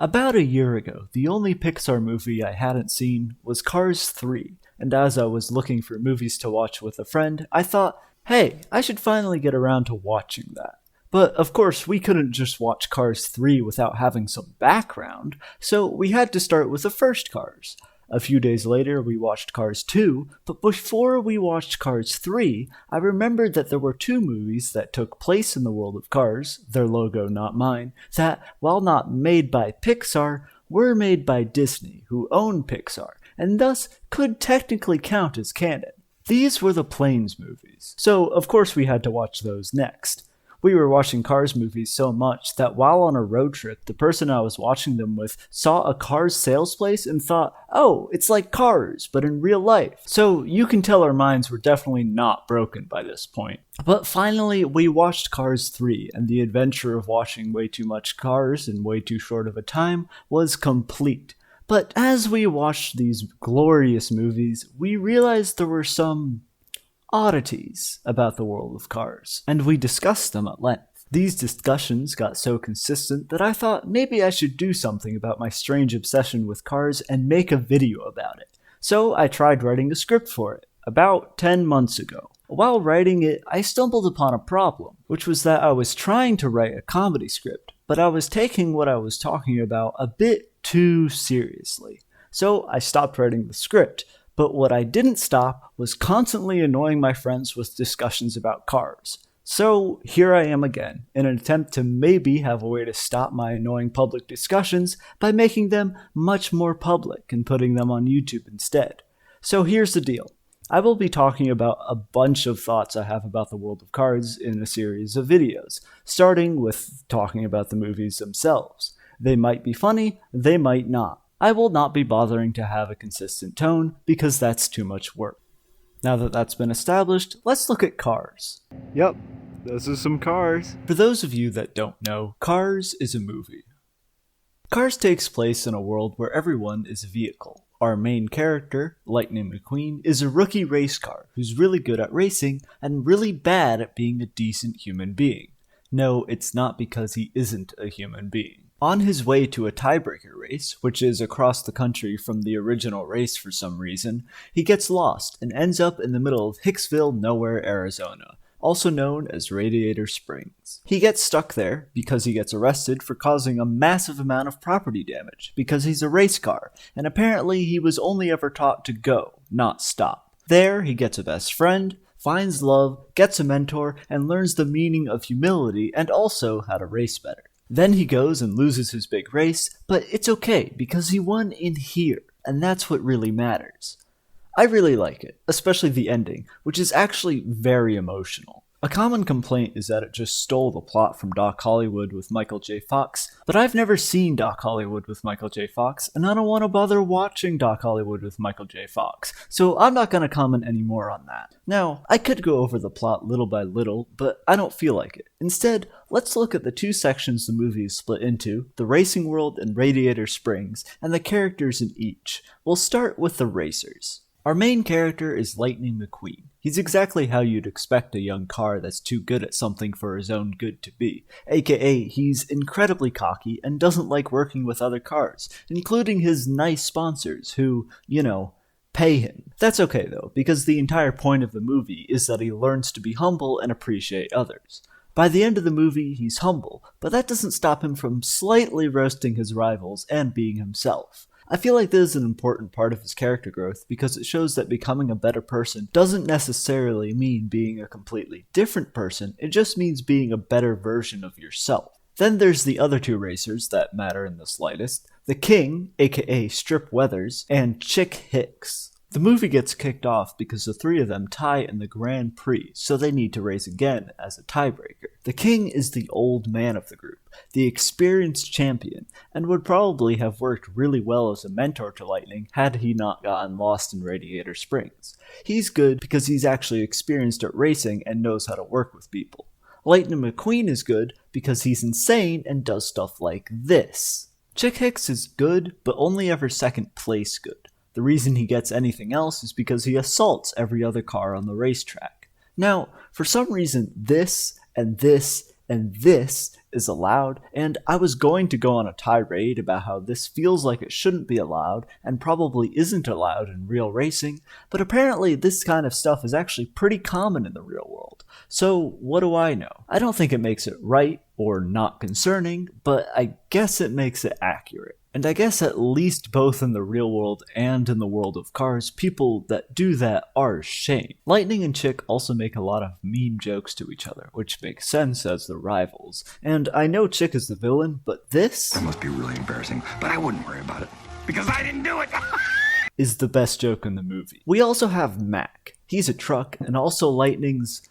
About a year ago, the only Pixar movie I hadn't seen was Cars 3, and as I was looking for movies to watch with a friend, I thought, hey, I should finally get around to watching that. But of course, we couldn't just watch Cars 3 without having some background, so we had to start with the first Cars. A few days later, we watched Cars 2, but before we watched Cars 3, I remembered that there were two movies that took place in the world of Cars, their logo not mine, that, while not made by Pixar, were made by Disney, who own Pixar, and thus could technically count as canon. These were the Planes movies, so of course we had to watch those next. We were watching Cars movies so much that while on a road trip, the person I was watching them with saw a Cars sales place and thought, oh, it's like Cars, but in real life. So you can tell our minds were definitely not broken by this point. But finally, we watched Cars 3, and the adventure of watching way too much Cars in way too short of a time was complete. But as we watched these glorious movies, we realized there were some oddities about the world of Cars, and we discussed them at length. These discussions got so consistent that I thought maybe I should do something about my strange obsession with Cars and make a video about it. So I tried writing a script for it, about 10 months ago. While writing it, I stumbled upon a problem, which was that I was trying to write a comedy script, but I was taking what I was talking about a bit too seriously. So I stopped writing the script. But what I didn't stop was constantly annoying my friends with discussions about Cars. So here I am again, in an attempt to maybe have a way to stop my annoying public discussions by making them much more public and putting them on YouTube instead. So here's the deal. I will be talking about a bunch of thoughts I have about the world of Cars in a series of videos, starting with talking about the movies themselves. They might be funny, they might not. I will not be bothering to have a consistent tone because that's too much work. Now that that's been established, let's look at Cars. Yep, this is some Cars. For those of you that don't know, Cars is a movie. Cars takes place in a world where everyone is a vehicle. Our main character, Lightning McQueen, is a rookie race car who's really good at racing and really bad at being a decent human being. No, it's not because he isn't a human being. On his way to a tiebreaker race, which is across the country from the original race for some reason, he gets lost and ends up in the middle of Hicksville, Nowhere, Arizona, also known as Radiator Springs. He gets stuck there because he gets arrested for causing a massive amount of property damage because he's a race car, and apparently he was only ever taught to go, not stop. There, he gets a best friend, finds love, gets a mentor, and learns the meaning of humility and also how to race better. Then he goes and loses his big race, but it's okay because he won in here, and that's what really matters. I really like it, especially the ending, which is actually very emotional. A common complaint is that it just stole the plot from Doc Hollywood with Michael J. Fox, but I've never seen Doc Hollywood with Michael J. Fox, and I don't want to bother watching Doc Hollywood with Michael J. Fox, so I'm not going to comment any more on that. Now, I could go over the plot little by little, but I don't feel like it. Instead, let's look at the two sections the movie is split into, the racing world and Radiator Springs, and the characters in each. We'll start with the racers. Our main character is Lightning McQueen. He's exactly how you'd expect a young car that's too good at something for his own good to be, aka he's incredibly cocky and doesn't like working with other cars, including his nice sponsors who, pay him. That's okay though, because the entire point of the movie is that he learns to be humble and appreciate others. By the end of the movie, he's humble, but that doesn't stop him from slightly roasting his rivals and being himself. I feel like this is an important part of his character growth because it shows that becoming a better person doesn't necessarily mean being a completely different person, it just means being a better version of yourself. Then there's the other two racers that matter in the slightest, the King, aka Strip Weathers, and Chick Hicks. The movie gets kicked off because the three of them tie in the Grand Prix, so they need to race again as a tiebreaker. The King is the old man of the group, the experienced champion, and would probably have worked really well as a mentor to Lightning had he not gotten lost in Radiator Springs. He's good because he's actually experienced at racing and knows how to work with people. Lightning McQueen is good because he's insane and does stuff like this. Chick Hicks is good, but only ever second place good. The reason he gets anything else is because he assaults every other car on the racetrack. Now, for some reason, this and this and this is allowed, and I was going to go on a tirade about how this feels like it shouldn't be allowed and probably isn't allowed in real racing, but apparently this kind of stuff is actually pretty common in the real world. So what do I know? I don't think it makes it right or not concerning, but I guess it makes it accurate. And I guess at least both in the real world and in the world of cars, people that do that are shamed. Lightning and Chick also make a lot of meme jokes to each other, which makes sense as the rivals. And I know Chick is the villain, but this... That must be really embarrassing, but I wouldn't worry about it, because I didn't do it! is the best joke in the movie. We also have Mac. He's a truck, and also Lightning's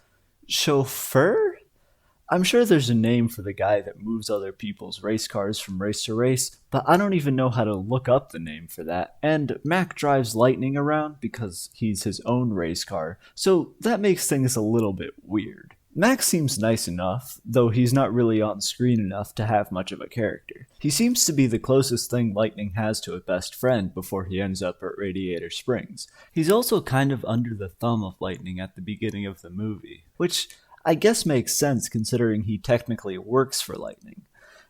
chauffeur? I'm sure there's a name for the guy that moves other people's race cars from race to race, but I don't even know how to look up the name for that. And Mac drives Lightning around because he's his own race car, so that makes things a little bit weird. Mac seems nice enough, though he's not really on screen enough to have much of a character. He seems to be the closest thing Lightning has to a best friend before he ends up at Radiator Springs. He's also kind of under the thumb of Lightning at the beginning of the movie, which I guess makes sense considering he technically works for Lightning.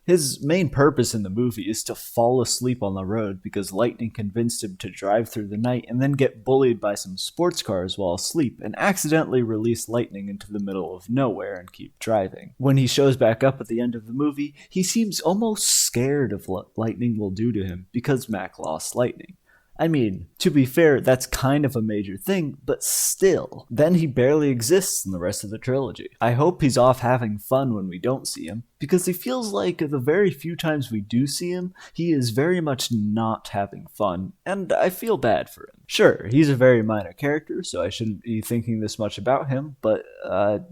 His main purpose in the movie is to fall asleep on the road because Lightning convinced him to drive through the night and then get bullied by some sports cars while asleep and accidentally release Lightning into the middle of nowhere and keep driving. When he shows back up at the end of the movie, he seems almost scared of what Lightning will do to him because Mac lost Lightning. I mean, to be fair, that's kind of a major thing, but still. Then he barely exists in the rest of the trilogy. I hope he's off having fun when we don't see him, because he feels like the very few times we do see him, he is very much not having fun, and I feel bad for him. Sure, he's a very minor character, so I shouldn't be thinking this much about him, but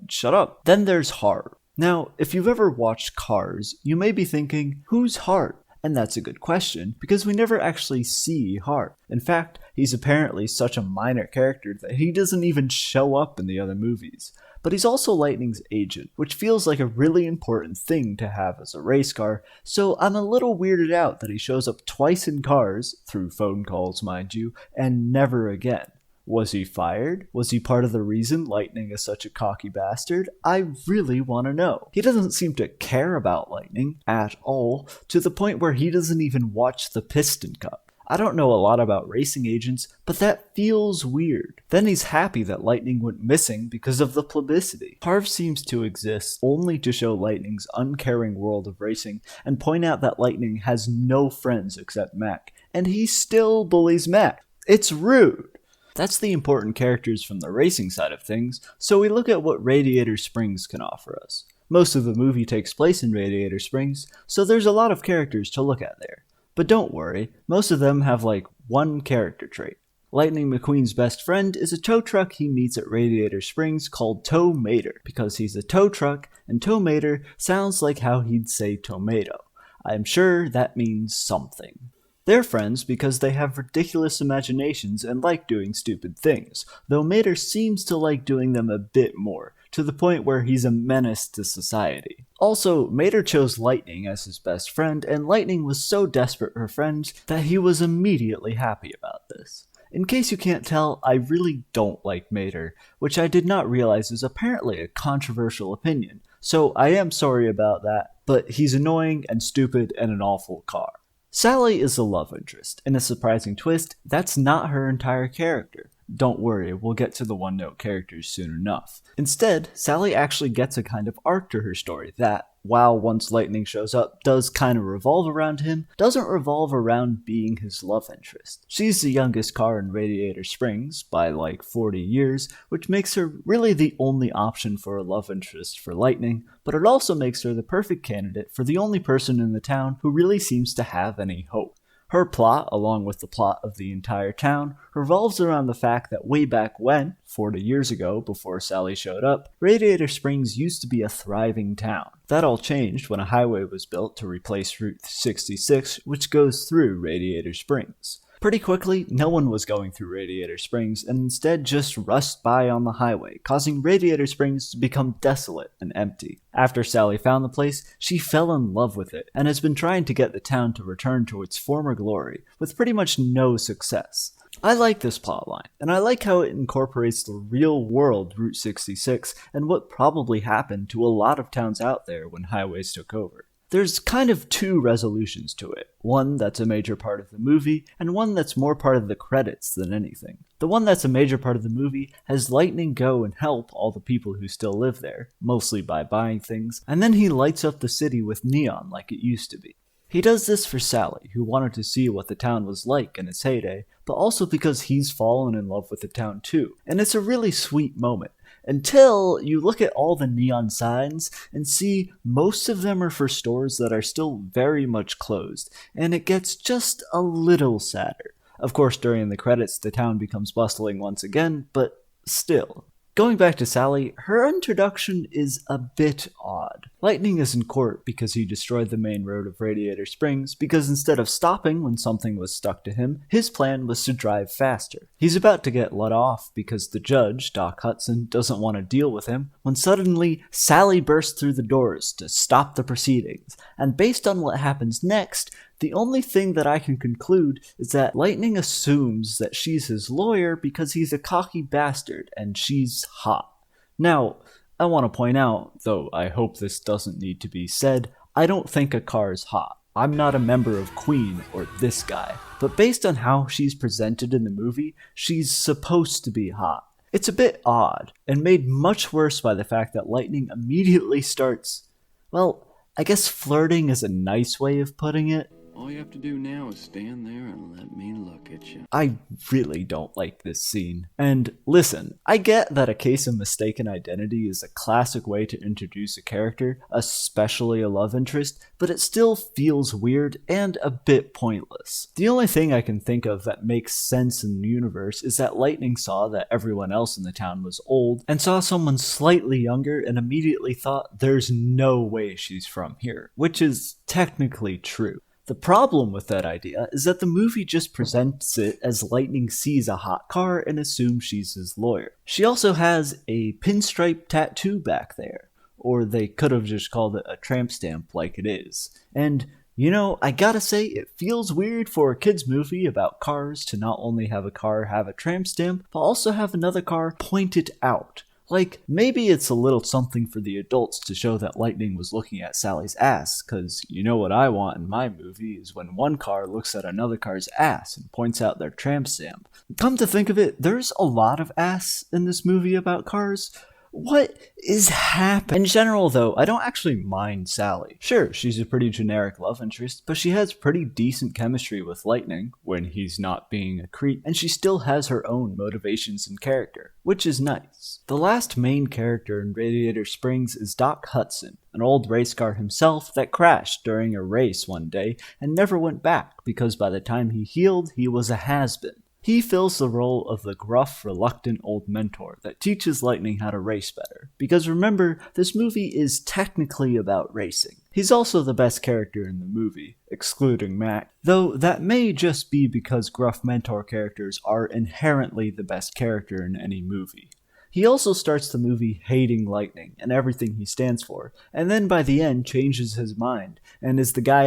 shut up. Then there's Harv. Now, if you've ever watched Cars, you may be thinking, who's Harv? And that's a good question, because we never actually see Harv. In fact, he's apparently such a minor character that he doesn't even show up in the other movies. But he's also Lightning's agent, which feels like a really important thing to have as a race car, so I'm a little weirded out that he shows up twice in Cars, through phone calls mind you, and never again. Was he fired? Was he part of the reason Lightning is such a cocky bastard? I really want to know. He doesn't seem to care about Lightning at all, to the point where he doesn't even watch the Piston Cup. I don't know a lot about racing agents, but that feels weird. Then he's happy that Lightning went missing because of the publicity. Harv seems to exist only to show Lightning's uncaring world of racing and point out that Lightning has no friends except Mac, and he still bullies Mac. It's rude. That's the important characters from the racing side of things, so we look at what Radiator Springs can offer us. Most of the movie takes place in Radiator Springs, so there's a lot of characters to look at there. But don't worry, most of them have like one character trait. Lightning McQueen's best friend is a tow truck he meets at Radiator Springs called Tow Mater, because he's a tow truck, and Tow Mater sounds like how he'd say tomato. I'm sure that means something. They're friends because they have ridiculous imaginations and like doing stupid things, though Mater seems to like doing them a bit more, to the point where he's a menace to society. Also, Mater chose Lightning as his best friend, and Lightning was so desperate for friends that he was immediately happy about this. In case you can't tell, I really don't like Mater, which I did not realize is apparently a controversial opinion, so I am sorry about that, but he's annoying and stupid and an awful car. Sally is a love interest. In a surprising twist, that's not her entire character. Don't worry, we'll get to the one-note characters soon enough. Instead, Sally actually gets a kind of arc to her story that, while once Lightning shows up does kind of revolve around him, doesn't revolve around being his love interest. She's the youngest car in Radiator Springs by like 40 years, which makes her really the only option for a love interest for Lightning, but it also makes her the perfect candidate for the only person in the town who really seems to have any hope. Her plot, along with the plot of the entire town, revolves around the fact that way back when, 40 years ago before Sally showed up, Radiator Springs used to be a thriving town. That all changed when a highway was built to replace Route 66, which goes through Radiator Springs. Pretty quickly, no one was going through Radiator Springs and instead just rushed by on the highway, causing Radiator Springs to become desolate and empty. After Sally found the place, she fell in love with it and has been trying to get the town to return to its former glory, with pretty much no success. I like this plotline, and I like how it incorporates the real world Route 66 and what probably happened to a lot of towns out there when highways took over. There's kind of two resolutions to it, one that's a major part of the movie, and one that's more part of the credits than anything. The one that's a major part of the movie has Lightning go and help all the people who still live there, mostly by buying things, and then he lights up the city with neon like it used to be. He does this for Sally, who wanted to see what the town was like in its heyday, but also because he's fallen in love with the town too, and it's a really sweet moment. Until you look at all the neon signs and see most of them are for stores that are still very much closed, and it gets just a little sadder. Of course, during the credits, the town becomes bustling once again, but still. Going back to Sally, her introduction is a bit odd. Lightning is in court because he destroyed the main road of Radiator Springs because instead of stopping when something was stuck to him, his plan was to drive faster. He's about to get let off because the judge, Doc Hudson, doesn't want to deal with him when suddenly Sally bursts through the doors to stop the proceedings, and based on what happens next, the only thing that I can conclude is that Lightning assumes that she's his lawyer because he's a cocky bastard and she's hot. Now, I want to point out, though I hope this doesn't need to be said, I don't think a car's hot. I'm not a member of Queen or this guy, but based on how she's presented in the movie, she's supposed to be hot. It's a bit odd, and made much worse by the fact that Lightning immediately starts, well, I guess flirting is a nice way of putting it. All you have to do now is stand there and let me look at you. I really don't like this scene. And listen, I get that a case of mistaken identity is a classic way to introduce a character, especially a love interest, but it still feels weird and a bit pointless. The only thing I can think of that makes sense in the universe is that Lightning saw that everyone else in the town was old and saw someone slightly younger and immediately thought there's no way she's from here, which is technically true. The problem with that idea is that the movie just presents it as Lightning sees a hot car and assumes she's his lawyer. She also has a pinstripe tattoo back there, or they could have just called it a tramp stamp like it is. And, you know, I gotta say, it feels weird for a kid's movie about cars to not only have a car have a tramp stamp, but also have another car point it out. Like, maybe it's a little something for the adults to show that Lightning was looking at Sally's ass, cause you know what I want in my movie is when one car looks at another car's ass and points out their tramp stamp. Come to think of it, there's a lot of ass in this movie about cars. What is happening? In general, though, I don't actually mind Sally. Sure, she's a pretty generic love interest, but she has pretty decent chemistry with Lightning when he's not being a creep, and she still has her own motivations and character, which is nice. The last main character in Radiator Springs is Doc Hudson, an old race car himself that crashed during a race one day and never went back because by the time he healed, he was a has-been. He fills the role of the gruff, reluctant old mentor that teaches Lightning how to race better. Because remember, this movie is technically about racing. He's also the best character in the movie, excluding Mac, though that may just be because gruff mentor characters are inherently the best character in any movie. He also starts the movie hating Lightning and everything he stands for, and then by the end changes his mind and is the guy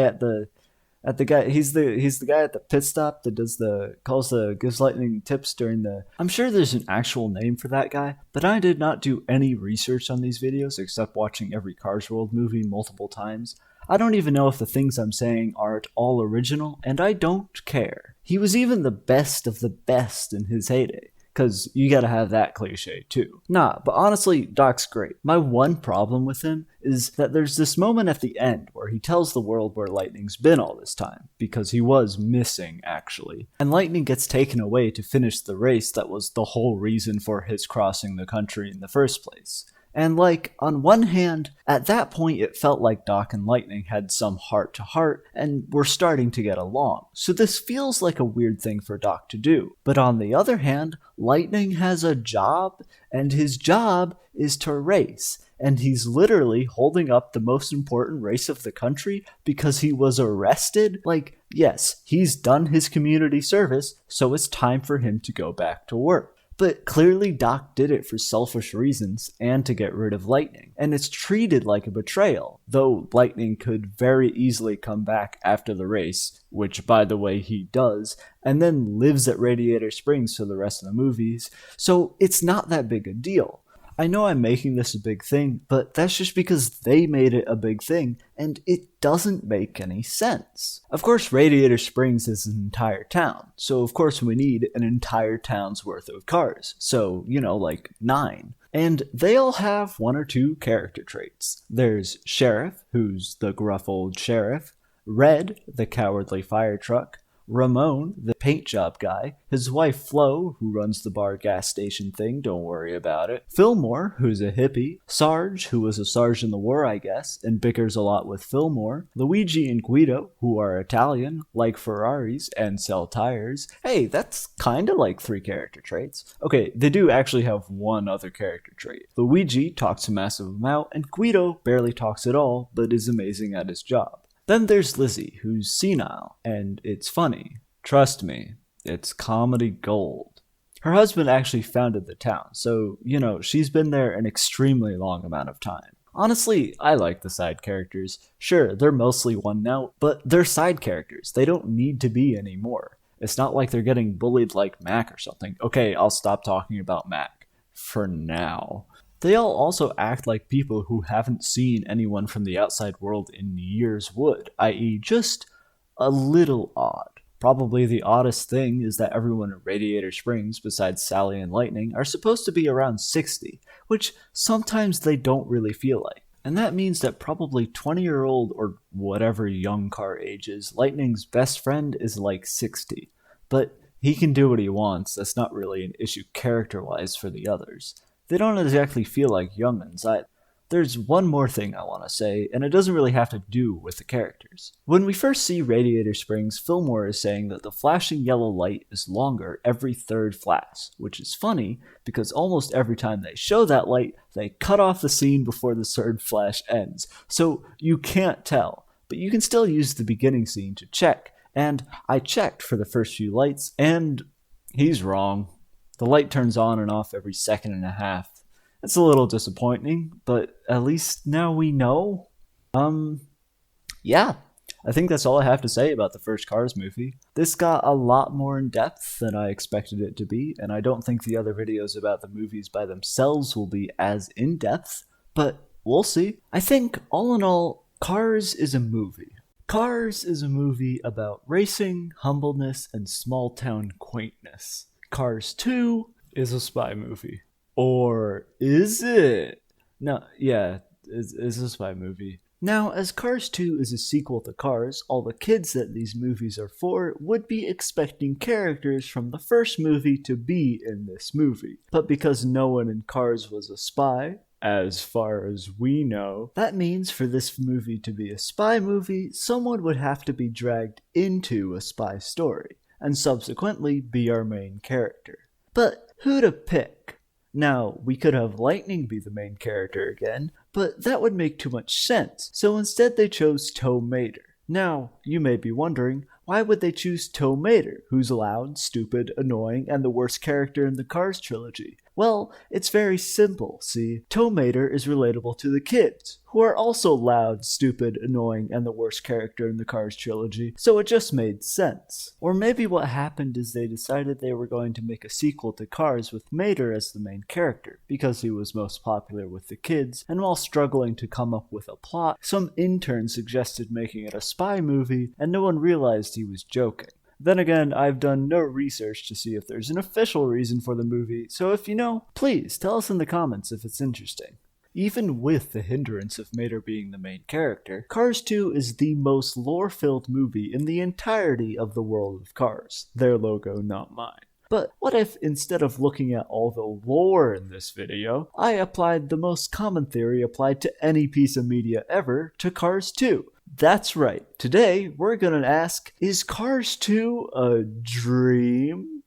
he's the guy at the pit stop that gives Lightning tips during the. I'm sure there's an actual name for that guy, but I did not do any research on these videos except watching every Cars World movie multiple times. I don't even know if the things I'm saying aren't all original, and I don't care. He was even the best of the best in his heyday. Cause you gotta have that cliche too. Nah, but honestly, Doc's great. My one problem with him is that there's this moment at the end where he tells the world where Lightning's been all this time, because he was missing actually. And Lightning gets taken away to finish the race that was the whole reason for his crossing the country in the first place. And like, on one hand, at that point it felt like Doc and Lightning had some heart-to-heart and were starting to get along. So this feels like a weird thing for Doc to do. But on the other hand, Lightning has a job, and his job is to race. and he's literally holding up the most important race of the country because he was arrested? Like, yes, he's done his community service, so it's time for him to go back to work. But clearly Doc did it for selfish reasons and to get rid of Lightning, and it's treated like a betrayal, though Lightning could very easily come back after the race, which by the way he does, and then lives at Radiator Springs for the rest of the movies, so it's not that big a deal. I know I'm making this a big thing, but that's just because they made it a big thing, and it doesn't make any sense. Of course, Radiator Springs is an entire town, so of course we need an entire town's worth of cars. So, like 9. And they all have 1 or 2 character traits. There's Sheriff, who's the gruff old sheriff, Red, the cowardly fire truck, Ramon, the paint job guy, his wife Flo, who runs the bar gas station thing, don't worry about it, Fillmore, who's a hippie, Sarge, who was a Sarge in the war, I guess, and bickers a lot with Fillmore, Luigi and Guido, who are Italian, like Ferraris, and sell tires. Hey, that's kinda like 3 character traits. Okay, they do actually have 1 other character trait. Luigi talks a massive amount, and Guido barely talks at all, but is amazing at his job. Then there's Lizzie, who's senile, and it's funny. Trust me, it's comedy gold. Her husband actually founded the town, so, she's been there an extremely long amount of time. Honestly, I like the side characters. Sure, they're mostly one note, but they're side characters. They don't need to be anymore. It's not like they're getting bullied like Mac or something. Okay, I'll stop talking about Mac. For now. They all also act like people who haven't seen anyone from the outside world in years would, i.e. just a little odd. Probably the oddest thing is that everyone in Radiator Springs, besides Sally and Lightning, are supposed to be around 60, which sometimes they don't really feel like. And that means that probably 20-year-old or whatever young car age is, Lightning's best friend is like 60. But he can do what he wants, that's not really an issue character-wise for the others. They don't exactly feel like young'uns either. There's one more thing I want to say, and it doesn't really have to do with the characters. When we first see Radiator Springs, Fillmore is saying that the flashing yellow light is longer every 3rd flash, which is funny because almost every time they show that light, they cut off the scene before the 3rd flash ends. So you can't tell, but you can still use the beginning scene to check, and I checked for the first few lights, and he's wrong. The light turns on and off every 1.5 seconds. It's a little disappointing, but at least now we know. Yeah, I think that's all I have to say about the first Cars movie. This got a lot more in depth than I expected it to be, and I don't think the other videos about the movies by themselves will be as in depth, but we'll see. I think, all in all, Cars is a movie. Cars is a movie about racing, humbleness, and small-town quaintness. Cars 2 is a spy movie. Or is it? No, yeah, it's a spy movie. Now, as Cars 2 is a sequel to Cars, all the kids that these movies are for would be expecting characters from the first movie to be in this movie. But because no one in Cars was a spy, as far as we know, that means for this movie to be a spy movie, someone would have to be dragged into a spy story, and subsequently be our main character. But who to pick? Now, we could have Lightning be the main character again, but that would make too much sense, so instead they chose Tow Mater. Now, you may be wondering, why would they choose Tow Mater, who's loud, stupid, annoying, and the worst character in the Cars trilogy? Well, it's very simple, see? Tow Mater is relatable to the kids, who are also loud, stupid, annoying, and the worst character in the Cars trilogy, so it just made sense. Or maybe what happened is they decided they were going to make a sequel to Cars with Mater as the main character, because he was most popular with the kids, and while struggling to come up with a plot, some intern suggested making it a spy movie, and no one realized he was joking. Then again, I've done no research to see if there's an official reason for the movie, so if you know, please tell us in the comments if it's interesting. Even with the hindrance of Mater being the main character, Cars 2 is the most lore-filled movie in the entirety of the world of Cars. Their logo, not mine. But what if, instead of looking at all the lore in this video, I applied the most common theory applied to any piece of media ever to Cars 2? That's right. Today, we're gonna ask, is Cars 2 a dream?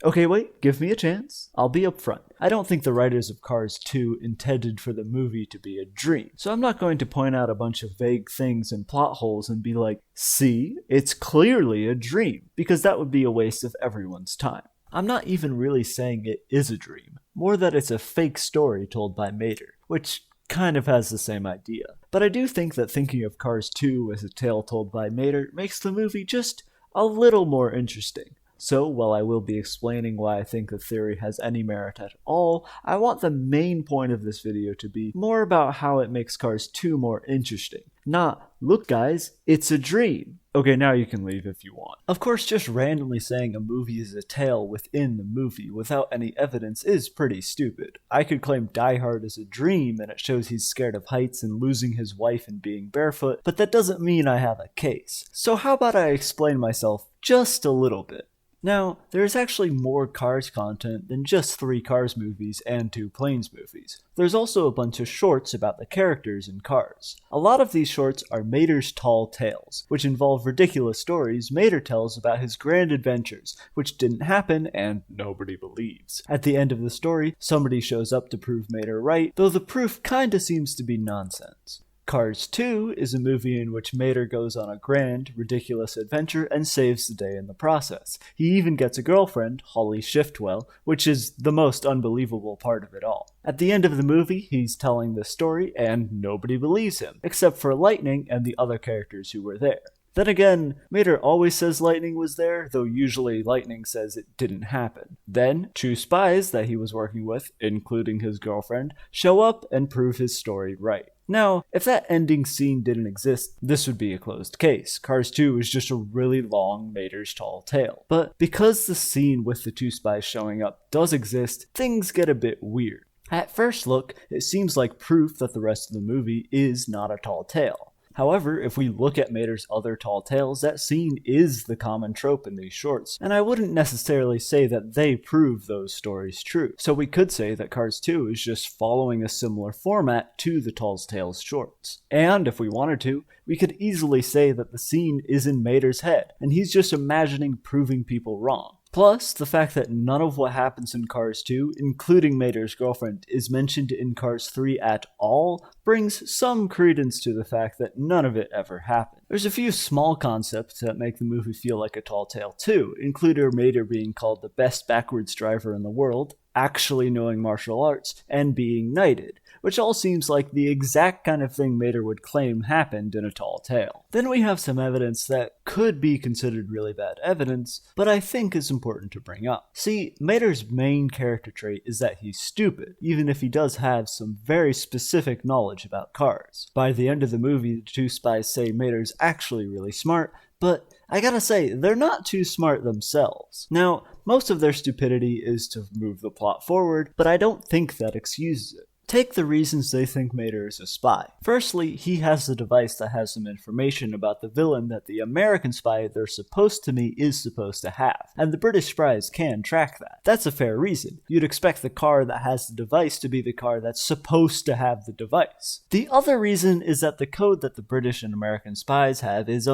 Okay, wait, give me a chance. I'll be upfront. I don't think the writers of Cars 2 intended for the movie to be a dream, so I'm not going to point out a bunch of vague things and plot holes and be like, see, it's clearly a dream, because that would be a waste of everyone's time. I'm not even really saying it is a dream, more that it's a fake story told by Mater, which kind of has the same idea. But I do think that thinking of Cars 2 as a tale told by Mater makes the movie just a little more interesting. So, while I will be explaining why I think the theory has any merit at all, I want the main point of this video to be more about how it makes Cars 2 more interesting. Not, look guys, it's a dream. Okay, now you can leave if you want. Of course, just randomly saying a movie is a tale within the movie without any evidence is pretty stupid. I could claim Die Hard is a dream and it shows he's scared of heights and losing his wife and being barefoot, but that doesn't mean I have a case. So how about I explain myself just a little bit? Now, there is actually more Cars content than just 3 Cars movies and 2 Planes movies. There's also a bunch of shorts about the characters in Cars. A lot of these shorts are Mater's tall tales, which involve ridiculous stories Mater tells about his grand adventures, which didn't happen and nobody believes. At the end of the story, somebody shows up to prove Mater right, though the proof kinda seems to be nonsense. Cars 2 is a movie in which Mater goes on a grand, ridiculous adventure and saves the day in the process. He even gets a girlfriend, Holly Shiftwell, which is the most unbelievable part of it all. At the end of the movie, he's telling this story and nobody believes him, except for Lightning and the other characters who were there. Then again, Mater always says Lightning was there, though usually Lightning says it didn't happen. Then, 2 spies that he was working with, including his girlfriend, show up and prove his story right. Now, if that ending scene didn't exist, this would be a closed case. Cars 2 is just a really long Mater's tall tale. But because the scene with the 2 spies showing up does exist, things get a bit weird. At first look, it seems like proof that the rest of the movie is not a tall tale. However, if we look at Mater's other tall tales, that scene is the common trope in these shorts, and I wouldn't necessarily say that they prove those stories true. So we could say that Cars 2 is just following a similar format to the Tall Tales shorts. And if we wanted to, we could easily say that the scene is in Mater's head, and he's just imagining proving people wrong. Plus, the fact that none of what happens in Cars 2, including Mater's girlfriend, is mentioned in Cars 3 at all, brings some credence to the fact that none of it ever happened. There's a few small concepts that make the movie feel like a tall tale too, including Mater being called the best backwards driver in the world, actually knowing martial arts, and being knighted, which all seems like the exact kind of thing Mater would claim happened in a tall tale. Then we have some evidence that could be considered really bad evidence, but I think is important to bring up. See, Mater's main character trait is that he's stupid, even if he does have some very specific knowledge about cars. By the end of the movie, the 2 spies say Mater's actually really smart, but I gotta say, they're not too smart themselves. Now, most of their stupidity is to move the plot forward, but I don't think that excuses it. Take the reasons they think Mater is a spy. Firstly, he has the device that has some information about the villain that the American spy they're supposed to meet is supposed to have, and the British spies can track that. That's a fair reason. You'd expect the car that has the device to be the car that's supposed to have the device. The other reason is that the code that the British and American spies have is,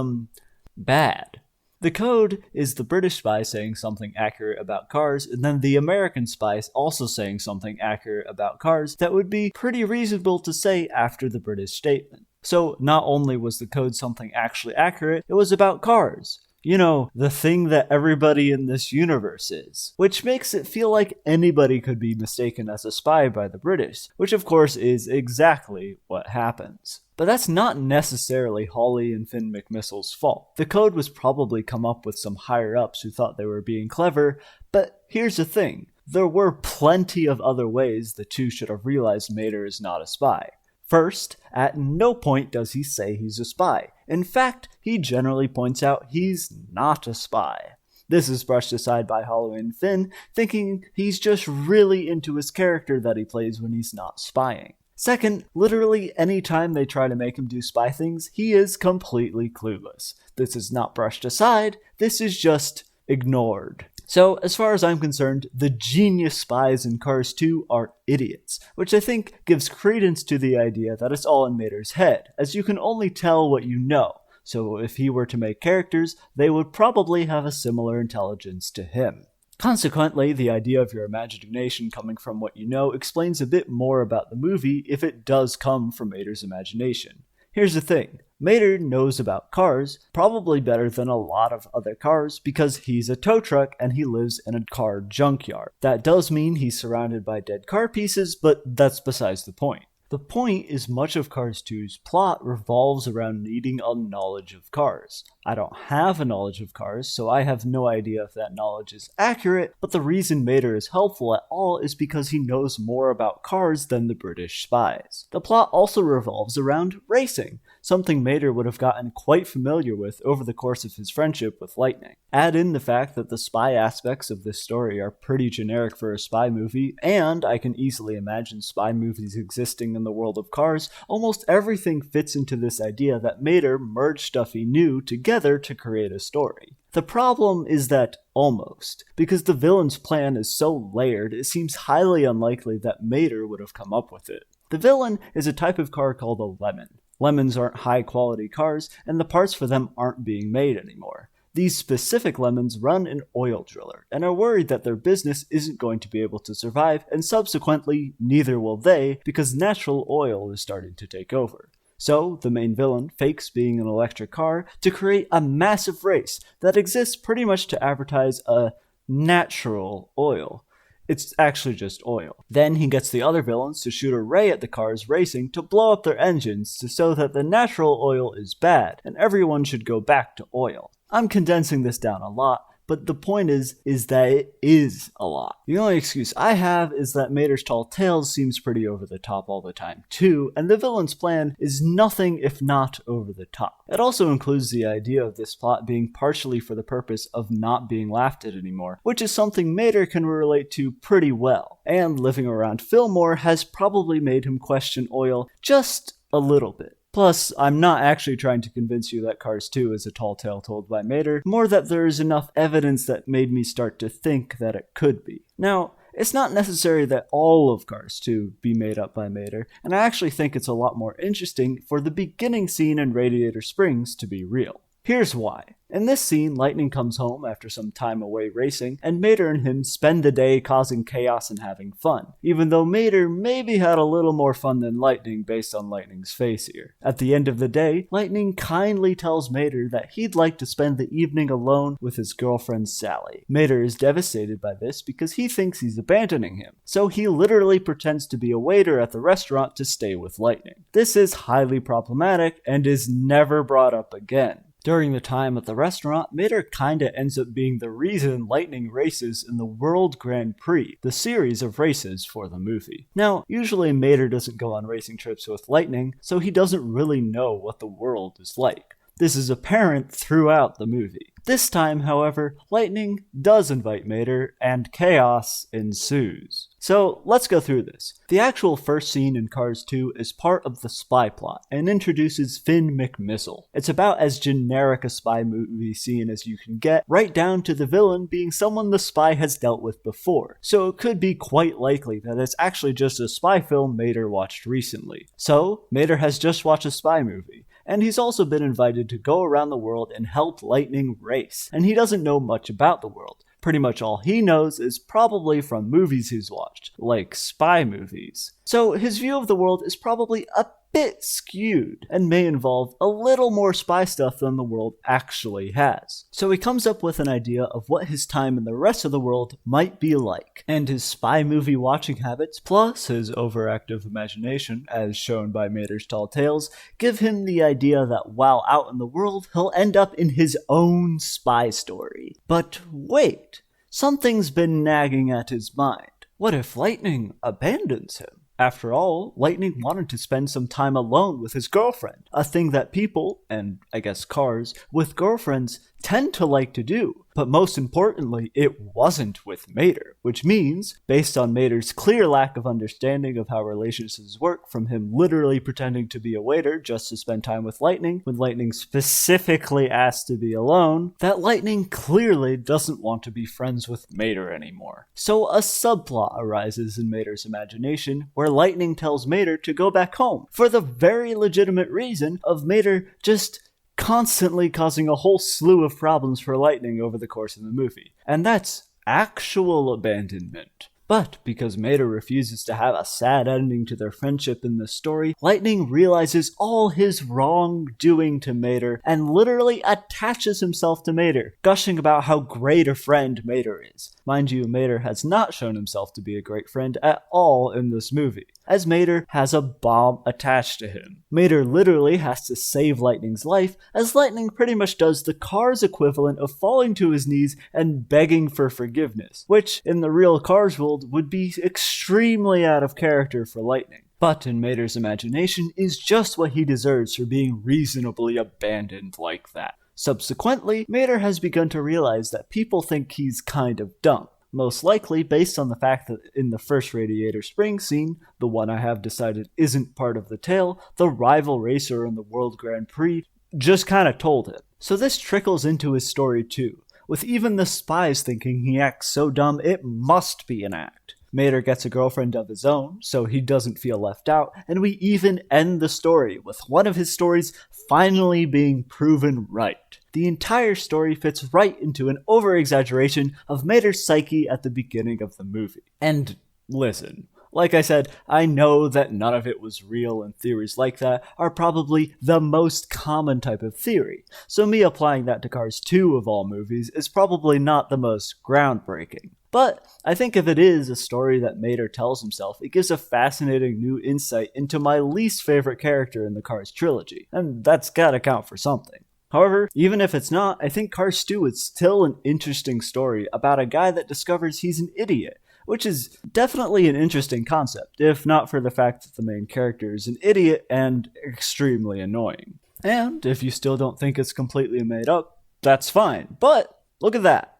bad. The code is the British spy saying something accurate about cars, and then the American spies also saying something accurate about cars that would be pretty reasonable to say after the British statement. So not only was the code something actually accurate, it was about cars. You know, the thing that everybody in this universe is. Which makes it feel like anybody could be mistaken as a spy by the British, which of course is exactly what happens. But that's not necessarily Holly and Finn McMissle's fault. The code was probably come up with some higher-ups who thought they were being clever, but here's the thing. There were plenty of other ways the 2 should have realized Mater is not a spy. First, at no point does he say he's a spy. In fact, he generally points out he's not a spy. This is brushed aside by Holly and Finn, thinking he's just really into his character that he plays when he's not spying. Second, literally any time they try to make him do spy things, he is completely clueless. This is not brushed aside, this is just ignored. So, as far as I'm concerned, the genius spies in Cars 2 are idiots, which I think gives credence to the idea that it's all in Mater's head, as you can only tell what you know. So if he were to make characters, they would probably have a similar intelligence to him. Consequently, the idea of your imagination coming from what you know explains a bit more about the movie if it does come from Mater's imagination. Here's the thing. Mater knows about cars, probably better than a lot of other cars, because he's a tow truck and he lives in a car junkyard. That does mean he's surrounded by dead car pieces, but that's besides the point. The point is much of Cars 2's plot revolves around needing a knowledge of cars. I don't have a knowledge of cars, so I have no idea if that knowledge is accurate, but the reason Mater is helpful at all is because he knows more about cars than the British spies. The plot also revolves around racing, something Mater would have gotten quite familiar with over the course of his friendship with Lightning. Add in the fact that the spy aspects of this story are pretty generic for a spy movie, and I can easily imagine spy movies existing in the world of Cars. Almost everything fits into this idea that Mater merged stuff he knew together to create a story. The problem is that almost, because the villain's plan is so layered, it seems highly unlikely that Mater would have come up with it. The villain is a type of car called a lemon. Lemons aren't high-quality cars, and the parts for them aren't being made anymore. These specific lemons run an oil driller, and are worried that their business isn't going to be able to survive, and subsequently, neither will they, because natural oil is starting to take over. So, the main villain fakes being an electric car to create a massive race that exists pretty much to advertise a natural oil. It's actually just oil. Then he gets the other villains to shoot a ray at the cars racing to blow up their engines to show that the natural oil is bad, and everyone should go back to oil. I'm condensing this down a lot, but the point is that it is a lot. The only excuse I have is that Mater's tall tales seems pretty over the top all the time too, and the villain's plan is nothing if not over the top. It also includes the idea of this plot being partially for the purpose of not being laughed at anymore, which is something Mater can relate to pretty well, and living around Fillmore has probably made him question oil just a little bit. Plus, I'm not actually trying to convince you that Cars 2 is a tall tale told by Mater, more that there is enough evidence that made me start to think that it could be. Now, it's not necessary that all of Cars 2 be made up by Mater, and I actually think it's a lot more interesting for the beginning scene in Radiator Springs to be real. Here's why. In this scene, Lightning comes home after some time away racing, and Mater and him spend the day causing chaos and having fun, even though Mater maybe had a little more fun than Lightning based on Lightning's face here. At the end of the day, Lightning kindly tells Mater that he'd like to spend the evening alone with his girlfriend Sally. Mater is devastated by this because he thinks he's abandoning him, so he literally pretends to be a waiter at the restaurant to stay with Lightning. This is highly problematic and is never brought up again. During the time at the restaurant, Mater kinda ends up being the reason Lightning races in the World Grand Prix, the series of races for the movie. Now, usually Mater doesn't go on racing trips with Lightning, so he doesn't really know what the world is like. This is apparent throughout the movie. This time, however, Lightning does invite Mater, and chaos ensues. So, let's go through this. The actual first scene in Cars 2 is part of the spy plot, and introduces Finn McMissile. It's about as generic a spy movie scene as you can get, right down to the villain being someone the spy has dealt with before. So it could be quite likely that it's actually just a spy film Mater watched recently. So, Mater has just watched a spy movie. And he's also been invited to go around the world and help Lightning race. And he doesn't know much about the world. Pretty much all he knows is probably from movies he's watched, like spy movies. So his view of the world is probably a bit skewed, and may involve a little more spy stuff than the world actually has. So he comes up with an idea of what his time in the rest of the world might be like, and his spy movie watching habits, plus his overactive imagination, as shown by Mater's tall tales, give him the idea that while out in the world, he'll end up in his own spy story. But wait, something's been nagging at his mind. What if Lightning abandons him? After all, Lightning wanted to spend some time alone with his girlfriend, a thing that people, and I guess cars, with girlfriends tend to like to do. But most importantly, it wasn't with Mater, which means, based on Mater's clear lack of understanding of how relationships work, from him literally pretending to be a waiter just to spend time with Lightning, when Lightning specifically asked to be alone, that Lightning clearly doesn't want to be friends with Mater anymore. So a subplot arises in Mater's imagination, where Lightning tells Mater to go back home, for the very legitimate reason of Mater just constantly causing a whole slew of problems for Lightning over the course of the movie. And that's actual abandonment. But because Mater refuses to have a sad ending to their friendship in this story, Lightning realizes all his wrongdoing to Mater and literally attaches himself to Mater, gushing about how great a friend Mater is. Mind you, Mater has not shown himself to be a great friend at all in this movie, as Mater has a bomb attached to him. Mater literally has to save Lightning's life, as Lightning pretty much does the Cars equivalent of falling to his knees and begging for forgiveness, which, in the real Cars world, would be extremely out of character for Lightning. But in Mater's imagination is just what he deserves for being reasonably abandoned like that. Subsequently, Mater has begun to realize that people think he's kind of dumb. Most likely based on the fact that in the first Radiator Springs scene, the one I have decided isn't part of the tale, the rival racer in the World Grand Prix just kinda told him. So this trickles into his story too, with even the spies thinking he acts so dumb it must be an act. Mater gets a girlfriend of his own, so he doesn't feel left out, and we even end the story with one of his stories finally being proven right. The entire story fits right into an over-exaggeration of Mater's psyche at the beginning of the movie. And listen, like I said, I know that none of it was real, and theories like that are probably the most common type of theory, so me applying that to Cars 2 of all movies is probably not the most groundbreaking. But I think if it is a story that Mater tells himself, it gives a fascinating new insight into my least favorite character in the Cars trilogy, and that's gotta count for something. However, even if it's not, I think Cars 2 is still an interesting story about a guy that discovers he's an idiot, which is definitely an interesting concept, if not for the fact that the main character is an idiot and extremely annoying. And if you still don't think it's completely made up, that's fine, but look at that.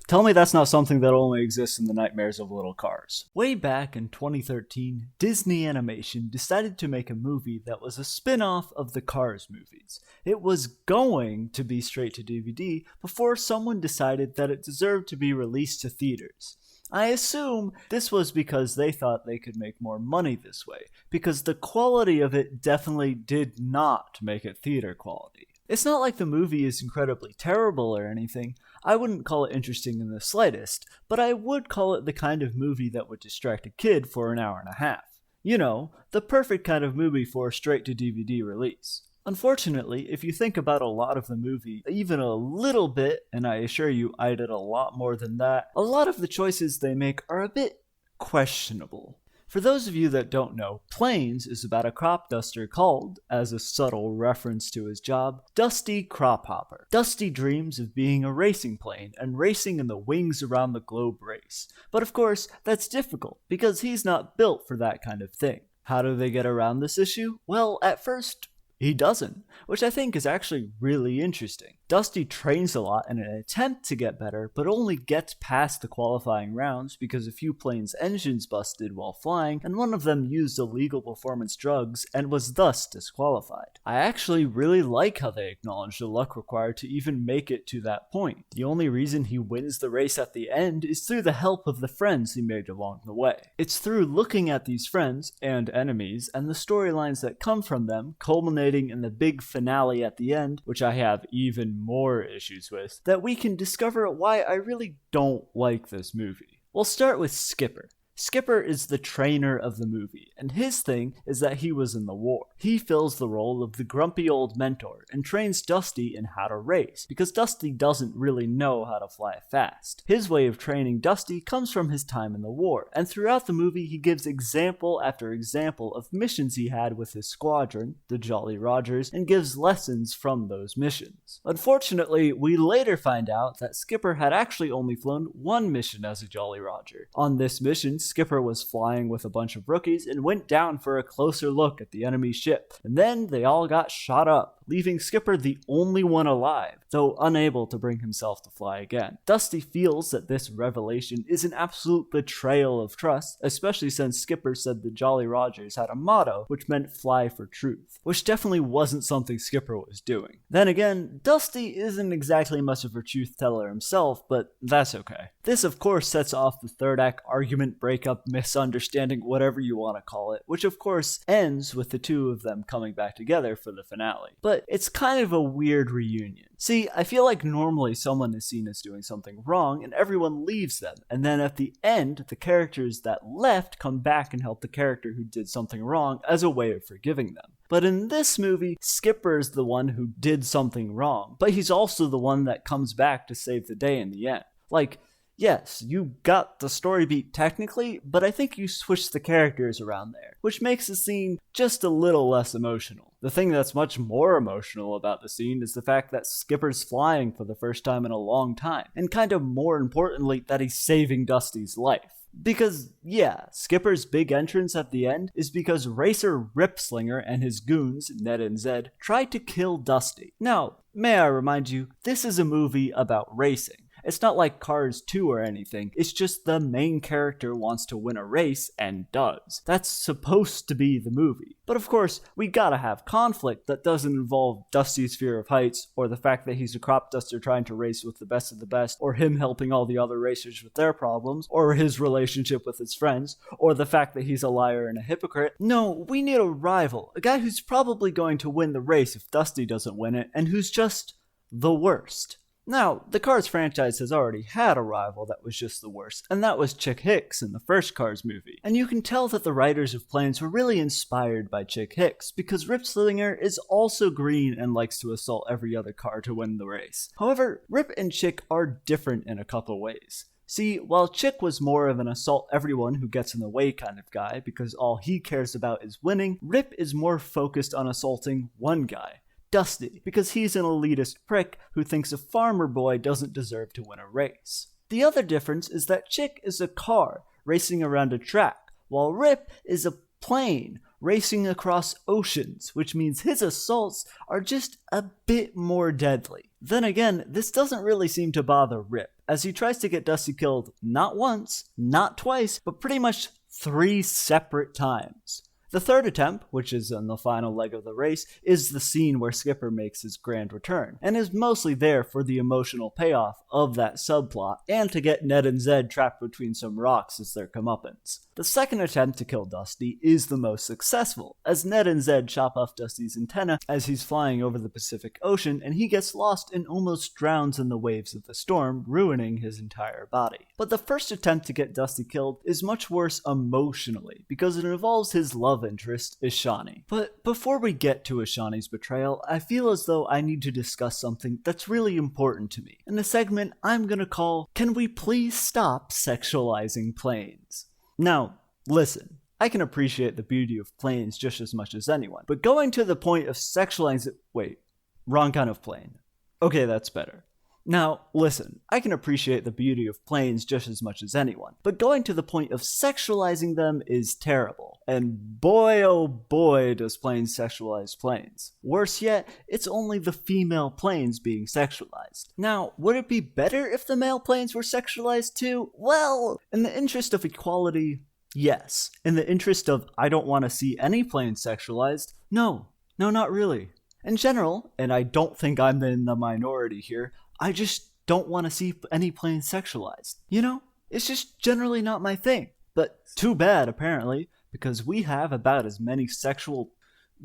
Tell me that's not something that only exists in the nightmares of little cars. Way back in 2013, Disney Animation decided to make a movie that was a spin-off of the Cars movies. It was going to be straight to DVD before someone decided that it deserved to be released to theaters. I assume this was because they thought they could make more money this way, because the quality of it definitely did not make it theater quality. It's not like the movie is incredibly terrible or anything. I wouldn't call it interesting in the slightest, but I would call it the kind of movie that would distract a kid for an hour and a half. You know, the perfect kind of movie for a straight-to-DVD release. Unfortunately, if you think about a lot of the movie, even a little bit, and I assure you I did a lot more than that, a lot of the choices they make are a bit questionable. For those of you that don't know, Planes is about a crop duster called, as a subtle reference to his job, Dusty Crophopper. Dusty dreams of being a racing plane and racing in the wings around the globe race. But of course, that's difficult, because he's not built for that kind of thing. How do they get around this issue? Well, at first, he doesn't, which I think is actually really interesting. Dusty trains a lot in an attempt to get better, but only gets past the qualifying rounds because a few planes' engines busted while flying, and one of them used illegal performance drugs and was thus disqualified. I actually really like how they acknowledge the luck required to even make it to that point. The only reason he wins the race at the end is through the help of the friends he made along the way. It's through looking at these friends, and enemies, and the storylines that come from them, culminating in the big finale at the end, which I have even more issues with, that we can discover why I really don't like this movie. We'll start with Skipper. Skipper is the trainer of the movie, and his thing is that he was in the war. He fills the role of the grumpy old mentor and trains Dusty in how to race, because Dusty doesn't really know how to fly fast. His way of training Dusty comes from his time in the war, and throughout the movie he gives example after example of missions he had with his squadron, the Jolly Rogers, and gives lessons from those missions. Unfortunately, we later find out that Skipper had actually only flown one mission as a Jolly Roger. On this mission, Skipper was flying with a bunch of rookies and went down for a closer look at the enemy ship, and then they all got shot up, leaving Skipper the only one alive, though unable to bring himself to fly again. Dusty feels that this revelation is an absolute betrayal of trust, especially since Skipper said the Jolly Rogers had a motto which meant fly for truth, which definitely wasn't something Skipper was doing. Then again, Dusty isn't exactly much of a truth teller himself, but that's okay. This of course sets off the third act argument break breakup, misunderstanding, whatever you want to call it, which of course ends with the two of them coming back together for the finale. But it's kind of a weird reunion. See, I feel like normally someone is seen as doing something wrong and everyone leaves them, and then at the end, the characters that left come back and help the character who did something wrong as a way of forgiving them. But in this movie, Skipper is the one who did something wrong, but he's also the one that comes back to save the day in the end. Like, yes, you got the story beat technically, but I think you switched the characters around there, which makes the scene just a little less emotional. The thing that's much more emotional about the scene is the fact that Skipper's flying for the first time in a long time, and kind of more importantly, that he's saving Dusty's life. Because, yeah, Skipper's big entrance at the end is because racer Ripslinger and his goons, Ned and Zed, tried to kill Dusty. Now, may I remind you, this is a movie about racing. It's not like Cars 2 or anything, it's just the main character wants to win a race and does. That's supposed to be the movie. But of course, we gotta have conflict that doesn't involve Dusty's fear of heights, or the fact that he's a crop duster trying to race with the best of the best, or him helping all the other racers with their problems, or his relationship with his friends, or the fact that he's a liar and a hypocrite. No, we need a rival, a guy who's probably going to win the race if Dusty doesn't win it, and who's just the worst. Now, the Cars franchise has already had a rival that was just the worst, and that was Chick Hicks in the first Cars movie. And you can tell that the writers of Planes were really inspired by Chick Hicks, because Ripslinger is also green and likes to assault every other car to win the race. However, Rip and Chick are different in a couple ways. See, while Chick was more of an assault everyone who gets in the way kind of guy, because all he cares about is winning, Rip is more focused on assaulting one guy, Dusty, because he's an elitist prick who thinks a farmer boy doesn't deserve to win a race. The other difference is that Chick is a car racing around a track, while Rip is a plane racing across oceans, which means his assaults are just a bit more deadly. Then again, this doesn't really seem to bother Rip, as he tries to get Dusty killed not once, not twice, but pretty much 3 separate times. The third attempt, which is on the final leg of the race, is the scene where Skipper makes his grand return, and is mostly there for the emotional payoff of that subplot, and to get Ned and Zed trapped between some rocks as their comeuppance. The second attempt to kill Dusty is the most successful, as Ned and Zed chop off Dusty's antenna as he's flying over the Pacific Ocean, and he gets lost and almost drowns in the waves of the storm, ruining his entire body. But the first attempt to get Dusty killed is much worse emotionally, because it involves his love interest, Ishani. But before we get to Ishani's betrayal, I feel as though I need to discuss something that's really important to me, in a segment I'm gonna call, Can We Please Stop Sexualizing Planes? Now, listen, I can appreciate the beauty of planes just as much as anyone, but going to the point of sexualizing— wait, wrong kind of plane. Okay, that's better. Now, listen, I can appreciate the beauty of planes just as much as anyone, but going to the point of sexualizing them is terrible. And boy oh boy does planes sexualize planes. Worse yet, it's only the female planes being sexualized. Now, would it be better if the male planes were sexualized too? Well, in the interest of equality, yes. In the interest of I don't want to see any planes sexualized, no, not really. In general, and I don't think I'm in the minority here, I just don't want to see any planes sexualized. You know, it's just generally not my thing. But too bad, apparently, because we have about as many sexual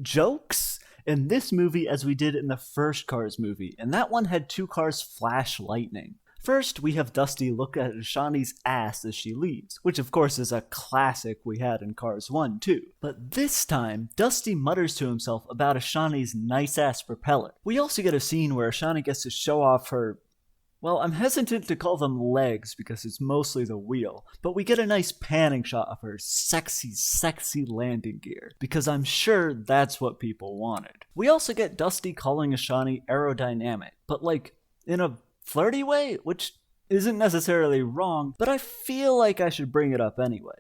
jokes in this movie as we did in the first Cars movie, and that one had 2 cars flash lightning. First, we have Dusty look at Ishani's ass as she leaves, which of course is a classic we had in Cars 1 too. But this time, Dusty mutters to himself about Ishani's nice-ass propeller. We also get a scene where Ishani gets to show off her— well, I'm hesitant to call them legs because it's mostly the wheel, but we get a nice panning shot of her sexy landing gear, because I'm sure that's what people wanted. We also get Dusty calling Ishani aerodynamic, but like, in a flirty way, which isn't necessarily wrong, but I feel like I should bring it up anyway.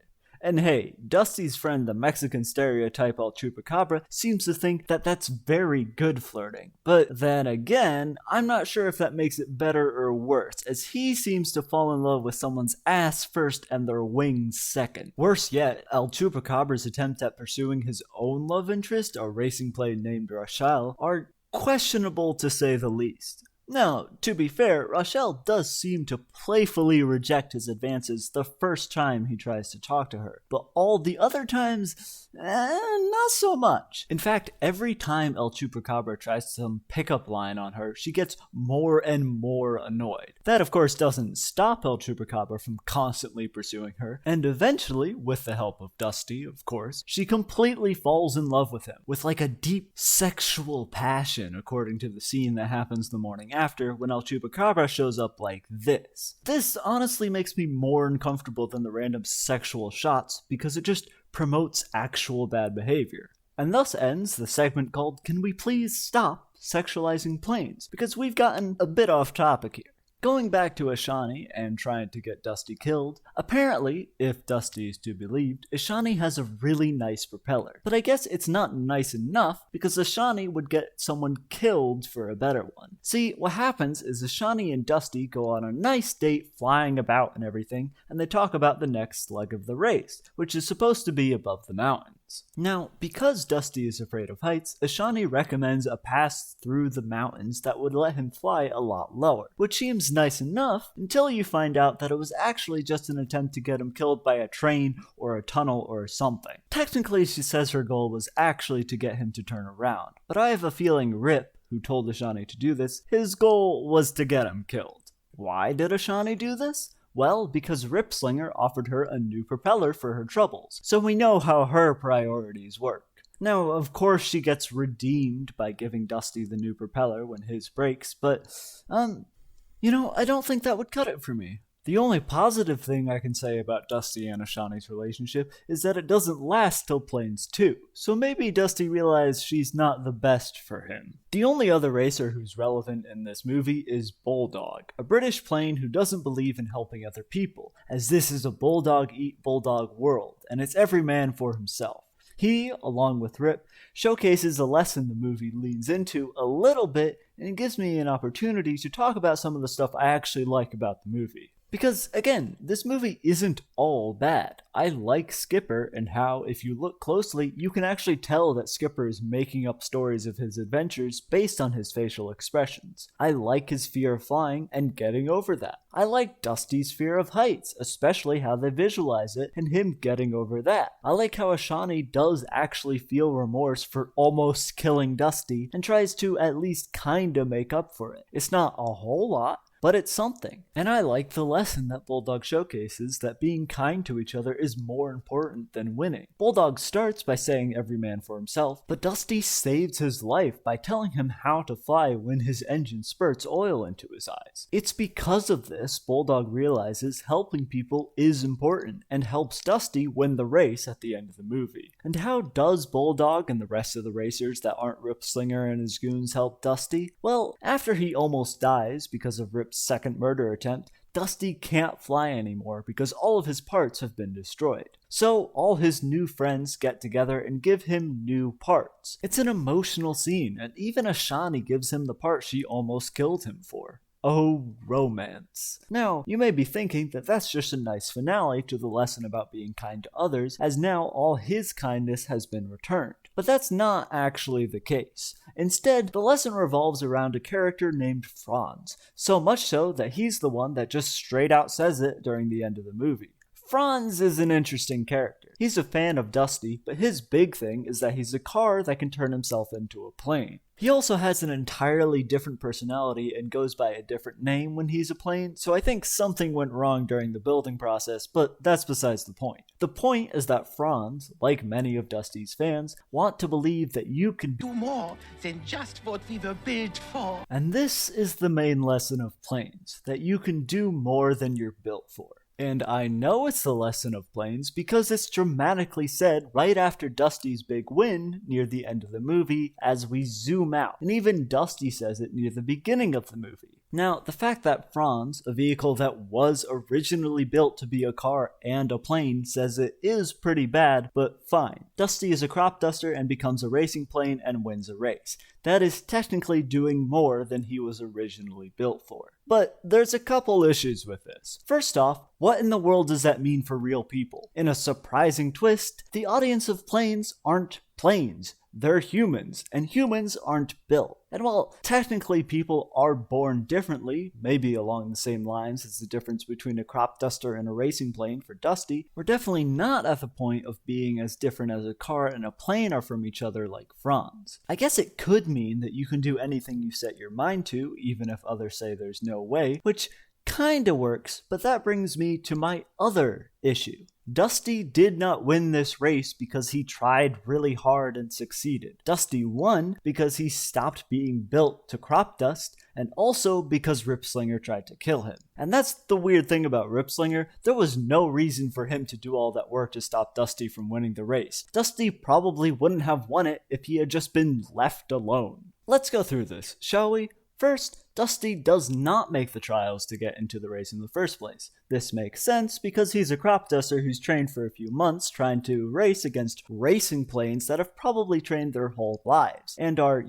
And hey, Dusty's friend, the Mexican stereotype El Chupacabra, seems to think that that's very good flirting. But then again, I'm not sure if that makes it better or worse, as he seems to fall in love with someone's ass first and their wings second. Worse yet, El Chupacabra's attempt at pursuing his own love interest, a racing plane named Rochelle, are questionable to say the least. Now, to be fair, Rochelle does seem to playfully reject his advances the first time he tries to talk to her, but all the other times, not so much. In fact, every time El Chupacabra tries some pickup line on her, she gets more and more annoyed. That, of course, doesn't stop El Chupacabra from constantly pursuing her, and eventually, with the help of Dusty, of course, she completely falls in love with him, with like a deep sexual passion, according to the scene that happens the morning after when El Chupacabra shows up like this. This honestly makes me more uncomfortable than the random sexual shots because it just promotes actual bad behavior. And thus ends the segment called Can We Please Stop Sexualizing Planes? Because we've gotten a bit off topic here. Going back to Ashani and trying to get Dusty killed, apparently, if Dusty is to be believed, Ashani has a really nice propeller. But I guess it's not nice enough because Ashani would get someone killed for a better one. See, what happens is Ashani and Dusty go on a nice date flying about and everything, and they talk about the next leg of the race, which is supposed to be above the mountains. Now, because Dusty is afraid of heights, Ashani recommends a pass through the mountains that would let him fly a lot lower, which seems nice enough until you find out that it was actually just an attempt to get him killed by a train or a tunnel or something. Technically, she says her goal was actually to get him to turn around, but I have a feeling Rip, who told Ashani to do this, his goal was to get him killed. Why did Ashani do this? Well, because Ripslinger offered her a new propeller for her troubles, so we know how her priorities work. Now, of course, she gets redeemed by giving Dusty the new propeller when his breaks, but, I don't think that would cut it for me. The only positive thing I can say about Dusty and Ashani's relationship is that it doesn't last till Planes 2, so maybe Dusty realized she's not the best for him. The only other racer who's relevant in this movie is Bulldog, a British plane who doesn't believe in helping other people, as this is a bulldog-eat-bulldog world, and it's every man for himself. He, along with Rip, showcases a lesson the movie leans into a little bit, and it gives me an opportunity to talk about some of the stuff I actually like about the movie. Because, again, this movie isn't all bad. I like Skipper and how, if you look closely, you can actually tell that Skipper is making up stories of his adventures based on his facial expressions. I like his fear of flying and getting over that. I like Dusty's fear of heights, especially how they visualize it and him getting over that. I like how Ashani does actually feel remorse for almost killing Dusty and tries to at least kinda make up for it. It's not a whole lot, but it's something. And I like the lesson that Bulldog showcases that being kind to each other is more important than winning. Bulldog starts by saying every man for himself, but Dusty saves his life by telling him how to fly when his engine spurts oil into his eyes. It's because of this Bulldog realizes helping people is important and helps Dusty win the race at the end of the movie. And how does Bulldog and the rest of the racers that aren't Ripslinger and his goons help Dusty? Well, after he almost dies because of Rip's second murder attempt, Dusty can't fly anymore because all of his parts have been destroyed. So all his new friends get together and give him new parts. It's an emotional scene, and even Ashani gives him the part she almost killed him for. Oh, romance. Now, you may be thinking that that's just a nice finale to the lesson about being kind to others, as now all his kindness has been returned. But that's not actually the case. Instead, the lesson revolves around a character named Franz, so much so that he's the one that just straight out says it during the end of the movie. Franz is an interesting character. He's a fan of Dusty, but his big thing is that he's a car that can turn himself into a plane. He also has an entirely different personality and goes by a different name when he's a plane, so I think something went wrong during the building process, but that's besides the point. The point is that Franz, like many of Dusty's fans, want to believe that you can do more than just what we were built for. And this is the main lesson of Planes, that you can do more than you're built for. And I know it's the lesson of Planes because it's dramatically said right after Dusty's big win near the end of the movie as we zoom out. And even Dusty says it near the beginning of the movie. Now, the fact that Franz, a vehicle that was originally built to be a car and a plane, says it is pretty bad, but fine. Dusty is a crop duster and becomes a racing plane and wins a race. That is technically doing more than he was originally built for. But there's a couple issues with this. First off, what in the world does that mean for real people? In a surprising twist, the audience of Planes aren't planes. They're humans, and humans aren't built. And while technically people are born differently, maybe along the same lines as the difference between a crop duster and a racing plane for Dusty, we're definitely not at the point of being as different as a car and a plane are from each other like Franz. I guess it could mean that you can do anything you set your mind to, even if others say there's no way, which kinda works, but that brings me to my other issue. Dusty did not win this race because he tried really hard and succeeded. Dusty won because he stopped being built to crop dust, and also because Ripslinger tried to kill him. And that's the weird thing about Ripslinger, there was no reason for him to do all that work to stop Dusty from winning the race. Dusty probably wouldn't have won it if he had just been left alone. Let's go through this, shall we? First, Dusty does not make the trials to get into the race in the first place. This makes sense because he's a crop duster who's trained for a few months trying to race against racing planes that have probably trained their whole lives and are,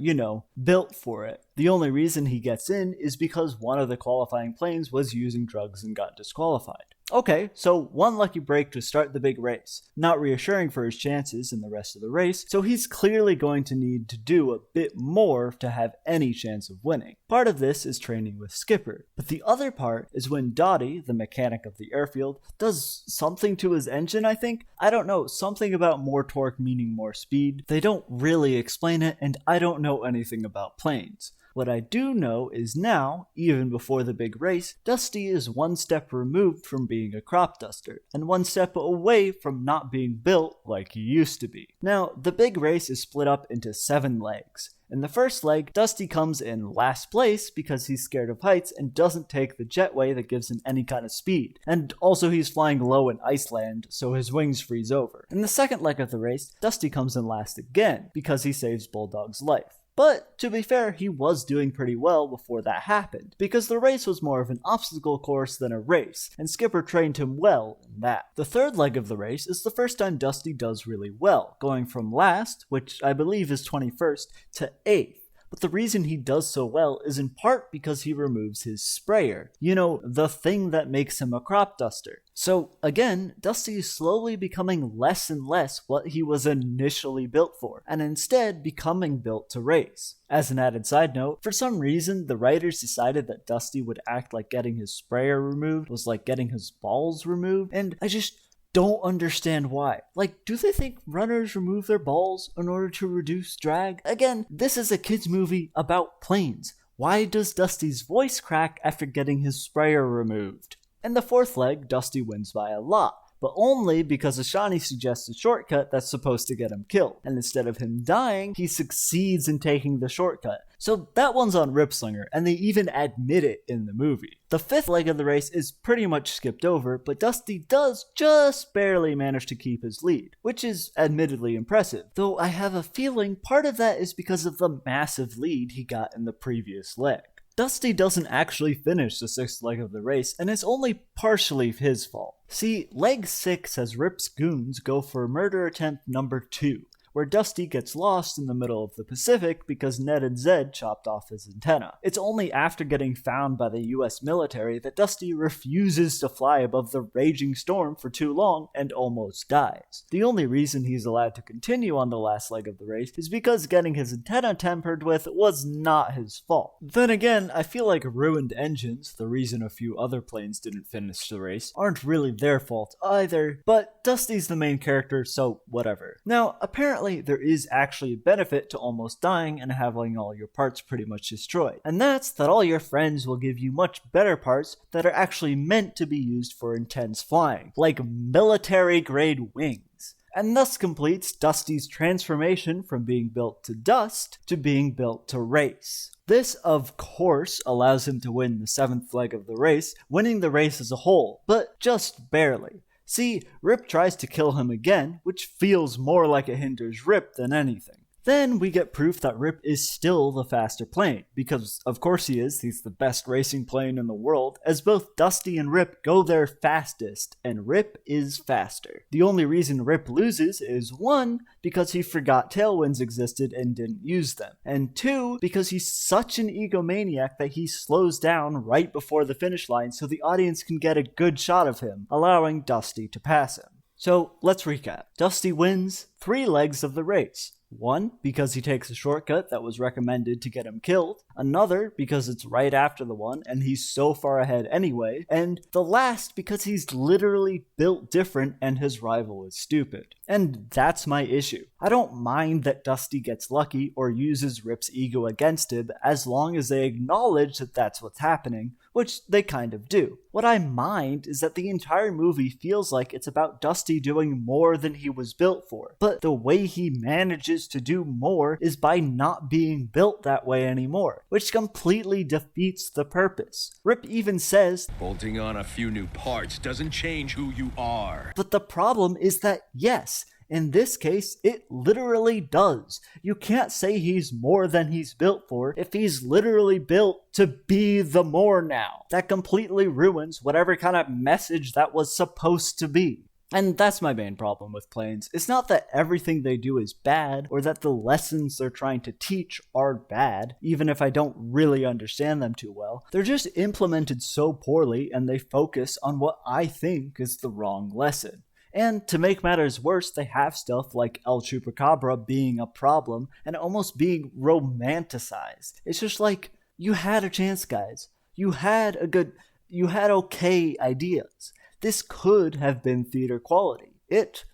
built for it. The only reason he gets in is because one of the qualifying planes was using drugs and got disqualified. Okay, so one lucky break to start the big race. Not reassuring for his chances in the rest of the race, so he's clearly going to need to do a bit more to have any chance of winning. Part of this is training with Skipper, but the other part is when Dottie, the mechanic of the airfield, does something to his engine, I think? I don't know, something about more torque meaning more speed. They don't really explain it, and I don't know anything about planes. What I do know is now, even before the big race, Dusty is one step removed from being a crop duster, and one step away from not being built like he used to be. Now, the big race is split up into 7 legs. In the first leg, Dusty comes in last place because he's scared of heights and doesn't take the jetway that gives him any kind of speed. And also he's flying low in Iceland, so his wings freeze over. In the second leg of the race, Dusty comes in last again because he saves Bulldog's life. But, to be fair, he was doing pretty well before that happened, because the race was more of an obstacle course than a race, and Skipper trained him well in that. The third leg of the race is the first time Dusty does really well, going from last, which I believe is 21st, to 8th. But the reason he does so well is in part because he removes his sprayer. The thing that makes him a crop duster. So, again, Dusty is slowly becoming less and less what he was initially built for, and instead becoming built to race. As an added side note, for some reason, the writers decided that Dusty would act like getting his sprayer removed was like getting his balls removed, and I just don't understand why. Do they think runners remove their balls in order to reduce drag? Again, this is a kids movie about planes. Why does Dusty's voice crack after getting his sprayer removed? In the fourth leg, Dusty wins by a lot, but only because Ashani suggests a shortcut that's supposed to get him killed, and instead of him dying, he succeeds in taking the shortcut. So that one's on Ripslinger, and they even admit it in the movie. The fifth leg of the race is pretty much skipped over, but Dusty does just barely manage to keep his lead, which is admittedly impressive, though I have a feeling part of that is because of the massive lead he got in the previous leg. Dusty doesn't actually finish the sixth leg of the race, and it's only partially his fault. See, leg 6 has Rip's goons go for murder attempt number 2, where Dusty gets lost in the middle of the Pacific because Ned and Zed chopped off his antenna. It's only after getting found by the US military that Dusty refuses to fly above the raging storm for too long and almost dies. The only reason he's allowed to continue on the last leg of the race is because getting his antenna tampered with was not his fault. Then again, I feel like ruined engines, the reason a few other planes didn't finish the race, aren't really their fault either, but Dusty's the main character, so whatever. Now, apparently there is actually a benefit to almost dying and having all your parts pretty much destroyed. And that's that all your friends will give you much better parts that are actually meant to be used for intense flying, like military-grade wings. And thus completes Dusty's transformation from being built to dust to being built to race. This, of course, allows him to win the 7th leg of the race, winning the race as a whole, but just barely. See, Rip tries to kill him again, which feels more like it hinders Rip than anything. Then we get proof that Rip is still the faster plane, because of course he is, he's the best racing plane in the world, as both Dusty and Rip go their fastest, and Rip is faster. The only reason Rip loses is 1, because he forgot tailwinds existed and didn't use them, and 2, because he's such an egomaniac that he slows down right before the finish line so the audience can get a good shot of him, allowing Dusty to pass him. So let's recap. Dusty wins 3 legs of the race. One, because he takes a shortcut that was recommended to get him killed. Another, because it's right after the one and he's so far ahead anyway. And the last, because he's literally built different and his rival is stupid. And that's my issue. I don't mind that Dusty gets lucky or uses Rip's ego against him as long as they acknowledge that that's what's happening, which they kind of do. What I mind is that the entire movie feels like it's about Dusty doing more than he was built for, but the way he manages to do more is by not being built that way anymore, which completely defeats the purpose. Rip even says, "Bolting on a few new parts doesn't change who you are." but the problem is that yes, in this case, it literally does. You can't say he's more than he's built for if he's literally built to be the more now. That completely ruins whatever kind of message that was supposed to be. And that's my main problem with Planes. It's not that everything they do is bad, or that the lessons they're trying to teach are bad, even if I don't really understand them too well. They're just implemented so poorly, and they focus on what I think is the wrong lesson. And to make matters worse, they have stuff like El Chupacabra being a problem and almost being romanticized. It's just like, you had a chance, guys. You had okay ideas. This could have been theater quality. It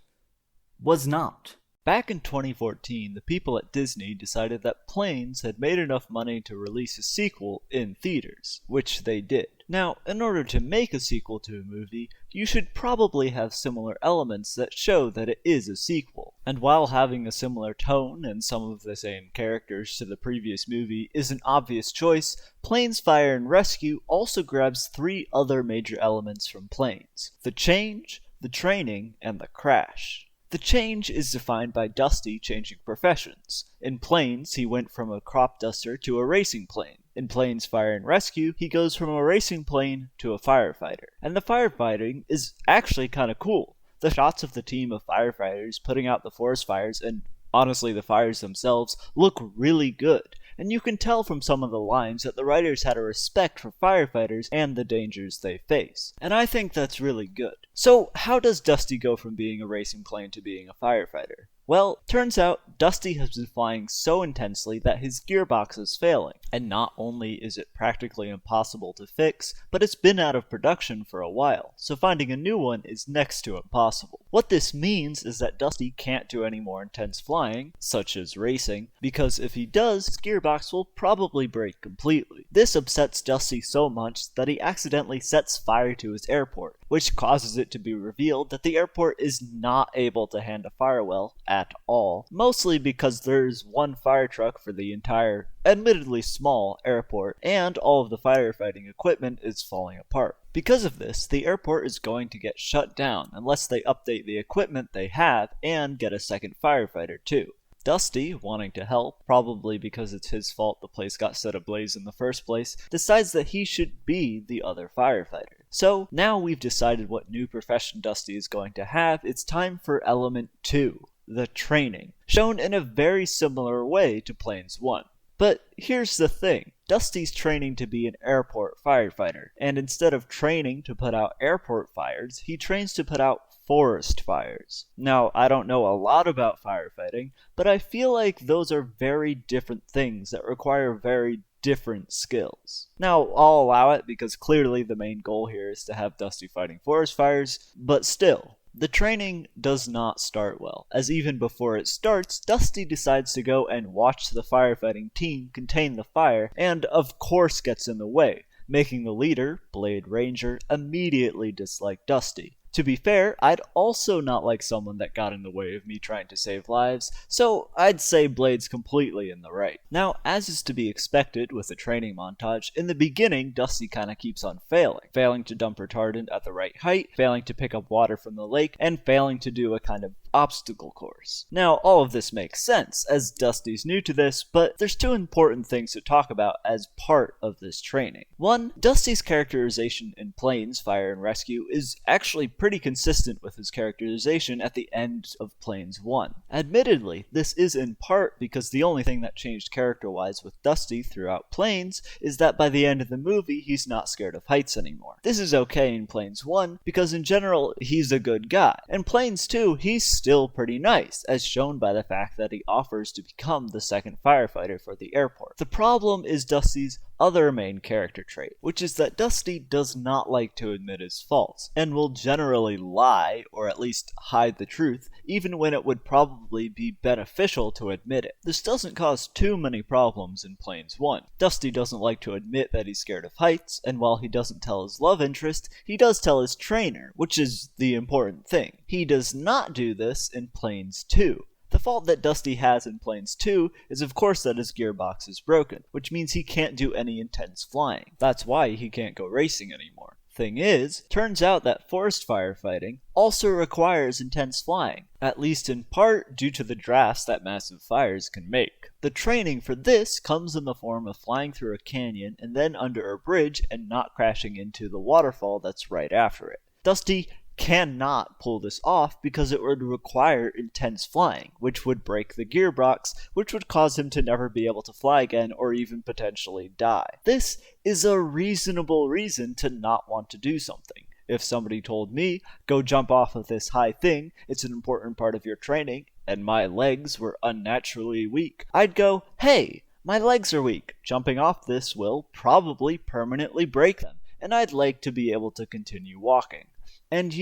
was not. Back in 2014, the people at Disney decided that Planes had made enough money to release a sequel in theaters, which they did. Now, in order to make a sequel to a movie, you should probably have similar elements that show that it is a sequel. And while having a similar tone and some of the same characters to the previous movie is an obvious choice, Planes, Fire, and Rescue also grabs 3 other major elements from Planes: the change, the training, and the crash. The change is defined by Dusty changing professions. In Planes, he went from a crop duster to a racing plane. In Planes, Fire, and Rescue, he goes from a racing plane to a firefighter. And the firefighting is actually kind of cool. The shots of the team of firefighters putting out the forest fires, and honestly the fires themselves, look really good. And you can tell from some of the lines that the writers had a respect for firefighters and the dangers they face. And I think that's really good. So how does Dusty go from being a racing plane to being a firefighter? Well, turns out Dusty has been flying so intensely that his gearbox is failing, and not only is it practically impossible to fix, but it's been out of production for a while, so finding a new one is next to impossible. What this means is that Dusty can't do any more intense flying, such as racing, because if he does, his gearbox will probably break completely. This upsets Dusty so much that he accidentally sets fire to his airport, which causes it to be revealed that the airport is not able to hand a fire well at all, mostly because there's one fire truck for the entire, admittedly small, airport, and all of the firefighting equipment is falling apart. Because of this, the airport is going to get shut down unless they update the equipment they have and get a second firefighter too. Dusty, wanting to help, probably because it's his fault the place got set ablaze in the first place, decides that he should be the other firefighter. So, now we've decided what new profession Dusty is going to have, it's time for element 2, the training, shown in a very similar way to Planes 1. But here's the thing, Dusty's training to be an airport firefighter, and instead of training to put out airport fires, he trains to put out forest fires. Now, I don't know a lot about firefighting, but I feel like those are very different things that require very different skills. Now, I'll allow it because clearly the main goal here is to have Dusty fighting forest fires, but still, the training does not start well, as even before it starts, Dusty decides to go and watch the firefighting team contain the fire, and of course gets in the way, making the leader, Blade Ranger, immediately dislike Dusty. To be fair, I'd also not like someone that got in the way of me trying to save lives, so I'd say Blade's completely in the right. Now, as is to be expected with a training montage, in the beginning, Dusty kinda keeps on failing to dump retardant at the right height, failing to pick up water from the lake, and failing to do a kind of obstacle course. Now, all of this makes sense, as Dusty's new to this, but there's 2 important things to talk about as part of this training. One, Dusty's characterization in Planes, Fire, and Rescue is actually pretty consistent with his characterization at the end of Planes 1. Admittedly, this is in part because the only thing that changed character-wise with Dusty throughout Planes is that by the end of the movie, he's not scared of heights anymore. This is okay in Planes 1, because in general, he's a good guy. In Planes 2, he's still pretty nice, as shown by the fact that he offers to become the second firefighter for the airport. The problem is Dusty's other main character trait, which is that Dusty does not like to admit his faults, and will generally lie, or at least hide the truth, even when it would probably be beneficial to admit it. This doesn't cause too many problems in Planes 1. Dusty doesn't like to admit that he's scared of heights, and while he doesn't tell his love interest, he does tell his trainer, which is the important thing. He does not do this in Planes 2. The fault that Dusty has in Planes 2 is of course that his gearbox is broken, which means he can't do any intense flying. That's why he can't go racing anymore. Thing is, turns out that forest firefighting also requires intense flying, at least in part due to the drafts that massive fires can make. The training for this comes in the form of flying through a canyon and then under a bridge and not crashing into the waterfall that's right after it. Dusty cannot pull this off because it would require intense flying, which would break the gearbox, which would cause him to never be able to fly again or even potentially die. This is a reasonable reason to not want to do something. If somebody told me, go jump off of this high thing, it's an important part of your training, and my legs were unnaturally weak, I'd go, hey, my legs are weak. Jumping off this will probably permanently break them, and I'd like to be able to continue walking. And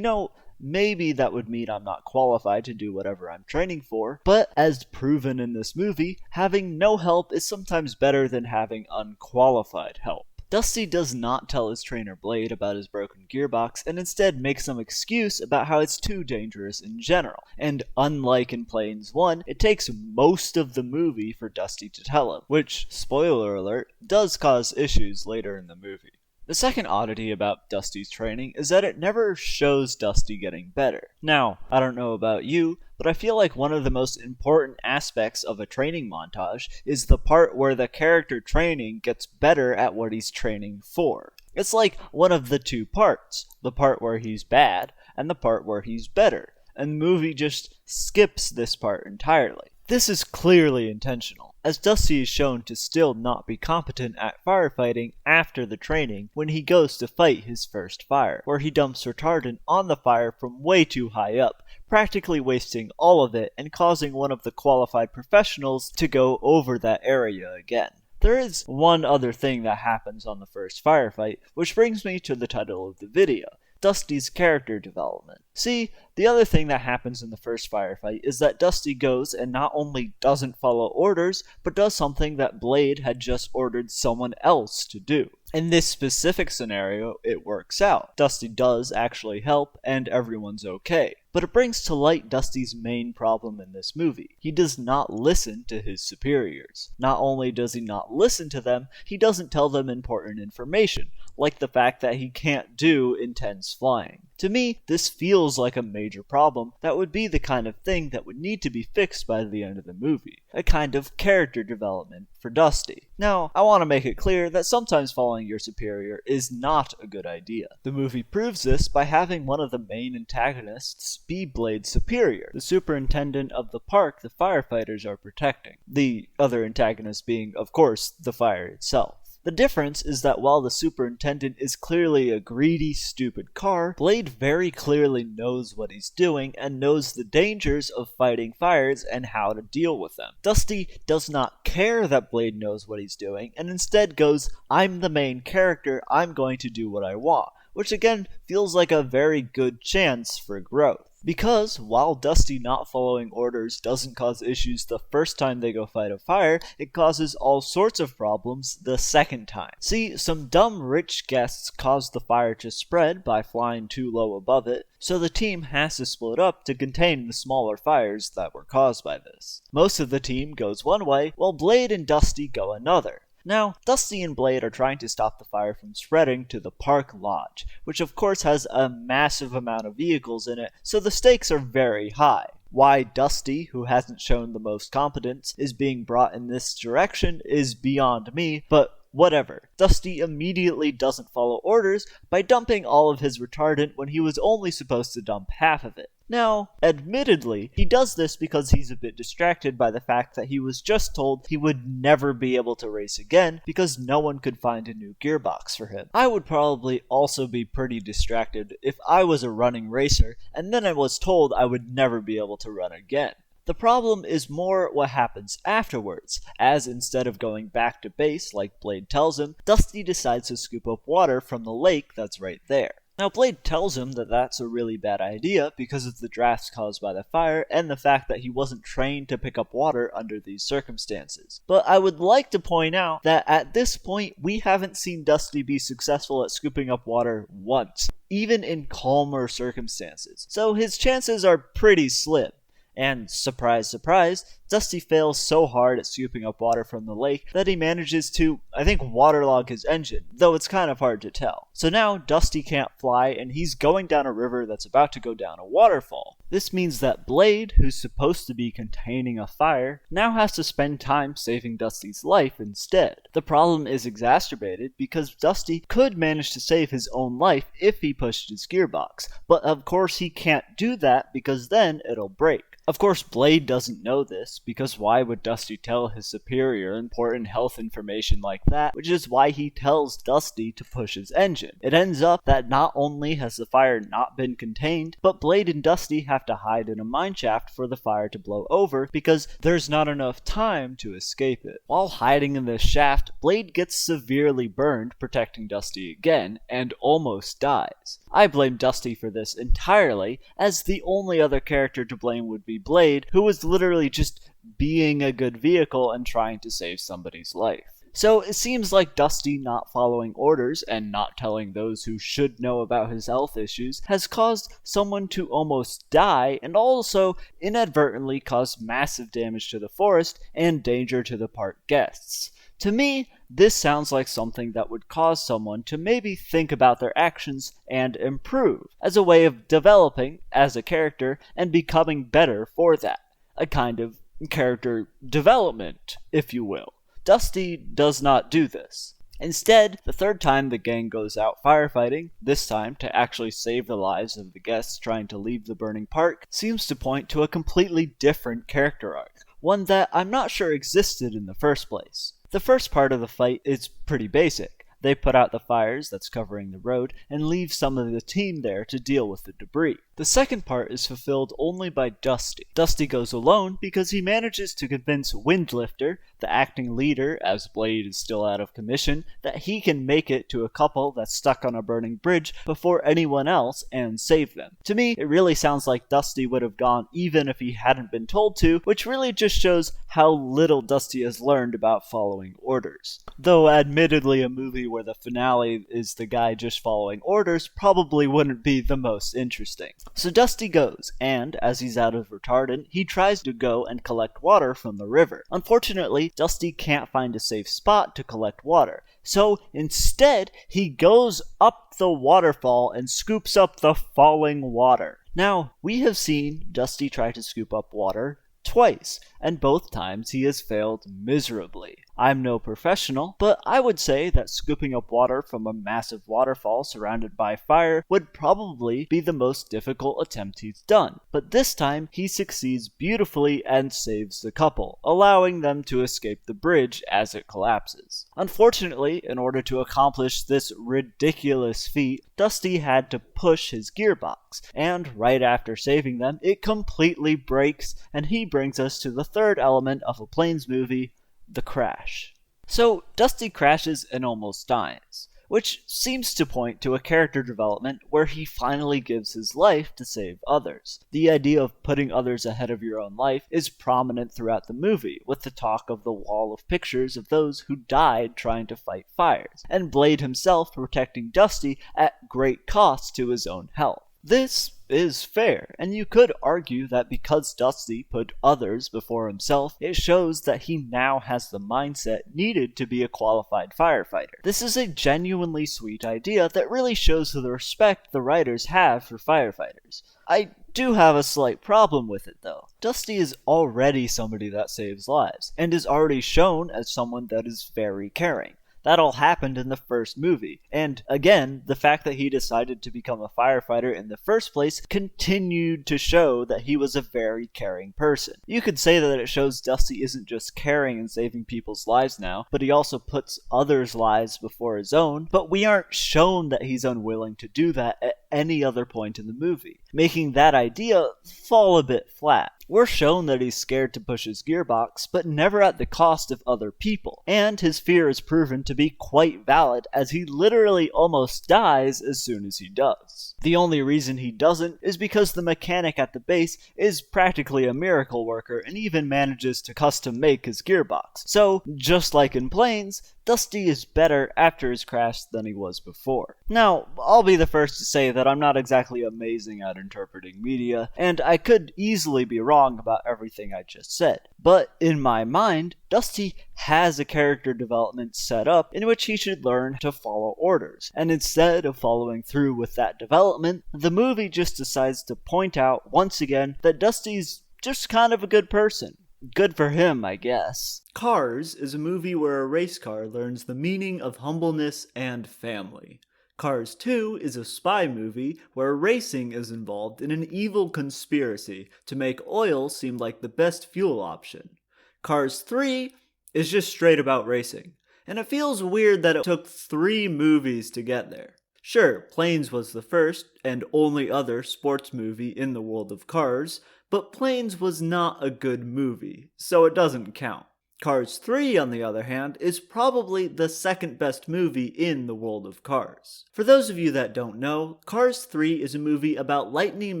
maybe that would mean I'm not qualified to do whatever I'm training for, but as proven in this movie, having no help is sometimes better than having unqualified help. Dusty does not tell his trainer Blade about his broken gearbox and instead makes some excuse about how it's too dangerous in general. And unlike in Planes 1, it takes most of the movie for Dusty to tell him, which, spoiler alert, does cause issues later in the movie. The second oddity about Dusty's training is that it never shows Dusty getting better. Now, I don't know about you, but I feel like one of the most important aspects of a training montage is the part where the character training gets better at what he's training for. It's like one of the two parts, the part where he's bad and the part where he's better, and the movie just skips this part entirely. This is clearly intentional, as Dusty is shown to still not be competent at firefighting after the training when he goes to fight his first fire, where he dumps retardant on the fire from way too high up, practically wasting all of it and causing one of the qualified professionals to go over that area again. There is one other thing that happens on the first firefight, which brings me to the title of the video. Dusty's character development. See, the other thing that happens in the first firefight is that Dusty goes and not only doesn't follow orders, but does something that Blade had just ordered someone else to do. In this specific scenario, it works out. Dusty does actually help, and everyone's okay. But it brings to light Dusty's main problem in this movie. He does not listen to his superiors. Not only does he not listen to them, he doesn't tell them important information, like the fact that he can't do intense flying. To me, this feels like a major problem that would be the kind of thing that would need to be fixed by the end of the movie. A kind of character development for Dusty. Now, I want to make it clear that sometimes following your superior is not a good idea. The movie proves this by having one of the main antagonists be Blade's superior, the superintendent of the park the firefighters are protecting. The other antagonist being, of course, the fire itself. The difference is that while the superintendent is clearly a greedy, stupid car, Blade very clearly knows what he's doing and knows the dangers of fighting fires and how to deal with them. Dusty does not care that Blade knows what he's doing and instead goes, I'm the main character, I'm going to do what I want, which again feels like a very good chance for growth. Because, while Dusty not following orders doesn't cause issues the first time they go fight a fire, it causes all sorts of problems the second time. See, some dumb rich guests caused the fire to spread by flying too low above it, so the team has to split up to contain the smaller fires that were caused by this. Most of the team goes one way, while Blade and Dusty go another. Now, Dusty and Blade are trying to stop the fire from spreading to the park lodge, which of course has a massive amount of vehicles in it, so the stakes are very high. Why Dusty, who hasn't shown the most competence, is being brought in this direction is beyond me, but whatever. Dusty immediately doesn't follow orders by dumping all of his retardant when he was only supposed to dump half of it. Now, admittedly, he does this because he's a bit distracted by the fact that he was just told he would never be able to race again because no one could find a new gearbox for him. I would probably also be pretty distracted if I was a running racer and then I was told I would never be able to run again. The problem is more what happens afterwards, as instead of going back to base like Blade tells him, Dusty decides to scoop up water from the lake that's right there. Now, Blade tells him that that's a really bad idea because of the drafts caused by the fire and the fact that he wasn't trained to pick up water under these circumstances. But I would like to point out that at this point, we haven't seen Dusty be successful at scooping up water once, even in calmer circumstances. So his chances are pretty slim. And surprise, surprise, Dusty fails so hard at scooping up water from the lake that he manages to, I think, waterlog his engine, though it's kind of hard to tell. So now Dusty can't fly and he's going down a river that's about to go down a waterfall. This means that Blade, who's supposed to be containing a fire, now has to spend time saving Dusty's life instead. The problem is exacerbated because Dusty could manage to save his own life if he pushed his gearbox, but of course he can't do that because then it'll break. Of course, Blade doesn't know this, because why would Dusty tell his superior important health information like that, which is why he tells Dusty to push his engine. It ends up that not only has the fire not been contained, but Blade and Dusty have to hide in a mineshaft for the fire to blow over, because there's not enough time to escape it. While hiding in this shaft, Blade gets severely burned, protecting Dusty again, and almost dies. I blame Dusty for this entirely, as the only other character to blame would be Blade, who was literally just being a good vehicle and trying to save somebody's life. So it seems like Dusty not following orders and not telling those who should know about his health issues has caused someone to almost die and also inadvertently caused massive damage to the forest and danger to the park guests. To me, this sounds like something that would cause someone to maybe think about their actions and improve, as a way of developing as a character and becoming better for that. A kind of character development, if you will. Dusty does not do this. Instead, the third time the gang goes out firefighting, this time to actually save the lives of the guests trying to leave the burning park, seems to point to a completely different character arc, one that I'm not sure existed in the first place. The first part of the fight is pretty basic. They put out the fires that's covering the road and leave some of the team there to deal with the debris. The second part is fulfilled only by Dusty. Dusty goes alone because he manages to convince Windlifter, the acting leader as Blade is still out of commission, that he can make it to a couple that's stuck on a burning bridge before anyone else and save them. To me, it really sounds like Dusty would have gone even if he hadn't been told to, which really just shows how little Dusty has learned about following orders. Though admittedly a movie where the finale is the guy just following orders probably wouldn't be the most interesting. So Dusty goes, and as he's out of retardant, he tries to go and collect water from the river. Unfortunately, Dusty can't find a safe spot to collect water, so instead he goes up the waterfall and scoops up the falling water. Now, we have seen Dusty try to scoop up water twice, and both times he has failed miserably. I'm no professional, but I would say that scooping up water from a massive waterfall surrounded by fire would probably be the most difficult attempt he's done. But this time, he succeeds beautifully and saves the couple, allowing them to escape the bridge as it collapses. Unfortunately, in order to accomplish this ridiculous feat, Dusty had to push his gearbox, and right after saving them, it completely breaks, and he brings us to the third element of a Planes movie, the crash. So, Dusty crashes and almost dies, which seems to point to a character development where he finally gives his life to save others. The idea of putting others ahead of your own life is prominent throughout the movie, with the talk of the wall of pictures of those who died trying to fight fires, and Blade himself protecting Dusty at great cost to his own health. This is fair, and you could argue that because Dusty put others before himself, it shows that he now has the mindset needed to be a qualified firefighter. This is a genuinely sweet idea that really shows the respect the writers have for firefighters. I do have a slight problem with it though. Dusty is already somebody that saves lives, and is already shown as someone that is very caring. That all happened in the first movie. And again, the fact that he decided to become a firefighter in the first place continued to show that he was a very caring person. You could say that it shows Dusty isn't just caring and saving people's lives now, but he also puts others' lives before his own, but we aren't shown that he's unwilling to do that at any other point in the movie, making that idea fall a bit flat. We're shown that he's scared to push his gearbox, but never at the cost of other people, and his fear is proven to be quite valid as he literally almost dies as soon as he does. The only reason he doesn't is because the mechanic at the base is practically a miracle worker and even manages to custom make his gearbox. So, just like in Planes, Dusty is better after his crash than he was before. Now, I'll be the first to say that I'm not exactly amazing at interpreting media, and I could easily be wrong about everything I just said. But in my mind, Dusty has a character development set up in which he should learn to follow orders, and instead of following through with that development, the movie just decides to point out once again that Dusty's just kind of a good person. Good for him, I guess. Cars is a movie where a race car learns the meaning of humbleness and family. Cars 2 is a spy movie where racing is involved in an evil conspiracy to make oil seem like the best fuel option. Cars 3 is just straight about racing, and it feels weird that it took 3 movies to get there. Sure, Planes was the first and only other sports movie in the world of Cars, but Planes was not a good movie, so it doesn't count. Cars 3, on the other hand, is probably the second best movie in the world of Cars. For those of you that don't know, Cars 3 is a movie about Lightning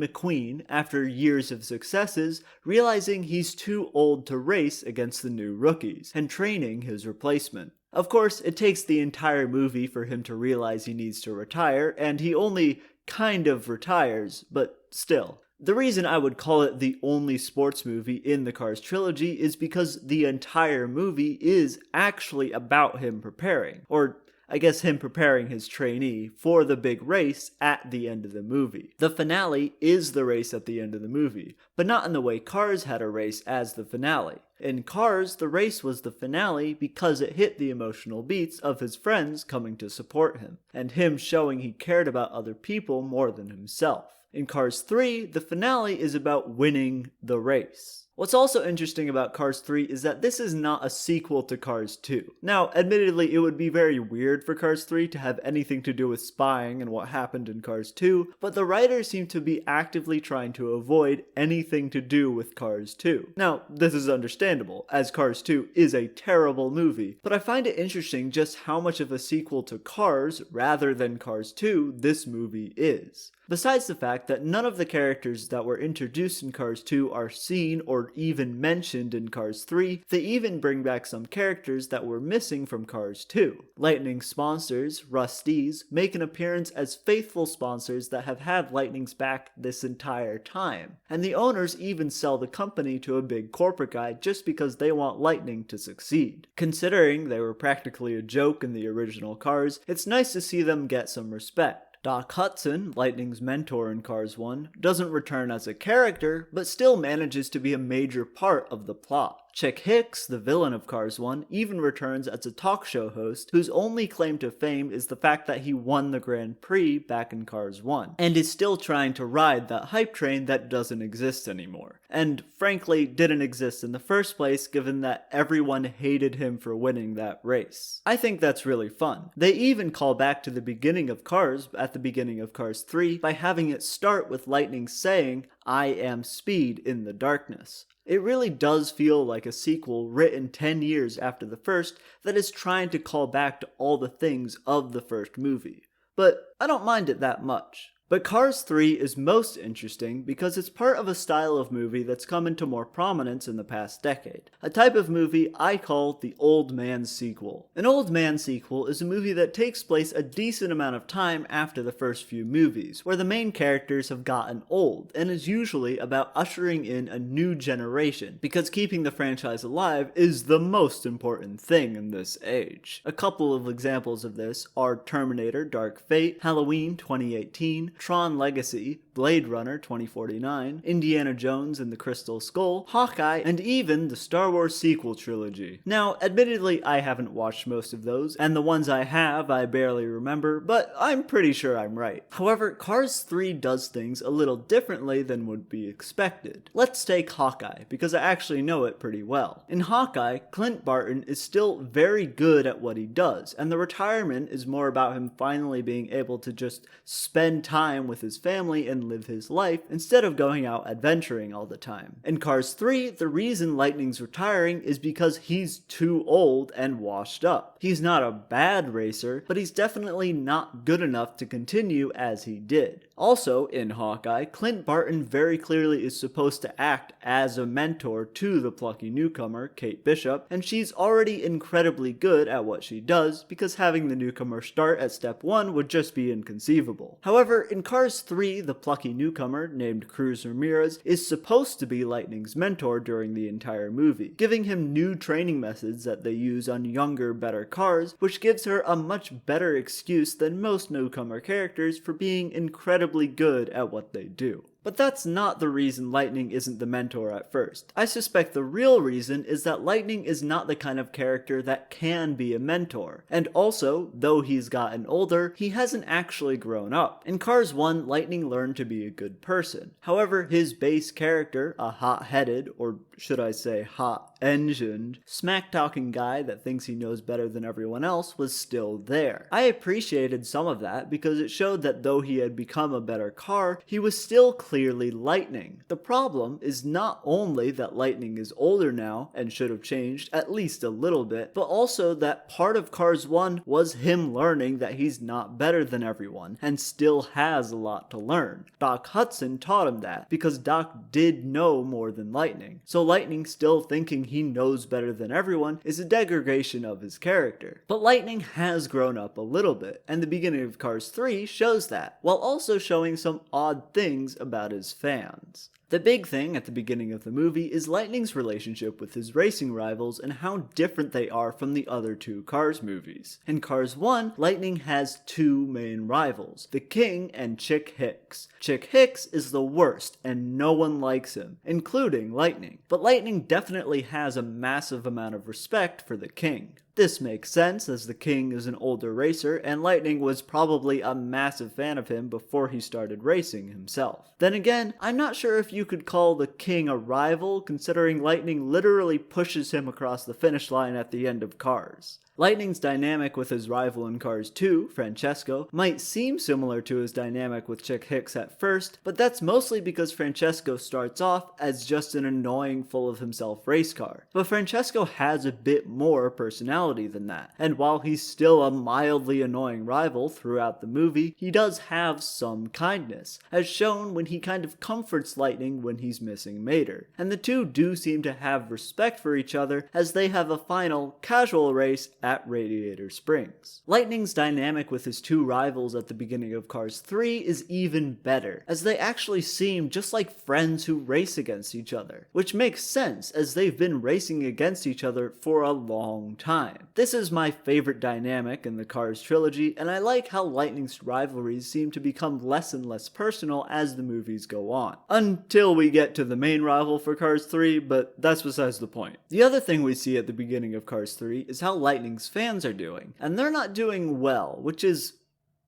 McQueen, after years of successes, realizing he's too old to race against the new rookies, and training his replacement. Of course, it takes the entire movie for him to realize he needs to retire, and he only kind of retires, but still. The reason I would call it the only sports movie in the Cars trilogy is because the entire movie is actually about him preparing, or I guess him preparing his trainee for the big race at the end of the movie. The finale is the race at the end of the movie, but not in the way Cars had a race as the finale. In Cars, the race was the finale because it hit the emotional beats of his friends coming to support him, and him showing he cared about other people more than himself. In Cars 3, the finale is about winning the race. What's also interesting about Cars 3 is that this is not a sequel to Cars 2. Now, admittedly, it would be very weird for Cars 3 to have anything to do with spying and what happened in Cars 2, but the writers seem to be actively trying to avoid anything to do with Cars 2. Now, this is understandable, as Cars 2 is a terrible movie, but I find it interesting just how much of a sequel to Cars, rather than Cars 2, this movie is. Besides the fact that none of the characters that were introduced in Cars 2 are seen or even mentioned in Cars 3, they even bring back some characters that were missing from Cars 2. Lightning sponsors, Rusties, make an appearance as faithful sponsors that have had Lightning's back this entire time. And the owners even sell the company to a big corporate guy just because they want Lightning to succeed. Considering they were practically a joke in the original Cars, it's nice to see them get some respect. Doc Hudson, Lightning's mentor in Cars 1, doesn't return as a character, but still manages to be a major part of the plot. Chick Hicks, the villain of Cars 1, even returns as a talk show host whose only claim to fame is the fact that he won the Grand Prix back in Cars 1, and is still trying to ride that hype train that doesn't exist anymore. And frankly, didn't exist in the first place given that everyone hated him for winning that race. I think that's really fun. They even call back to the beginning of Cars at the beginning of Cars 3 by having it start with Lightning saying, "I am speed in the darkness." It really does feel like a sequel written 10 years after the first that is trying to call back to all the things of the first movie. But I don't mind it that much. But Cars 3 is most interesting because it's part of a style of movie that's come into more prominence in the past decade. A type of movie I call the old man sequel. An old man sequel is a movie that takes place a decent amount of time after the first few movies, where the main characters have gotten old, and is usually about ushering in a new generation, because keeping the franchise alive is the most important thing in this age. A couple of examples of this are Terminator Dark Fate, Halloween 2018, Tron Legacy, Blade Runner 2049, Indiana Jones and the Crystal Skull, Hawkeye, and even the Star Wars sequel trilogy. Now, admittedly, I haven't watched most of those, and the ones I have I barely remember, but I'm pretty sure I'm right. However, Cars 3 does things a little differently than would be expected. Let's take Hawkeye, because I actually know it pretty well. In Hawkeye, Clint Barton is still very good at what he does, and the retirement is more about him finally being able to just spend time with his family and live his life instead of going out adventuring all the time. In Cars 3, the reason Lightning's retiring is because he's too old and washed up. He's not a bad racer, but he's definitely not good enough to continue as he did. Also, in Hawkeye, Clint Barton very clearly is supposed to act as a mentor to the plucky newcomer, Kate Bishop, and she's already incredibly good at what she does because having the newcomer start at step 1 would just be inconceivable. However, in Cars 3, the plucky newcomer, named Cruz Ramirez, is supposed to be Lightning's mentor during the entire movie, giving him new training methods that they use on younger, better cars, which gives her a much better excuse than most newcomer characters for being incredibly good at what they do. But that's not the reason Lightning isn't the mentor at first. I suspect the real reason is that Lightning is not the kind of character that can be a mentor. And also, though he's gotten older, he hasn't actually grown up. In Cars 1, Lightning learned to be a good person. However, his base character, a hot-headed, or should I say hot-engined, smack-talking guy that thinks he knows better than everyone else was still there. I appreciated some of that because it showed that though he had become a better car, he was still clearly Lightning. The problem is not only that Lightning is older now and should have changed at least a little bit, but also that part of Cars 1 was him learning that he's not better than everyone and still has a lot to learn. Doc Hudson taught him that because Doc did know more than Lightning. So Lightning still thinking he knows better than everyone is a degradation of his character. But Lightning has grown up a little bit, and the beginning of Cars 3 shows that, while also showing some odd things about his fans. The big thing at the beginning of the movie is Lightning's relationship with his racing rivals and how different they are from the other two Cars movies. In Cars 1, Lightning has two main rivals, the King and Chick Hicks. Chick Hicks is the worst and no one likes him, including Lightning. But Lightning definitely has a massive amount of respect for the King. This makes sense as the King is an older racer and Lightning was probably a massive fan of him before he started racing himself. Then again, I'm not sure if you could call the King a rival considering Lightning literally pushes him across the finish line at the end of Cars. Lightning's dynamic with his rival in Cars 2, Francesco, might seem similar to his dynamic with Chick Hicks at first, but that's mostly because Francesco starts off as just an annoying, full of himself race car. But Francesco has a bit more personality than that, and while he's still a mildly annoying rival throughout the movie, he does have some kindness, as shown when he kind of comforts Lightning when he's missing Mater. And the two do seem to have respect for each other as they have a final, casual race at Radiator Springs. Lightning's dynamic with his two rivals at the beginning of Cars 3 is even better, as they actually seem just like friends who race against each other, which makes sense as they've been racing against each other for a long time. This is my favorite dynamic in the Cars trilogy, and I like how Lightning's rivalries seem to become less and less personal as the movies go on. Until we get to the main rival for Cars 3, but that's besides the point. The other thing we see at the beginning of Cars 3 is how Lightning's fans are doing, and they're not doing well, which is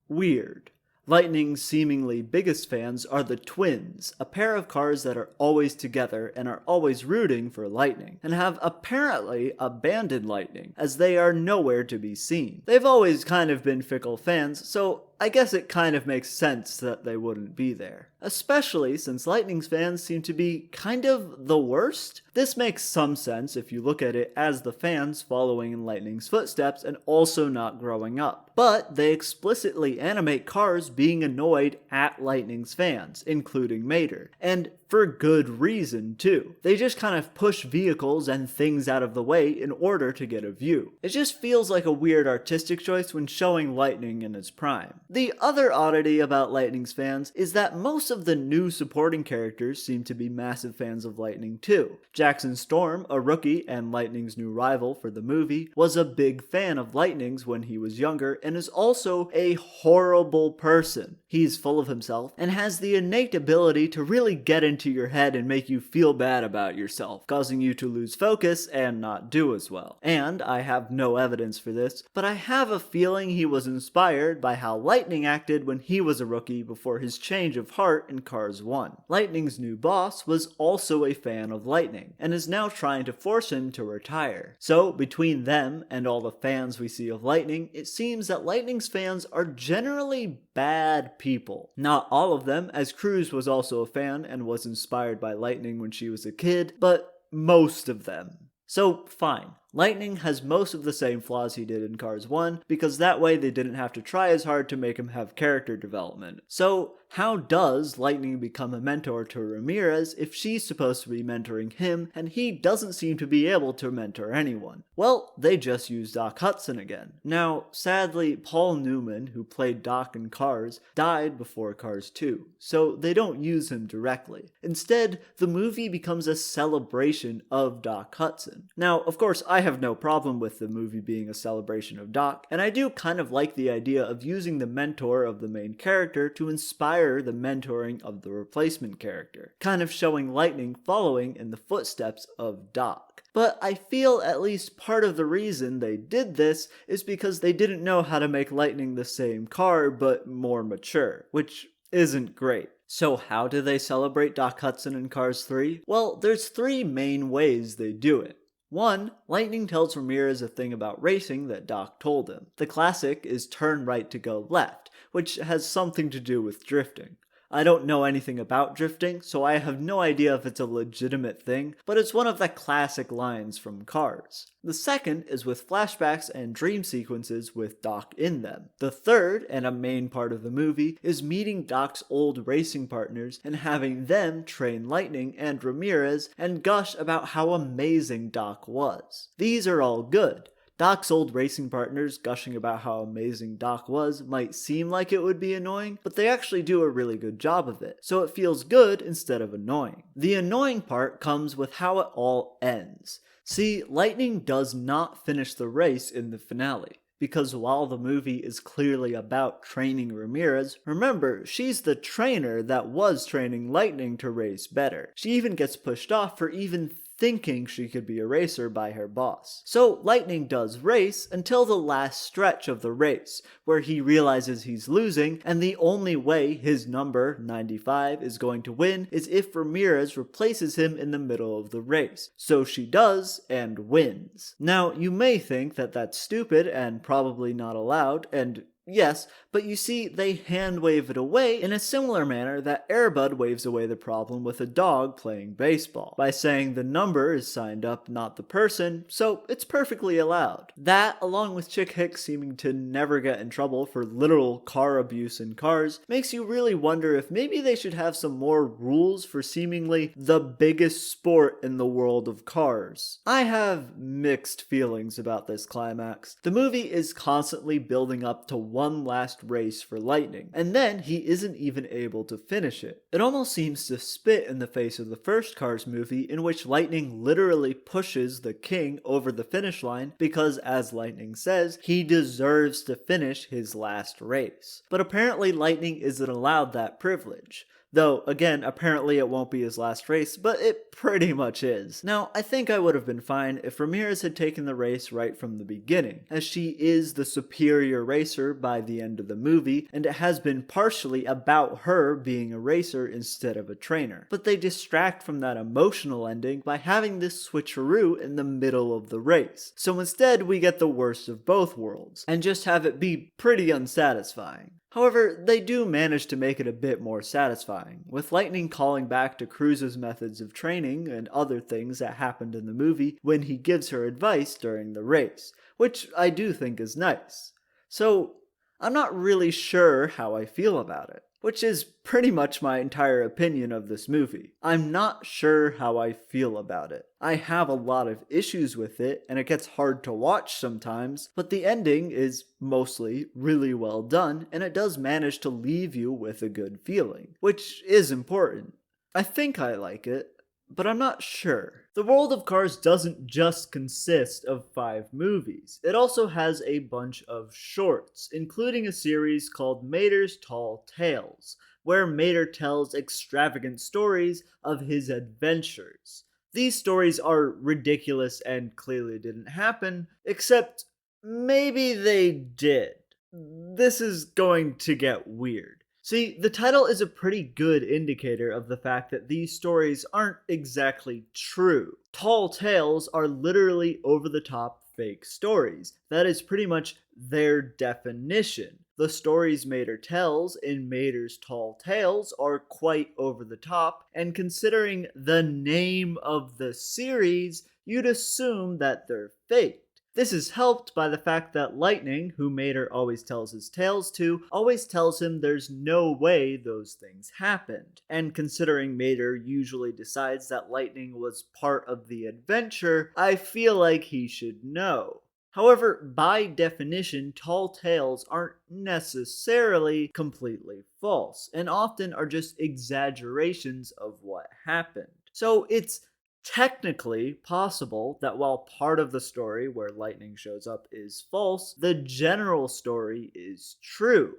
weird. Lightning's seemingly biggest fans are the Twins, a pair of cars that are always together and are always rooting for Lightning, and have apparently abandoned Lightning, as they are nowhere to be seen. They've always kind of been fickle fans, so I guess it kind of makes sense that they wouldn't be there. Especially since Lightning's fans seem to be kind of the worst. This makes some sense if you look at it as the fans following in Lightning's footsteps and also not growing up. But they explicitly animate cars being annoyed at Lightning's fans, including Mater. And for good reason, too. They just kind of push vehicles and things out of the way in order to get a view. It just feels like a weird artistic choice when showing Lightning in his prime. The other oddity about Lightning's fans is that most of the new supporting characters seem to be massive fans of Lightning too. Jackson Storm, a rookie and Lightning's new rival for the movie, was a big fan of Lightning's when he was younger and is also a horrible person. He's full of himself and has the innate ability to really get into your head and make you feel bad about yourself, causing you to lose focus and not do as well. And I have no evidence for this, but I have a feeling he was inspired by how Lightning acted when he was a rookie before his change of heart in Cars 1. Lightning's new boss was also a fan of Lightning, and is now trying to force him to retire. So, between them and all the fans we see of Lightning, it seems that Lightning's fans are generally bad people. Not all of them, as Cruz was also a fan and was inspired by Lightning when she was a kid, but most of them. So, fine. Lightning has most of the same flaws he did in Cars 1, because that way they didn't have to try as hard to make him have character development. So, how does Lightning become a mentor to Ramirez if she's supposed to be mentoring him, and he doesn't seem to be able to mentor anyone? Well, they just use Doc Hudson again. Now, sadly, Paul Newman, who played Doc in Cars, died before Cars 2, so they don't use him directly. Instead, the movie becomes a celebration of Doc Hudson. Now, of course, I have no problem with the movie being a celebration of Doc, and I do kind of like the idea of using the mentor of the main character to inspire the mentoring of the replacement character, kind of showing Lightning following in the footsteps of Doc. But I feel at least part of the reason they did this is because they didn't know how to make Lightning the same car, but more mature, which isn't great. So how do they celebrate Doc Hudson in Cars 3? Well, there's 3 main ways they do it. 1. Lightning tells Ramirez a thing about racing that Doc told him. The classic is turn right to go left, which has something to do with drifting. I don't know anything about drifting, so I have no idea if it's a legitimate thing, but it's one of the classic lines from Cars. The second is with flashbacks and dream sequences with Doc in them. The third, and a main part of the movie, is meeting Doc's old racing partners and having them train Lightning and Ramirez and gush about how amazing Doc was. These are all good. Doc's old racing partners gushing about how amazing Doc was might seem like it would be annoying, but they actually do a really good job of it, so it feels good instead of annoying. The annoying part comes with how it all ends. See, Lightning does not finish the race in the finale. Because while the movie is clearly about training Ramirez, remember, she's the trainer that was training Lightning to race better. She even gets pushed off for even thinking she could be a racer by her boss. So Lightning does race until the last stretch of the race, where he realizes he's losing, and the only way his number, 95, is going to win is if Ramirez replaces him in the middle of the race. So she does, and wins. Now, you may think that that's stupid and probably not allowed, and yes, but you see, they hand wave it away in a similar manner that Air Bud waves away the problem with a dog playing baseball, by saying the number is signed up, not the person, so it's perfectly allowed. That, along with Chick Hicks seeming to never get in trouble for literal car abuse in Cars, makes you really wonder if maybe they should have some more rules for seemingly the biggest sport in the world of cars. I have mixed feelings about this climax. The movie is constantly building up to one last race for Lightning, and then he isn't even able to finish it. It almost seems to spit in the face of the first Cars movie, in which Lightning literally pushes the king over the finish line because, as Lightning says, he deserves to finish his last race. But apparently Lightning isn't allowed that privilege. Though, again, apparently it won't be his last race, but it pretty much is. Now, I think I would have been fine if Ramirez had taken the race right from the beginning, as she is the superior racer by the end of the movie, and it has been partially about her being a racer instead of a trainer. But they distract from that emotional ending by having this switcheroo in the middle of the race. So instead, we get the worst of both worlds, and just have it be pretty unsatisfying. However, they do manage to make it a bit more satisfying, with Lightning calling back to Cruz's methods of training and other things that happened in the movie when he gives her advice during the race, which I do think is nice. So, I'm not really sure how I feel about it. which is pretty much my entire opinion of this movie. I'm not sure how I feel about it. I have a lot of issues with it, and it gets hard to watch sometimes, but the ending is mostly really well done, and it does manage to leave you with a good feeling, which is important. I think I like it, but I'm not sure. The world of Cars doesn't just consist of 5 movies. It also has a bunch of shorts, including a series called Mater's Tall Tales, where Mater tells extravagant stories of his adventures. These stories are ridiculous and clearly didn't happen, except maybe they did. This is going to get weird. See, the title is a pretty good indicator of the fact that these stories aren't exactly true. Tall tales are literally over-the-top fake stories. That is pretty much their definition. The stories Mater tells in Mater's Tall Tales are quite over the top, and considering the name of the series, you'd assume that they're fake. This is helped by the fact that Lightning, who Mater always tells his tales to, always tells him there's no way those things happened. And considering Mater usually decides that Lightning was part of the adventure, I feel like he should know. However, by definition, tall tales aren't necessarily completely false, and often are just exaggerations of what happened. So it's technically possible that while part of the story where Lightning shows up is false, the general story is true.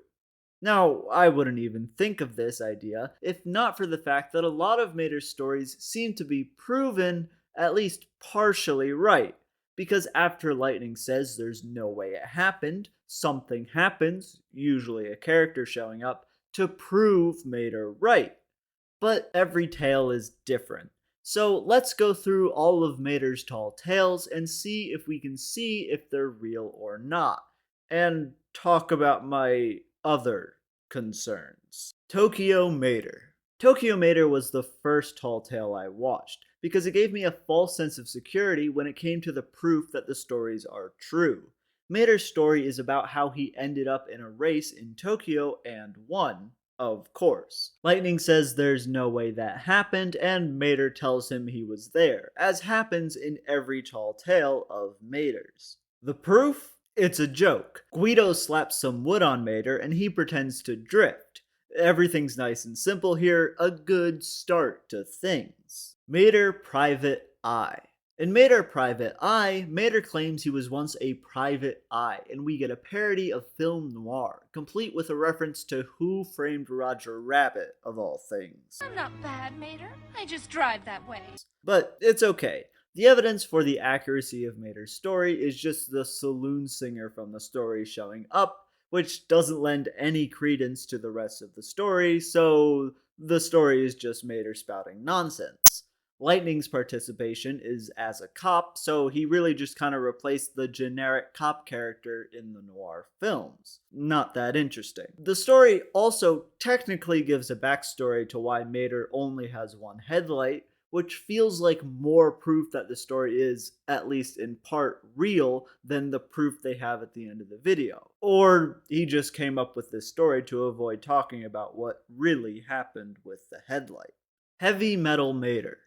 Now, I wouldn't even think of this idea if not for the fact that a lot of Mater's stories seem to be proven at least partially right. Because after Lightning says there's no way it happened, something happens, usually a character showing up, to prove Mater right. But every tale is different. So let's go through all of Mater's tall tales and see if we can see if they're real or not. And talk about my other concerns. Tokyo Mater. Tokyo Mater was the first tall tale I watched, because it gave me a false sense of security when it came to the proof that the stories are true. Mater's story is about how he ended up in a race in Tokyo and won, of course. Lightning says there's no way that happened, and Mater tells him he was there, as happens in every tall tale of Mater's. The proof? It's a joke. Guido slaps some wood on Mater, and he pretends to drift. Everything's nice and simple here, a good start to things. Mater Private Eye. In Mater Private Eye, Mater claims he was once a private eye, and we get a parody of film noir, complete with a reference to Who Framed Roger Rabbit, of all things. I'm not bad, Mater. I just drive that way. But it's okay. The evidence for the accuracy of Mater's story is just the saloon singer from the story showing up, which doesn't lend any credence to the rest of the story, so the story is just Mater spouting nonsense. Lightning's participation is as a cop, so he really just kind of replaced the generic cop character in the noir films. Not that interesting. The story also technically gives a backstory to why Mater only has one headlight, which feels like more proof that the story is, at least in part, real than the proof they have at the end of the video. Or he just came up with this story to avoid talking about what really happened with the headlight. Heavy Metal Mater.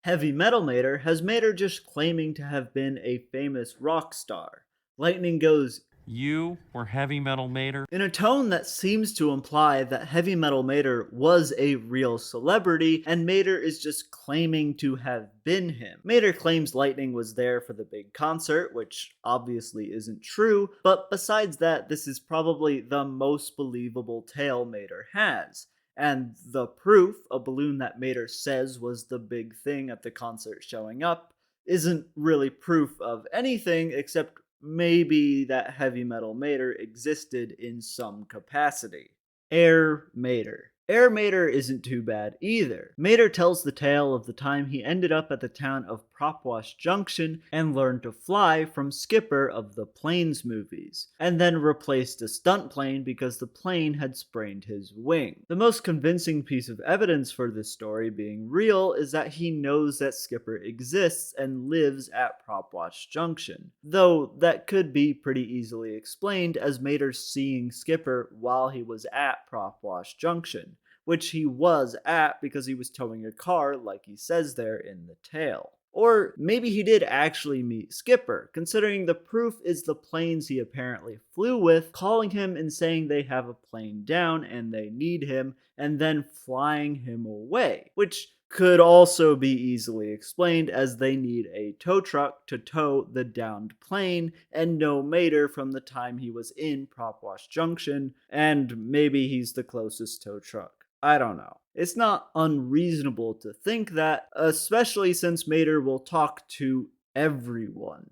Heavy Metal Mater has Mater just claiming to have been a famous rock star. Lightning goes, "You were Heavy Metal Mater?" in a tone that seems to imply that Heavy Metal Mater was a real celebrity, and Mater is just claiming to have been him. Mater claims Lightning was there for the big concert, which obviously isn't true, but besides that, this is probably the most believable tale Mater has. And the proof, a balloon that Mater says was the big thing at the concert showing up, isn't really proof of anything except maybe that Heavy Metal Mater existed in some capacity. Air Mater. Air Mater isn't too bad either. Mater tells the tale of the time he ended up at the town of Propwash Junction and learned to fly from Skipper of the Planes movies, and then replaced a stunt plane because the plane had sprained his wing. The most convincing piece of evidence for this story being real is that he knows that Skipper exists and lives at Propwash Junction, though that could be pretty easily explained as Mater seeing Skipper while he was at Propwash Junction, which he was at because he was towing a car like he says there in the tale. Or maybe he did actually meet Skipper, considering the proof is the planes he apparently flew with calling him and saying they have a plane down and they need him, and then flying him away, which could also be easily explained as they need a tow truck to tow the downed plane and no Mater from the time he was in Propwash Junction, and maybe he's the closest tow truck. I don't know. It's not unreasonable to think that, especially since Mater will talk to everyone.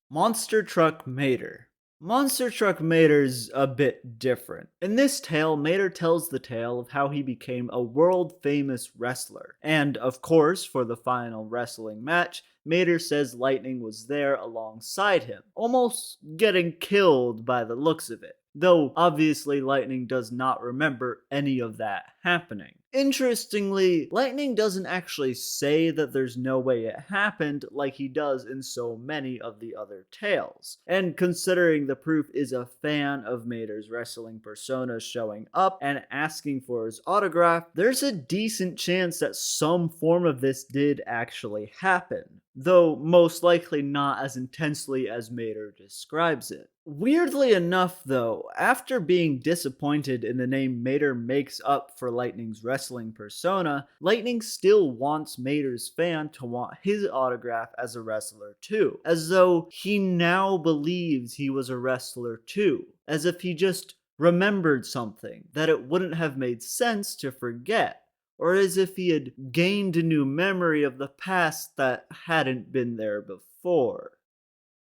Monster Truck Mater. Monster Truck Mater's a bit different. In this tale, Mater tells the tale of how he became a world-famous wrestler. And, of course, for the final wrestling match, Mater says Lightning was there alongside him, almost getting killed by the looks of it. Though, obviously, Lightning does not remember any of that happening. Interestingly, Lightning doesn't actually say that there's no way it happened like he does in so many of the other tales. And considering the proof is a fan of Mater's wrestling persona showing up and asking for his autograph, there's a decent chance that some form of this did actually happen, though most likely not as intensely as Mater describes it. Weirdly enough, though, after being disappointed in the name Mater makes up for Lightning's wrestling persona, Lightning still wants Mater's fan to want his autograph as a wrestler too, as though he now believes he was a wrestler too, as if he just remembered something that it wouldn't have made sense to forget, or as if he had gained a new memory of the past that hadn't been there before.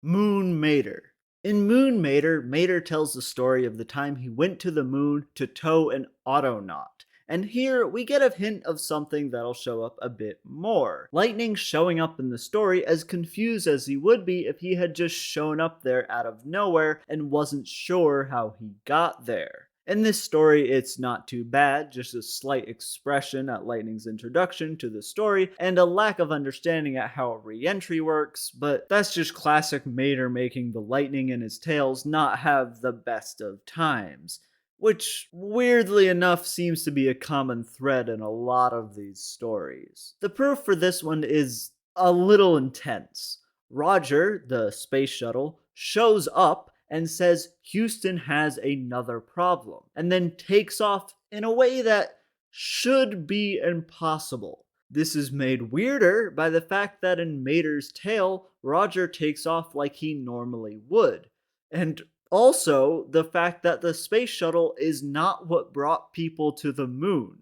Moon Mater. In Moon Mater, Mater tells the story of the time he went to the moon to tow an Autonaut. And here we get a hint of something that'll show up a bit more. Lightning showing up in the story as confused as he would be if he had just shown up there out of nowhere and wasn't sure how he got there. In this story, it's not too bad, just a slight expression at Lightning's introduction to the story, and a lack of understanding at how a re-entry works, but that's just classic Mater making the Lightning in his tales not have the best of times, which, weirdly enough, seems to be a common thread in a lot of these stories. The proof for this one is a little intense. Roger, the space shuttle, shows up and says Houston has another problem, and then takes off in a way that should be impossible. This is made weirder by the fact that in Mater's tale, Roger takes off like he normally would, and also the fact that the space shuttle is not what brought people to the moon.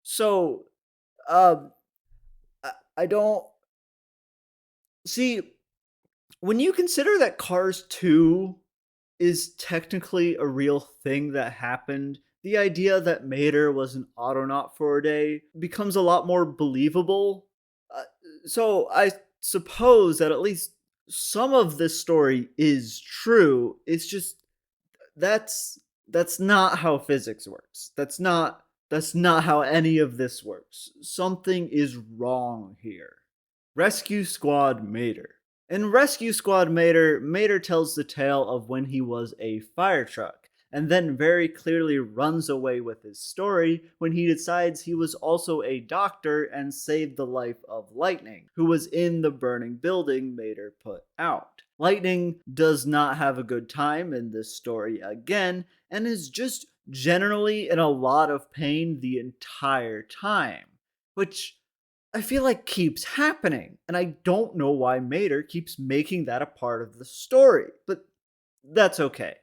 So, I don't... See, when you consider that Cars 2 is technically a real thing that happened, the idea that Mater was an Autonaut for a day becomes a lot more believable. So I suppose that at least some of this story is true. It's just that's not how physics works. That's not how any of this works. Something is wrong here. Rescue Squad Mater. In Rescue Squad Mater, Mater tells the tale of when he was a fire truck, and then very clearly runs away with his story when he decides he was also a doctor and saved the life of Lightning, who was in the burning building Mater put out. Lightning does not have a good time in this story again, and is just generally in a lot of pain the entire time, which I feel like keeps happening, and I don't know why Mater keeps making that a part of the story, but that's okay.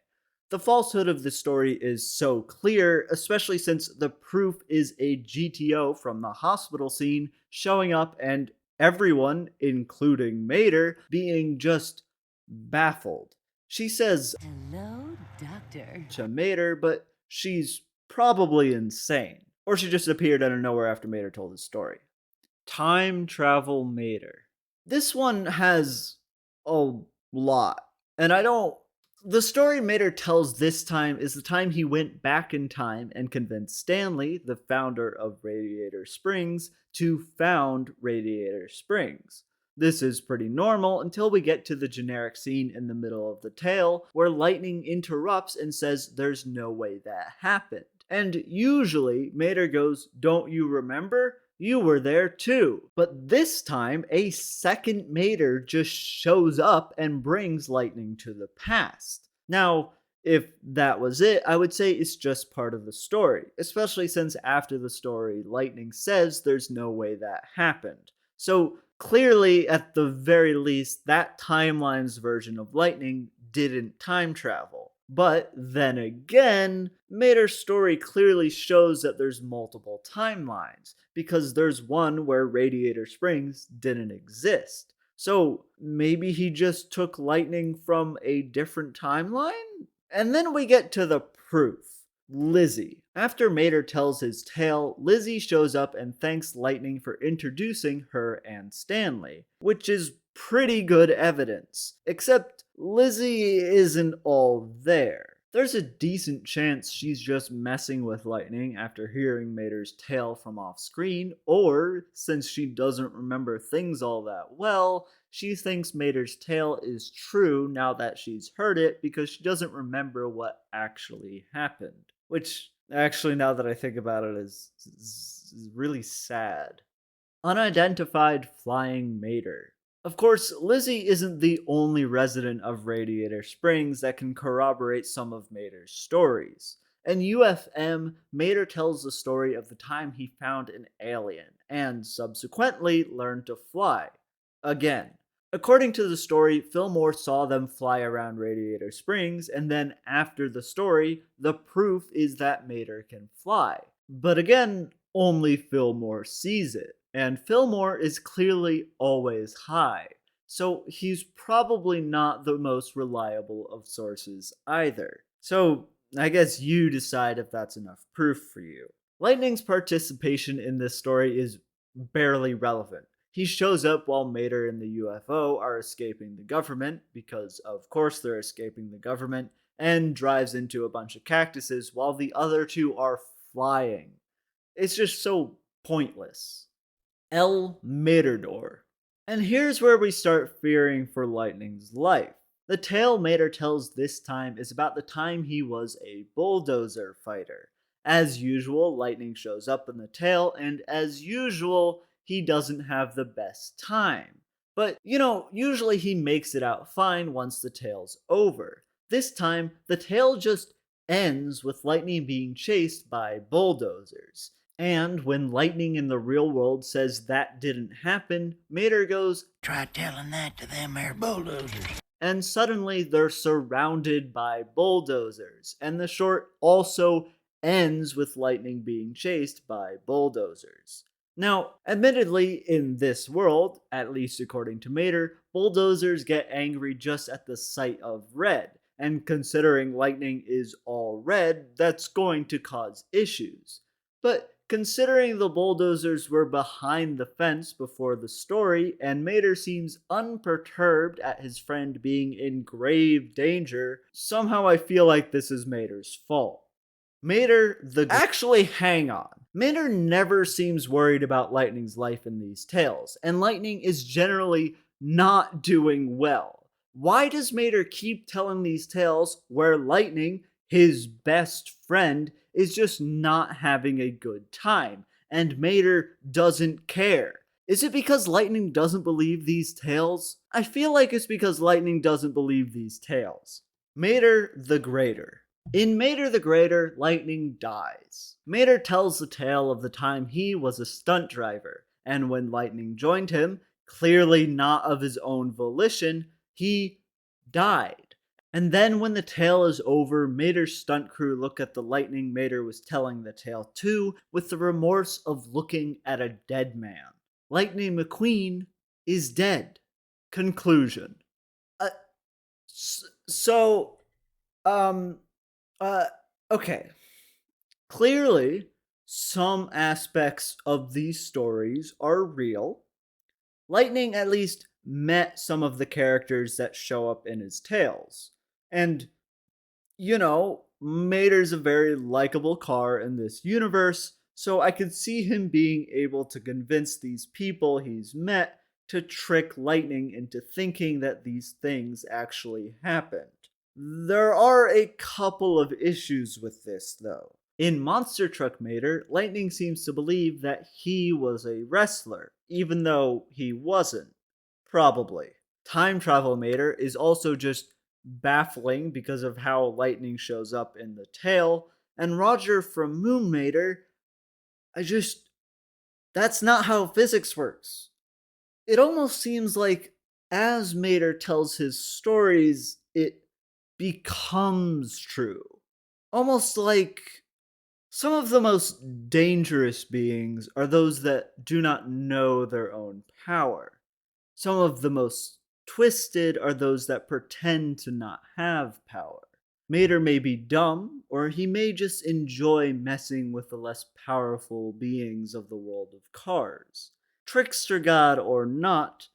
The falsehood of the story is so clear, especially since the proof is a GTO from the hospital scene showing up and everyone, including Mater, being just baffled. She says, "Hello, doctor," to Mater, but she's probably insane. or she just appeared out of nowhere after Mater told his story. Time travel Mater. This one has a lot, and I don't. The story Mater tells this time is the time he went back in time and convinced Stanley, the founder of Radiator Springs, to found Radiator Springs. This is pretty normal until we get to the generic scene in the middle of the tale where Lightning interrupts and says there's no way that happened. And usually Mater goes, "Don't you remember? You were there too." But this time, a second Mater just shows up and brings Lightning to the past. Now, if that was it, I would say it's just part of the story, especially since after the story, Lightning says there's no way that happened. So clearly, at the very least, that timeline's version of Lightning didn't time travel. But then again, Mater's story clearly shows that there's multiple timelines, because there's one where Radiator Springs didn't exist. So maybe he just took Lightning from a different timeline? And then we get to the proof. Lizzie. After Mater tells his tale, Lizzie shows up and thanks Lightning for introducing her and Stanley, which is pretty good evidence. Except Lizzie isn't all there. There's a decent chance she's just messing with Lightning after hearing Mater's tale from off screen, or since she doesn't remember things all that well, she thinks Mater's tale is true now that she's heard it because she doesn't remember what actually happened. Which, actually, now that I think about it, is really sad. Unidentified flying Mater. Of course, Lizzie isn't the only resident of Radiator Springs that can corroborate some of Mater's stories. In UFM, Mater tells the story of the time he found an alien, and subsequently learned to fly. Again. According to the story, Fillmore saw them fly around Radiator Springs, and then after the story, the proof is that Mater can fly. But again, only Fillmore sees it, and Fillmore is clearly always high, so he's probably not the most reliable of sources either. So I guess you decide if that's enough proof for you. Lightning's participation in this story is barely relevant. He shows up while Mater and the UFO are escaping the government, because of course they're escaping the government, and drives into a bunch of cactuses while the other two are flying. It's just so pointless. El Matador. And here's where we start fearing for Lightning's life. The tale Mater tells this time is about the time he was a bulldozer fighter. As usual, Lightning shows up in the tale, and as usual, he doesn't have the best time. But, usually he makes it out fine once the tale's over. This time, the tale just ends with Lightning being chased by bulldozers. And when Lightning in the real world says that didn't happen, Mater goes, Try telling that to them there bulldozers. And suddenly they're surrounded by bulldozers. And the short also ends with Lightning being chased by bulldozers. Now, admittedly, in this world, at least according to Mater, bulldozers get angry just at the sight of red, and considering Lightning is all red, that's going to cause issues. But considering the bulldozers were behind the fence before the story, and Mater seems unperturbed at his friend being in grave danger, somehow I feel like this is Mater's fault. Actually, hang on. Mater never seems worried about Lightning's life in these tales, and Lightning is generally not doing well. Why does Mater keep telling these tales where Lightning, his best friend, is just not having a good time, and Mater doesn't care? Is it because Lightning doesn't believe these tales? I feel like it's because Lightning doesn't believe these tales. Mater the Greater. In Mater the Greater, Lightning dies. Mater tells the tale of the time he was a stunt driver, and when Lightning joined him, clearly not of his own volition, he died. And then when the tale is over, Mater's stunt crew look at the Lightning Mater was telling the tale to with the remorse of looking at a dead man. Lightning McQueen is dead. Conclusion. Okay. Clearly, some aspects of these stories are real. Lightning at least met some of the characters that show up in his tales. And, Mater's a very likable car in this universe, so I could see him being able to convince these people he's met to trick Lightning into thinking that these things actually happened. There are a couple of issues with this, though. In Monster Truck Mater, Lightning seems to believe that he was a wrestler, even though he wasn't. Probably. Time Travel Mater is also just baffling because of how Lightning shows up in the tale, and Roger from Moon Mater, that's not how physics works. It almost seems like as Mater tells his stories, it becomes true. Almost like some of the most dangerous beings are those that do not know their own power. Some of the most twisted are those that pretend to not have power. Mater may be dumb, or he may just enjoy messing with the less powerful beings of the world of Cars. Trickster God or not,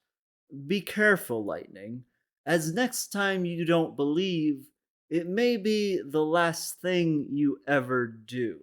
be careful, Lightning, as next time you don't believe, it may be the last thing you ever do.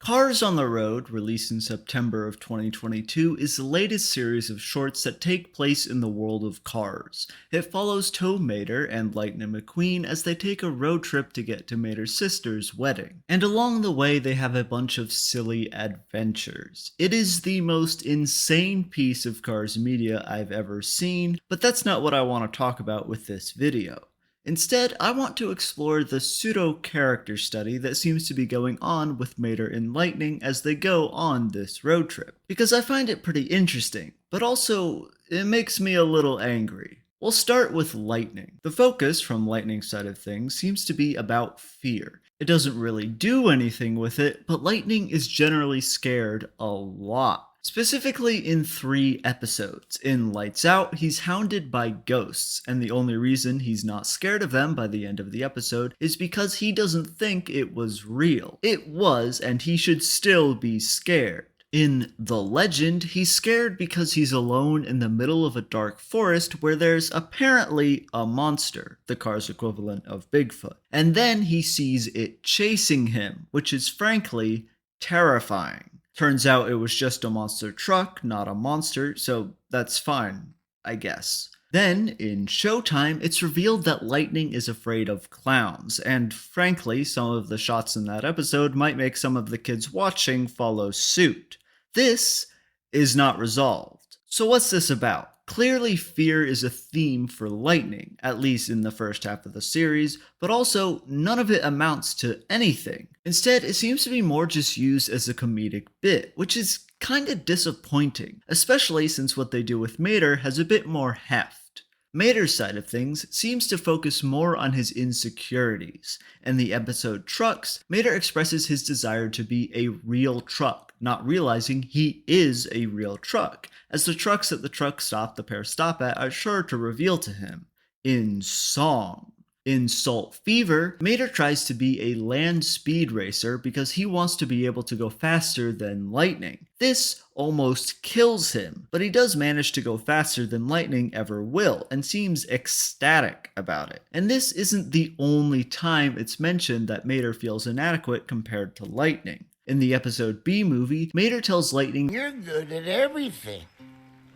Cars on the Road, released in September of 2022, is the latest series of shorts that take place in the world of Cars. It follows Tow Mater and Lightning McQueen as they take a road trip to get to Mater's sister's wedding. And along the way, they have a bunch of silly adventures. It is the most insane piece of Cars media I've ever seen, but that's not what I want to talk about with this video. Instead, I want to explore the pseudo-character study that seems to be going on with Mater and Lightning as they go on this road trip, because I find it pretty interesting, but also, it makes me a little angry. We'll start with Lightning. The focus from Lightning's side of things seems to be about fear. It doesn't really do anything with it, but Lightning is generally scared a lot. Specifically in 3 episodes. In Lights Out, he's hounded by ghosts, and the only reason he's not scared of them by the end of the episode is because he doesn't think it was real. It was, and he should still be scared. In The Legend, he's scared because he's alone in the middle of a dark forest where there's apparently a monster, the car's equivalent of Bigfoot. And then he sees it chasing him, which is frankly terrifying. Turns out it was just a monster truck, not a monster, so that's fine, I guess. Then, in Showtime, it's revealed that Lightning is afraid of clowns, and frankly, some of the shots in that episode might make some of the kids watching follow suit. This is not resolved. So what's this about? Clearly, fear is a theme for Lightning, at least in the first half of the series, but also none of it amounts to anything. Instead, it seems to be more just used as a comedic bit, which is kinda disappointing, especially since what they do with Mater has a bit more heft. Mater's side of things seems to focus more on his insecurities. In the episode Trucks, Mater expresses his desire to be a real truck, not realizing he is a real truck, as the trucks at the truck stop the pair stop at are sure to reveal to him. In Song. In Salt Fever, Mater tries to be a land speed racer because he wants to be able to go faster than Lightning. This almost kills him, but he does manage to go faster than Lightning ever will, and seems ecstatic about it. And this isn't the only time it's mentioned that Mater feels inadequate compared to Lightning. In the episode B Movie, Mater tells Lightning, You're good at everything.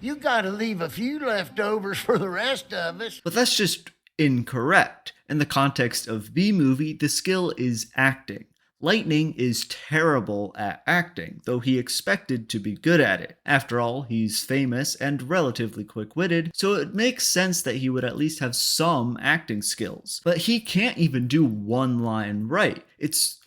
You gotta leave a few leftovers for the rest of us. but that's just incorrect. In the context of B Movie, the skill is acting. Lightning is terrible at acting, though he expected to be good at it. After all, he's famous and relatively quick-witted, so it makes sense that he would at least have some acting skills. But he can't even do one line right. It's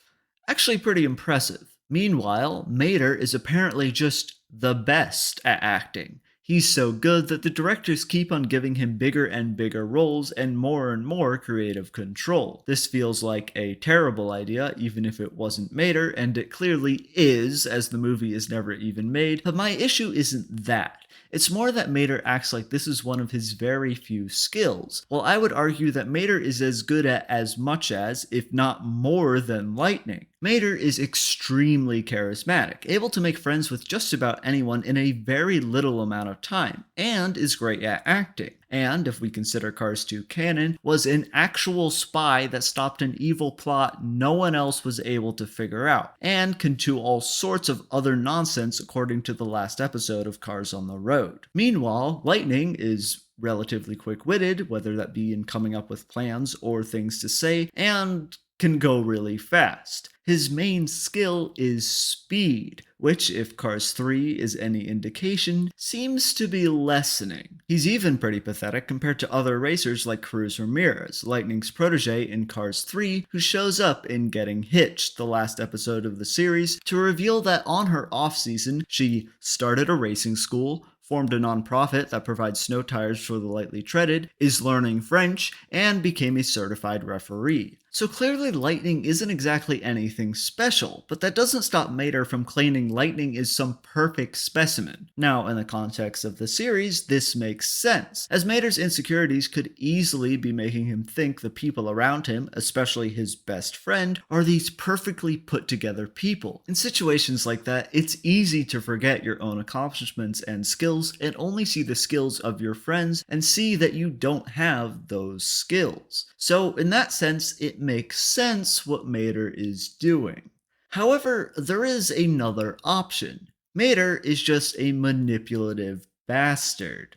actually pretty impressive. Meanwhile, Mater is apparently just the best at acting. He's so good that the directors keep on giving him bigger and bigger roles and more creative control. This feels like a terrible idea, even if it wasn't Mater, and it clearly is, as the movie is never even made, but my issue isn't that. It's more that Mater acts like this is one of his very few skills, while I would argue that Mater is as good at as much as, if not more than Lightning. Mater is extremely charismatic, able to make friends with just about anyone in a very little amount of time, and is great at acting. And, if we consider Cars 2 canon, was an actual spy that stopped an evil plot no one else was able to figure out, and can do all sorts of other nonsense according to the last episode of Cars on the Road. Meanwhile, Lightning is relatively quick-witted, whether that be in coming up with plans or things to say, and can go really fast. His main skill is speed, which, if Cars 3 is any indication, seems to be lessening. He's even pretty pathetic compared to other racers like Cruz Ramirez, Lightning's protege in Cars 3, who shows up in Getting Hitched, the last episode of the series, to reveal that on her off-season, she started a racing school, formed a nonprofit that provides snow tires for the lightly treaded, is learning French, and became a certified referee. So clearly Lightning isn't exactly anything special, but that doesn't stop Mater from claiming Lightning is some perfect specimen. Now, in the context of the series, this makes sense, as Mater's insecurities could easily be making him think the people around him, especially his best friend, are these perfectly put together people. In situations like that, it's easy to forget your own accomplishments and skills and only see the skills of your friends and see that you don't have those skills. So in that sense, it makes sense what Mater is doing. However, there is another option. Mater is just a manipulative bastard.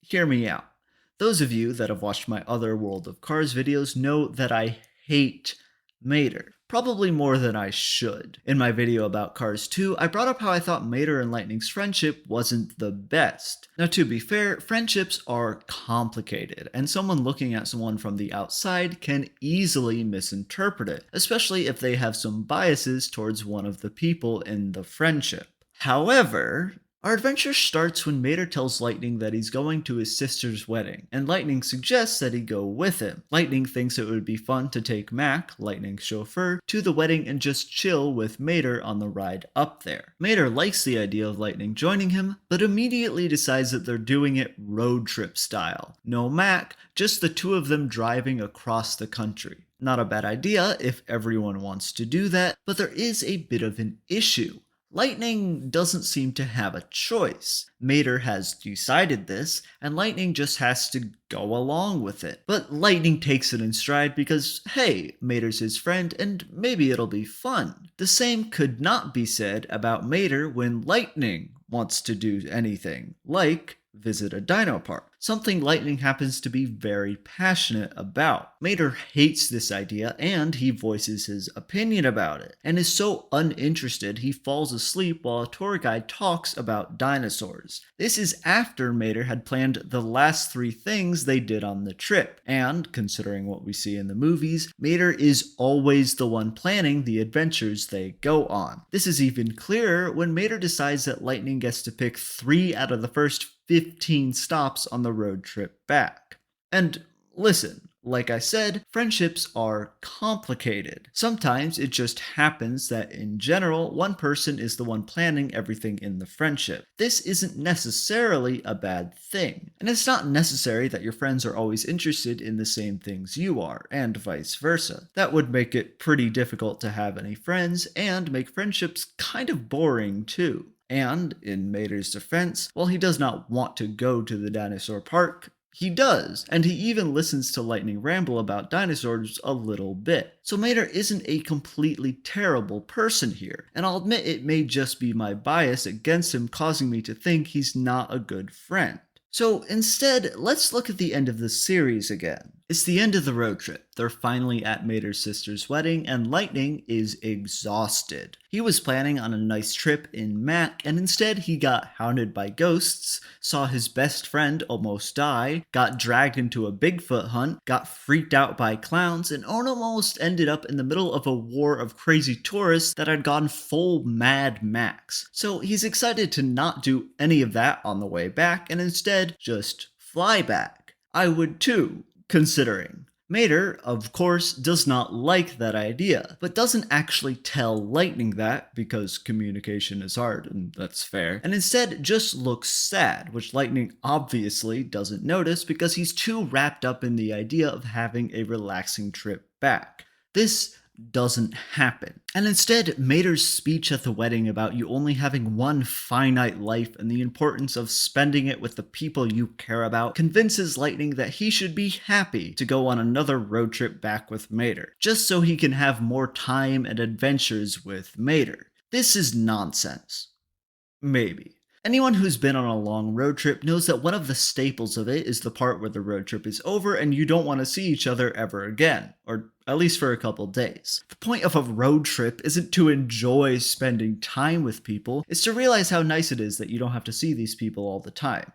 Hear me out. Those of you that have watched my other World of Cars videos know that I hate Mater. Probably more than I should. In my video about Cars 2, I brought up how I thought Mater and Lightning's friendship wasn't the best. Now, to be fair, friendships are complicated, and someone looking at someone from the outside can easily misinterpret it, especially if they have some biases towards one of the people in the friendship. However, our adventure starts when Mater tells Lightning that he's going to his sister's wedding, and Lightning suggests that he go with him. Lightning thinks it would be fun to take Mac, Lightning's chauffeur, to the wedding and just chill with Mater on the ride up there. Mater likes the idea of Lightning joining him, but immediately decides that they're doing it road trip style. No Mac, just the two of them driving across the country. Not a bad idea if everyone wants to do that, but there is a bit of an issue. Lightning doesn't seem to have a choice. Mater has decided this, and Lightning just has to go along with it. But Lightning takes it in stride because, hey, Mater's his friend, and maybe it'll be fun. The same could not be said about Mater when Lightning wants to do anything, like visit a dino park, something Lightning happens to be very passionate about. Mater hates this idea, and he voices his opinion about it, and is so uninterested he falls asleep while a tour guide talks about dinosaurs. This is after Mater had planned the last 3 things they did on the trip, and, considering what we see in the movies, Mater is always the one planning the adventures they go on. This is even clearer when Mater decides that Lightning gets to pick 3 out of the first 15 stops on the road trip back. And listen, like I said, friendships are complicated. Sometimes it just happens that in general, one person is the one planning everything in the friendship. This isn't necessarily a bad thing. And it's not necessary that your friends are always interested in the same things you are, and vice versa. That would make it pretty difficult to have any friends, and make friendships kind of boring too. And, in Mater's defense, while he does not want to go to the dinosaur park, he does, and he even listens to Lightning ramble about dinosaurs a little bit. So Mater isn't a completely terrible person here, and I'll admit it may just be my bias against him causing me to think he's not a good friend. So instead, let's look at the end of the series again. It's the end of the road trip. They're finally at Mater's sister's wedding, and Lightning is exhausted. He was planning on a nice trip in Mac, and instead he got hounded by ghosts, saw his best friend almost die, got dragged into a Bigfoot hunt, got freaked out by clowns, and almost ended up in the middle of a war of crazy tourists that had gone full Mad Max. So he's excited to not do any of that on the way back, and instead just fly back. I would too, considering. Mater, of course, does not like that idea, but doesn't actually tell Lightning that, because communication is hard, and that's fair, and instead just looks sad, which Lightning obviously doesn't notice because he's too wrapped up in the idea of having a relaxing trip back. This doesn't happen. And instead, Mater's speech at the wedding about you only having one finite life and the importance of spending it with the people you care about convinces Lightning that he should be happy to go on another road trip back with Mater, just so he can have more time and adventures with Mater. This is nonsense. Maybe. Anyone who's been on a long road trip knows that one of the staples of it is the part where the road trip is over and you don't want to see each other ever again, or at least for a couple days. The point of a road trip isn't to enjoy spending time with people, it's to realize how nice it is that you don't have to see these people all the time.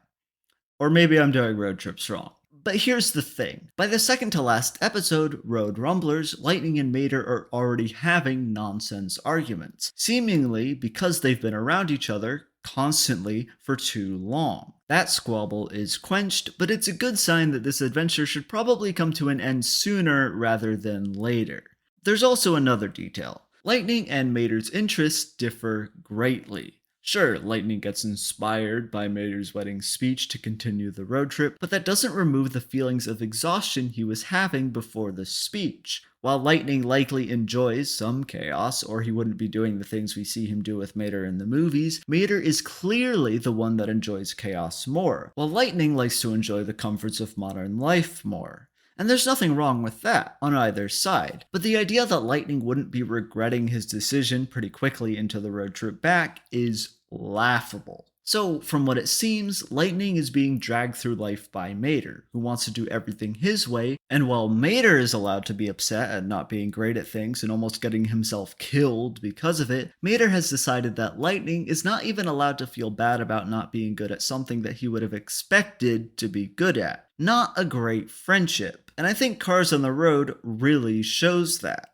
Or maybe I'm doing road trips wrong. But here's the thing. By the second to last episode, Road Rumblers, Lightning and Mater are already having nonsense arguments, seemingly because they've been around each other constantly for too long. That squabble is quenched, but it's a good sign that this adventure should probably come to an end sooner rather than later. There's also another detail. Lightning and Mater's interests differ greatly. Sure, Lightning gets inspired by Mater's wedding speech to continue the road trip, but that doesn't remove the feelings of exhaustion he was having before the speech. While Lightning likely enjoys some chaos, or he wouldn't be doing the things we see him do with Mater in the movies, Mater is clearly the one that enjoys chaos more, while Lightning likes to enjoy the comforts of modern life more. And there's nothing wrong with that, on either side. But the idea that Lightning wouldn't be regretting his decision pretty quickly into the road trip back is laughable. So, from what it seems, Lightning is being dragged through life by Mater, who wants to do everything his way, and while Mater is allowed to be upset at not being great at things and almost getting himself killed because of it, Mater has decided that Lightning is not even allowed to feel bad about not being good at something that he would have expected to be good at. Not a great friendship, and I think Cars on the Road really shows that.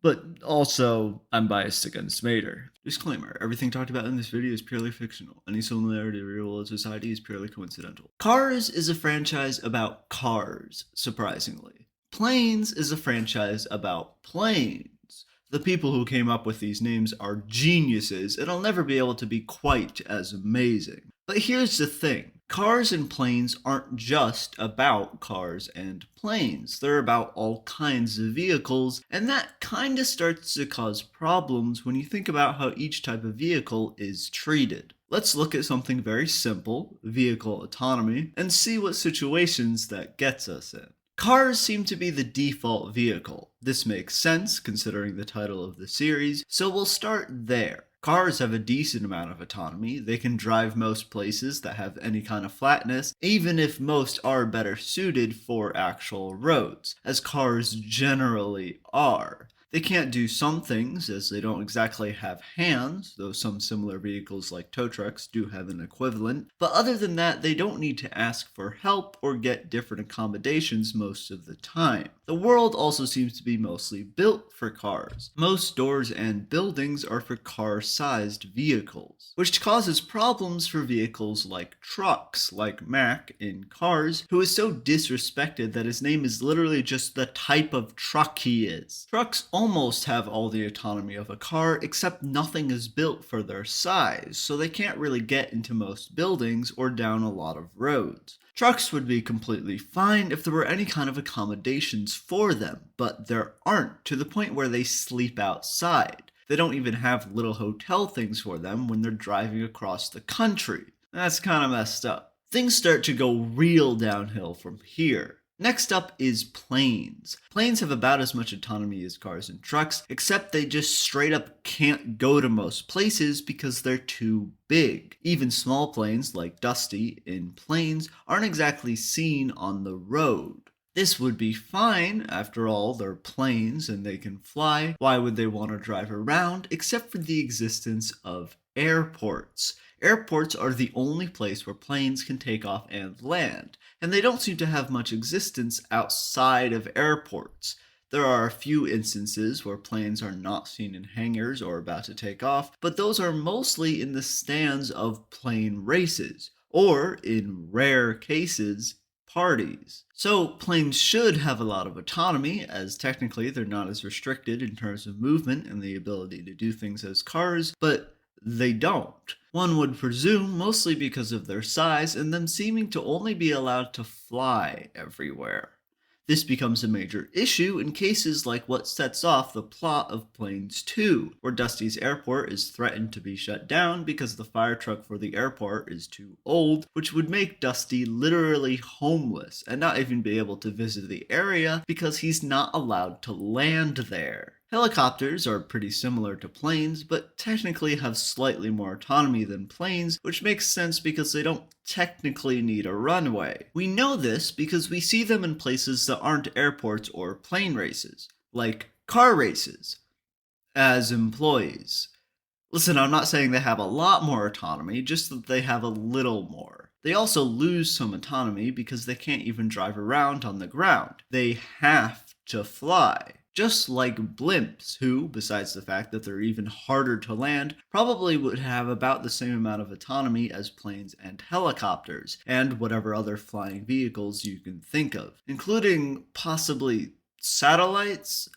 But also, I'm biased against Mater. Disclaimer, everything talked about in this video is purely fictional. Any similarity to real world society is purely coincidental. Cars is a franchise about cars, surprisingly. Planes is a franchise about planes. The people who came up with these names are geniuses, and I'll never be able to be quite as amazing. But here's the thing. Cars and planes aren't just about cars and planes. They're about all kinds of vehicles, and that kinda starts to cause problems when you think about how each type of vehicle is treated. Let's look at something very simple, vehicle autonomy, and see what situations that gets us in. Cars seem to be the default vehicle. This makes sense considering the title of the series, so we'll start there. Cars have a decent amount of autonomy. They can drive most places that have any kind of flatness, even if most are better suited for actual roads, as cars generally are. They can't do some things, as they don't exactly have hands, though some similar vehicles like tow trucks do have an equivalent. But other than that, they don't need to ask for help or get different accommodations most of the time. The world also seems to be mostly built for cars. Most doors and buildings are for car-sized vehicles, which causes problems for vehicles like trucks, like Mac in Cars, who is so disrespected that his name is literally just the type of truck he is. Trucks almost have all the autonomy of a car, except nothing is built for their size, so they can't really get into most buildings or down a lot of roads. Trucks would be completely fine if there were any kind of accommodations for them, but there aren't, to the point where they sleep outside. They don't even have little hotel things for them when they're driving across the country. That's kind of messed up. Things start to go real downhill from here. Next up is planes. Planes have about as much autonomy as cars and trucks, except they just straight up can't go to most places because they're too big. Even small planes like Dusty in Planes aren't exactly seen on the road. This would be fine, after all, they're planes and they can fly. Why would they want to drive around except for the existence of airports? Airports are the only place where planes can take off and land, and they don't seem to have much existence outside of airports. There are a few instances where planes are not seen in hangars or about to take off, but those are mostly in the stands of plane races, or, in rare cases, parties. So planes should have a lot of autonomy, as technically they're not as restricted in terms of movement and the ability to do things as cars, but they don't. One would presume mostly because of their size and them seeming to only be allowed to fly everywhere. This becomes a major issue in cases like what sets off the plot of Planes 2, where Dusty's airport is threatened to be shut down because the fire truck for the airport is too old, which would make Dusty literally homeless and not even be able to visit the area because he's not allowed to land there. Helicopters are pretty similar to planes, but technically have slightly more autonomy than planes, which makes sense because they don't technically need a runway. We know this because we see them in places that aren't airports or plane races, like car races, as employees. Listen, I'm not saying they have a lot more autonomy, just that they have a little more. They also lose some autonomy because they can't even drive around on the ground. They have to fly. Just like blimps, who, besides the fact that they're even harder to land, probably would have about the same amount of autonomy as planes and helicopters, and whatever other flying vehicles you can think of, including possibly satellites.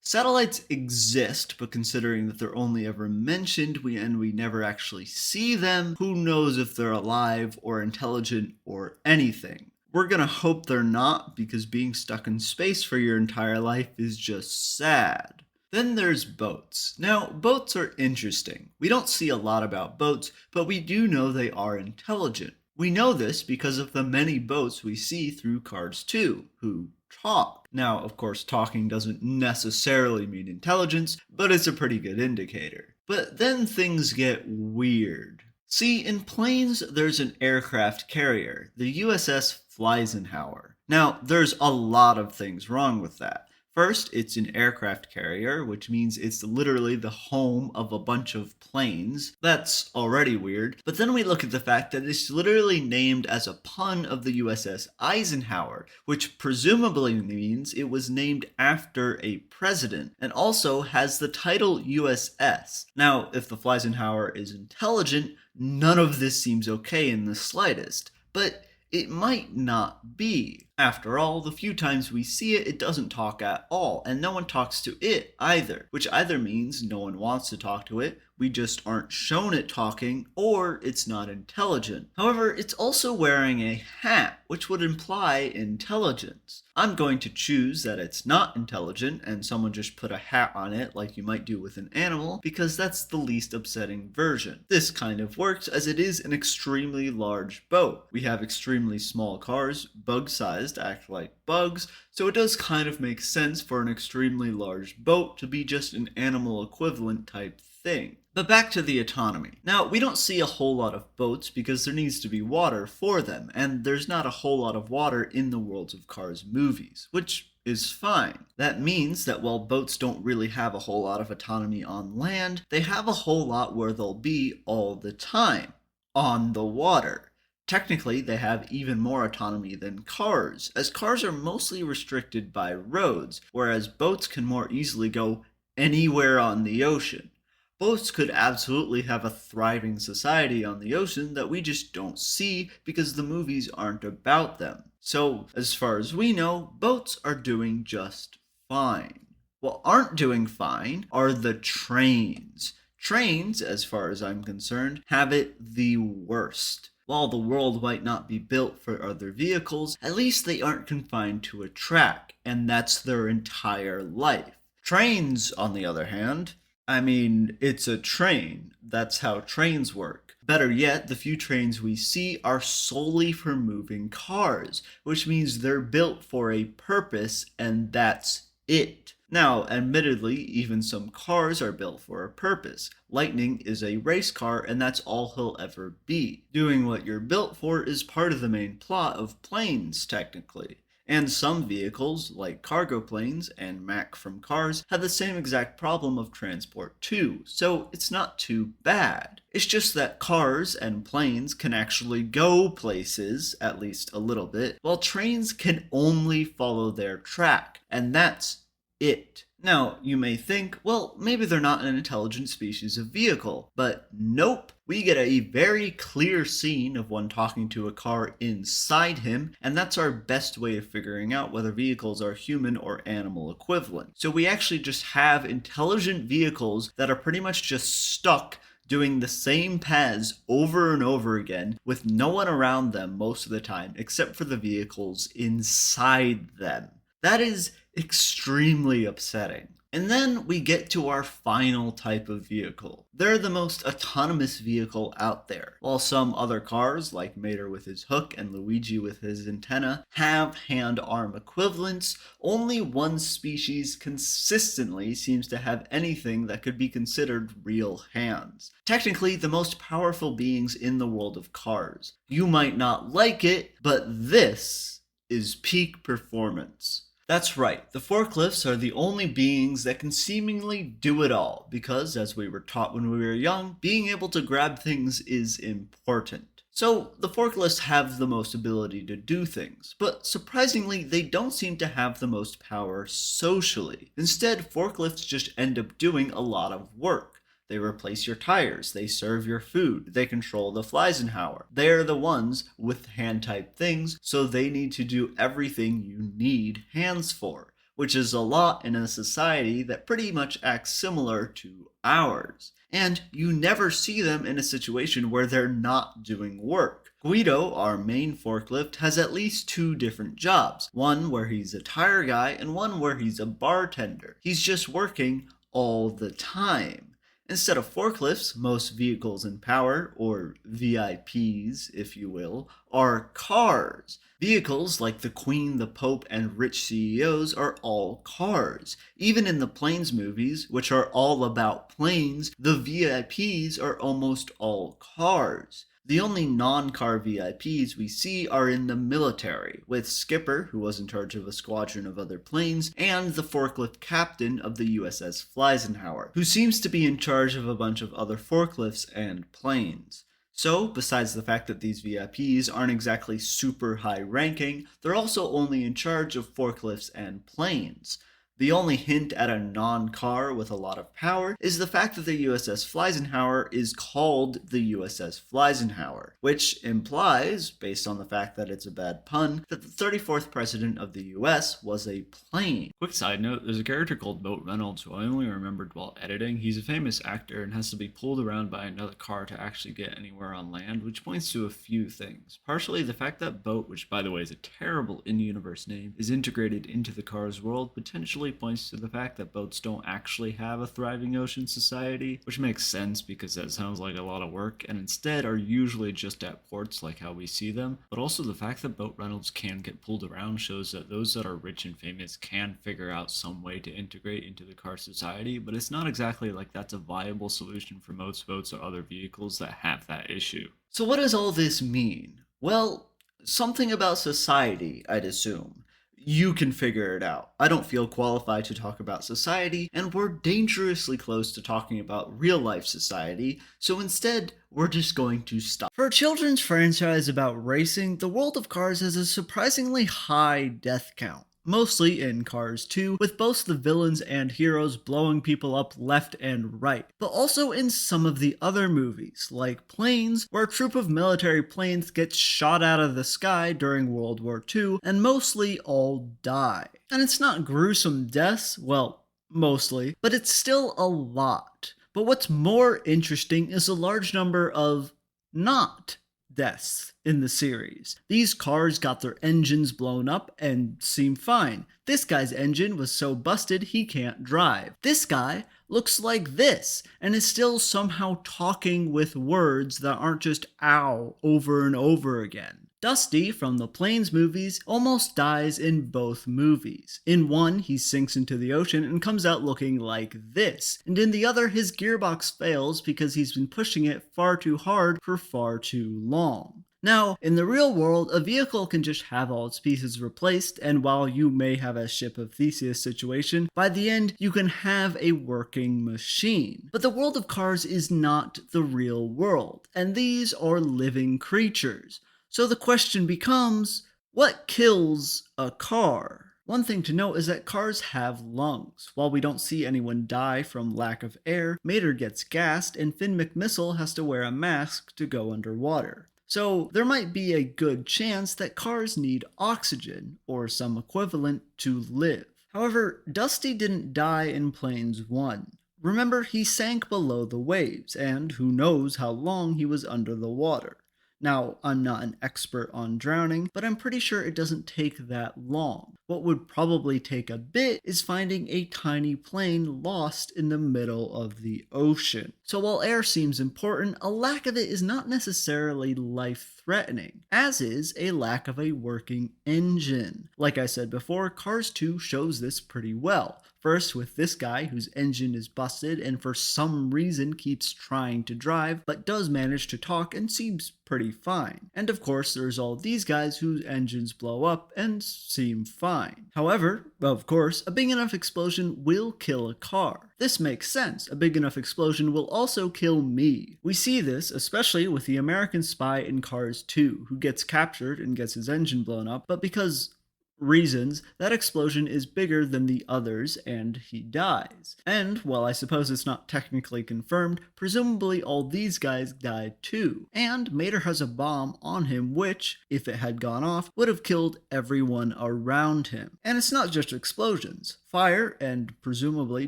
Satellites exist, but considering that they're only ever mentioned and we never actually see them, who knows if they're alive or intelligent or anything. We're gonna hope they're not, because being stuck in space for your entire life is just sad. Then there's boats. Now, boats are interesting. We don't see a lot about boats, but we do know they are intelligent. We know this because of the many boats we see through Cars 2, who talk. Now, of course, talking doesn't necessarily mean intelligence, but it's a pretty good indicator. But then things get weird. See, in planes, there's an aircraft carrier, the USS Eisenhower. Now, there's a lot of things wrong with that. First, it's an aircraft carrier, which means it's literally the home of a bunch of planes. That's already weird. But then we look at the fact that it's literally named as a pun of the USS Eisenhower, which presumably means it was named after a president, and also has the title USS. Now, if the Eisenhower is intelligent, none of this seems okay in the slightest. But it might not be. After all, the few times we see it, it doesn't talk at all, and no one talks to it either, which either means no one wants to talk to it, we just aren't shown it talking, or it's not intelligent. However, it's also wearing a hat, which would imply intelligence. I'm going to choose that it's not intelligent and someone just put a hat on it like you might do with an animal, because that's the least upsetting version. This kind of works as it is an extremely large boat. We have extremely small cars, bug-sized, act like bugs, so it does kind of make sense for an extremely large boat to be just an animal equivalent type thing. But back to the autonomy. Now, we don't see a whole lot of boats because there needs to be water for them, and there's not a whole lot of water in the Worlds of Cars movies, which is fine. That means that while boats don't really have a whole lot of autonomy on land, they have a whole lot where they'll be all the time, on the water. Technically, they have even more autonomy than cars, as cars are mostly restricted by roads, whereas boats can more easily go anywhere on the ocean. Boats could absolutely have a thriving society on the ocean that we just don't see because the movies aren't about them. So, as far as we know, boats are doing just fine. What aren't doing fine are the trains. Trains, as far as I'm concerned, have it the worst. While the world might not be built for other vehicles, at least they aren't confined to a track, and that's their entire life. Trains, on the other hand, it's a train. That's how trains work. Better yet, the few trains we see are solely for moving cars, which means they're built for a purpose, and that's it. Now, admittedly, even some cars are built for a purpose. Lightning is a race car, and that's all he'll ever be. Doing what you're built for is part of the main plot of planes, technically. And some vehicles, like cargo planes and Mac from Cars, have the same exact problem of transport too, so it's not too bad. It's just that cars and planes can actually go places, at least a little bit, while trains can only follow their track, and that's it. Now, you may think, well, maybe they're not an intelligent species of vehicle, but nope. We get a very clear scene of one talking to a car inside him, and that's our best way of figuring out whether vehicles are human or animal equivalent. So we actually just have intelligent vehicles that are pretty much just stuck doing the same paths over and over again with no one around them most of the time, except for the vehicles inside them. That is extremely upsetting. And then we get to our final type of vehicle. They're the most autonomous vehicle out there. While some other cars, like Mater with his hook and Luigi with his antenna, have hand-arm equivalents, only one species consistently seems to have anything that could be considered real hands. Technically, the most powerful beings in the world of cars. You might not like it, but this is peak performance. That's right, the forklifts are the only beings that can seemingly do it all, because, as we were taught when we were young, being able to grab things is important. So, the forklifts have the most ability to do things, but surprisingly, they don't seem to have the most power socially. Instead, forklifts just end up doing a lot of work. They replace your tires, they serve your food, they control the Fleisenhauer. They are the ones with hand-type things, so they need to do everything you need hands for, which is a lot in a society that pretty much acts similar to ours. And you never see them in a situation where they're not doing work. Guido, our main forklift, has at least 2 different jobs. One where he's a tire guy and one where he's a bartender. He's just working all the time. Instead of forklifts, most vehicles in power, or VIPs if you will, are cars. Vehicles like the Queen, the Pope, and rich CEOs are all cars. Even in the Planes movies, which are all about planes, the VIPs are almost all cars. The only non-car VIPs we see are in the military, with Skipper, who was in charge of a squadron of other planes, and the forklift captain of the USS Fleisenhauer, who seems to be in charge of a bunch of other forklifts and planes. So, besides the fact that these VIPs aren't exactly super high ranking, they're also only in charge of forklifts and planes. The only hint at a non-car with a lot of power is the fact that the USS Fleisenhauer is called the USS Fleisenhauer, which implies, based on the fact that it's a bad pun, that the 34th president of the US was a plane. Quick side note, there's a character called Boat Reynolds who I only remembered while editing. He's a famous actor and has to be pulled around by another car to actually get anywhere on land, which points to a few things. Partially the fact that Boat, which by the way is a terrible in-universe name, is integrated into the car's world, potentially points to the fact that boats don't actually have a thriving ocean society, which makes sense because that sounds like a lot of work, and instead are usually just at ports like how we see them. But also the fact that Boat Reynolds can get pulled around shows that those that are rich and famous can figure out some way to integrate into the car society, but it's not exactly like that's a viable solution for most boats or other vehicles that have that issue. So what does all this mean? Well, something about society, I'd assume. You can figure it out. I don't feel qualified to talk about society, and we're dangerously close to talking about real-life society, so instead, we're just going to stop. For a children's franchise about racing, the world of Cars has a surprisingly high death count. Mostly in Cars 2, with both the villains and heroes blowing people up left and right, but also in some of the other movies, like Planes, where a troop of military planes gets shot out of the sky during World War II, and mostly all die. And it's not gruesome deaths, well, mostly, but it's still a lot. But what's more interesting is a large number of not deaths in the series. These cars got their engines blown up and seem fine. This guy's engine was so busted he can't drive. This guy looks like this and is still somehow talking with words that aren't just ow over and over again. Dusty from the Planes movies almost dies in both movies. In one, he sinks into the ocean and comes out looking like this, and in the other, his gearbox fails because he's been pushing it far too hard for far too long. Now, in the real world, a vehicle can just have all its pieces replaced, and while you may have a Ship of Theseus situation, by the end, you can have a working machine. But the world of Cars is not the real world, and these are living creatures. So the question becomes, what kills a car? One thing to note is that cars have lungs. While we don't see anyone die from lack of air, Mater gets gassed and Finn McMissile has to wear a mask to go underwater. So there might be a good chance that cars need oxygen, or some equivalent, to live. However, Dusty didn't die in Planes 1. Remember, he sank below the waves, and who knows how long he was under the water. Now, I'm not an expert on drowning, but I'm pretty sure it doesn't take that long. What would probably take a bit is finding a tiny plane lost in the middle of the ocean. So while air seems important, a lack of it is not necessarily life-threatening, as is a lack of a working engine. Like I said before, Cars 2 shows this pretty well. First, with this guy whose engine is busted and for some reason keeps trying to drive, but does manage to talk and seems pretty fine. And of course, there's all these guys whose engines blow up and seem fine. However, of course, a big enough explosion will kill a car. This makes sense. A big enough explosion will also kill me. We see this especially with the American spy in Cars 2, who gets captured and gets his engine blown up, but because reasons, that explosion is bigger than the others and he dies. And while I suppose it's not technically confirmed, presumably all these guys died too. And Mater has a bomb on him which, if it had gone off, would have killed everyone around him. And it's not just explosions. Fire, and presumably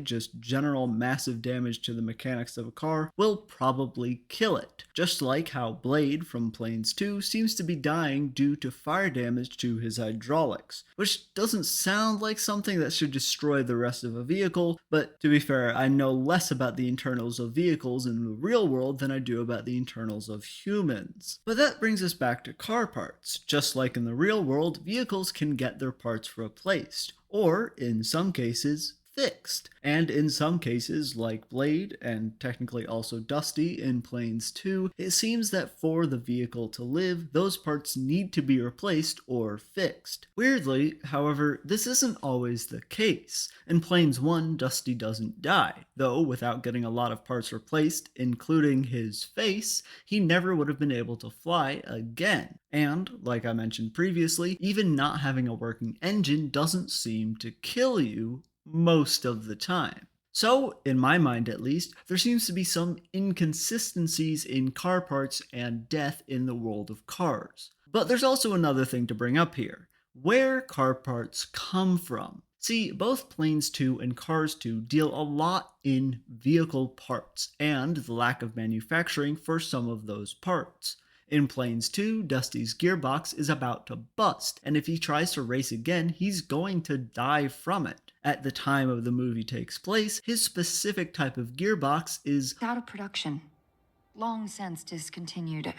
just general massive damage to the mechanics of a car, will probably kill it. Just like how Blade from Planes 2 seems to be dying due to fire damage to his hydraulics, which doesn't sound like something that should destroy the rest of a vehicle, but to be fair, I know less about the internals of vehicles in the real world than I do about the internals of humans. But that brings us back to car parts. Just like in the real world, vehicles can get their parts replaced, or, in some cases, fixed. And in some cases, like Blade, and technically also Dusty in Planes 2, it seems that for the vehicle to live, those parts need to be replaced or fixed. Weirdly, however, this isn't always the case. In Planes 1, Dusty doesn't die, though without getting a lot of parts replaced, including his face, he never would have been able to fly again. And, like I mentioned previously, even not having a working engine doesn't seem to kill you most of the time. So, in my mind at least, there seems to be some inconsistencies in car parts and death in the world of cars. But there's also another thing to bring up here: where car parts come from. See, both Planes 2 and Cars 2 deal a lot in vehicle parts and the lack of manufacturing for some of those parts. In Planes 2, Dusty's gearbox is about to bust, and if he tries to race again, he's going to die from it. At the time of the movie takes place, his specific type of gearbox is out of production. Long since discontinued.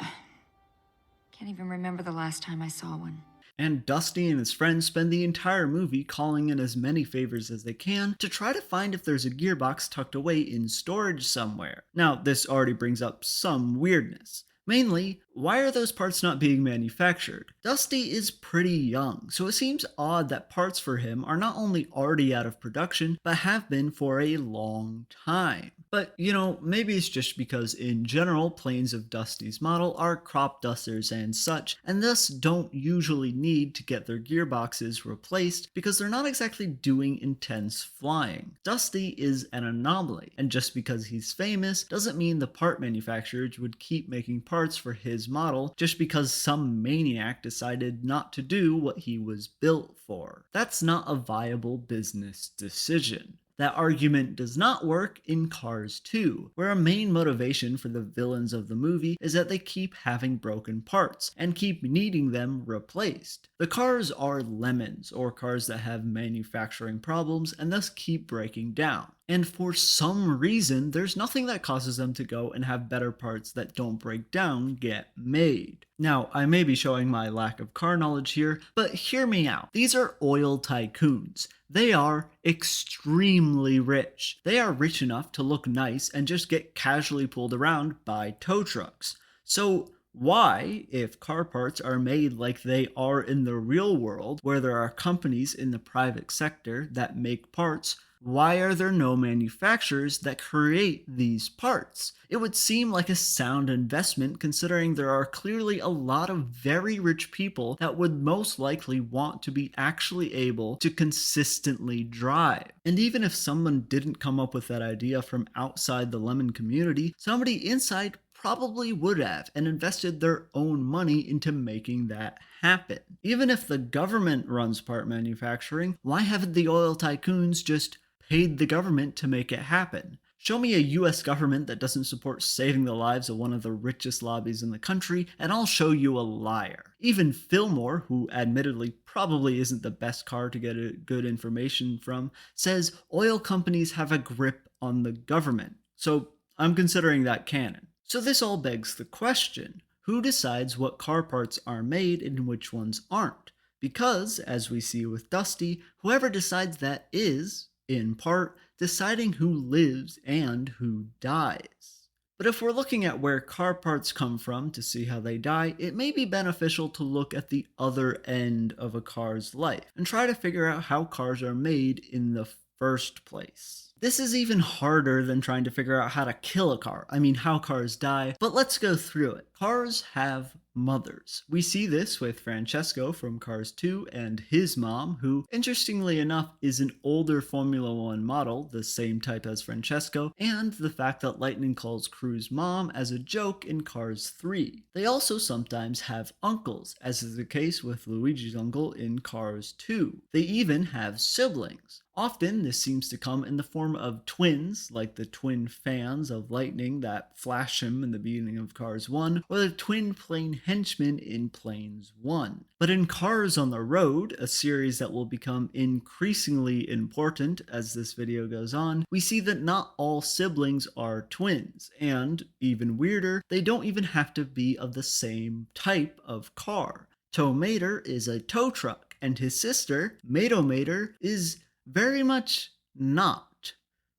Can't even remember the last time I saw one. And Dusty and his friends spend the entire movie calling in as many favors as they can to try to find if there's a gearbox tucked away in storage somewhere. Now, this already brings up some weirdness. Mainly, why are those parts not being manufactured? Dusty is pretty young, so it seems odd that parts for him are not only already out of production, but have been for a long time. But, maybe it's just because in general, planes of Dusty's model are crop dusters and such, and thus don't usually need to get their gearboxes replaced because they're not exactly doing intense flying. Dusty is an anomaly, and just because he's famous doesn't mean the part manufacturers would keep making parts for his model just because some maniac decided not to do what he was built for. That's not a viable business decision. That argument does not work in Cars 2, where a main motivation for the villains of the movie is that they keep having broken parts and keep needing them replaced. The cars are lemons, or cars that have manufacturing problems and thus keep breaking down. And for some reason, there's nothing that causes them to go and have better parts that don't break down get made. Now, I may be showing my lack of car knowledge here, but hear me out. These are oil tycoons. They are extremely rich. They are rich enough to look nice and just get casually pulled around by tow trucks. So why, if car parts are made like they are in the real world, where there are companies in the private sector that make parts, why are there no manufacturers that create these parts? It would seem like a sound investment considering there are clearly a lot of very rich people that would most likely want to be actually able to consistently drive. And even if someone didn't come up with that idea from outside the lemon community, somebody inside probably would have and invested their own money into making that happen. Even if the government runs part manufacturing, why haven't the oil tycoons just paid the government to make it happen? Show me a US government that doesn't support saving the lives of one of the richest lobbies in the country, and I'll show you a liar. Even Fillmore, who admittedly probably isn't the best car to get good information from, says oil companies have a grip on the government. So I'm considering that canon. So this all begs the question, who decides what car parts are made and which ones aren't? Because, as we see with Dusty, whoever decides that is, in part, deciding who lives and who dies. But if we're looking at where car parts come from to see how they die, it may be beneficial to look at the other end of a car's life and try to figure out how cars are made in the first place. This is even harder than trying to figure out how to kill a car. I mean, how cars die, but let's go through it. Cars have mothers. We see this with Francesco from Cars 2 and his mom, who, interestingly enough, is an older Formula One model, the same type as Francesco, and the fact that Lightning calls Crew's mom as a joke in Cars 3. They also sometimes have uncles, as is the case with Luigi's uncle in Cars 2. They even have siblings. Often, this seems to come in the form of twins, like the twin fans of Lightning that flash him in the beginning of Cars 1, or the twin plane henchmen in Planes 1. But in Cars on the Road, a series that will become increasingly important as this video goes on, we see that not all siblings are twins, and, even weirder, they don't even have to be of the same type of car. Tow Mater is a tow truck, and his sister, Mato Mater, is very much not.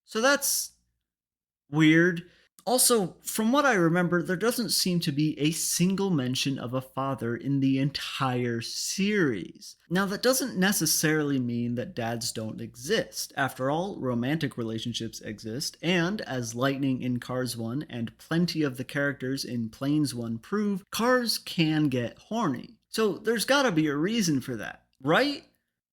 So that's weird. Also, from what I remember, there doesn't seem to be a single mention of a father in the entire series. Now, that doesn't necessarily mean that dads don't exist. After all, romantic relationships exist, and as Lightning in Cars 1 and plenty of the characters in Planes 1 prove, cars can get horny. So there's gotta be a reason for that, right?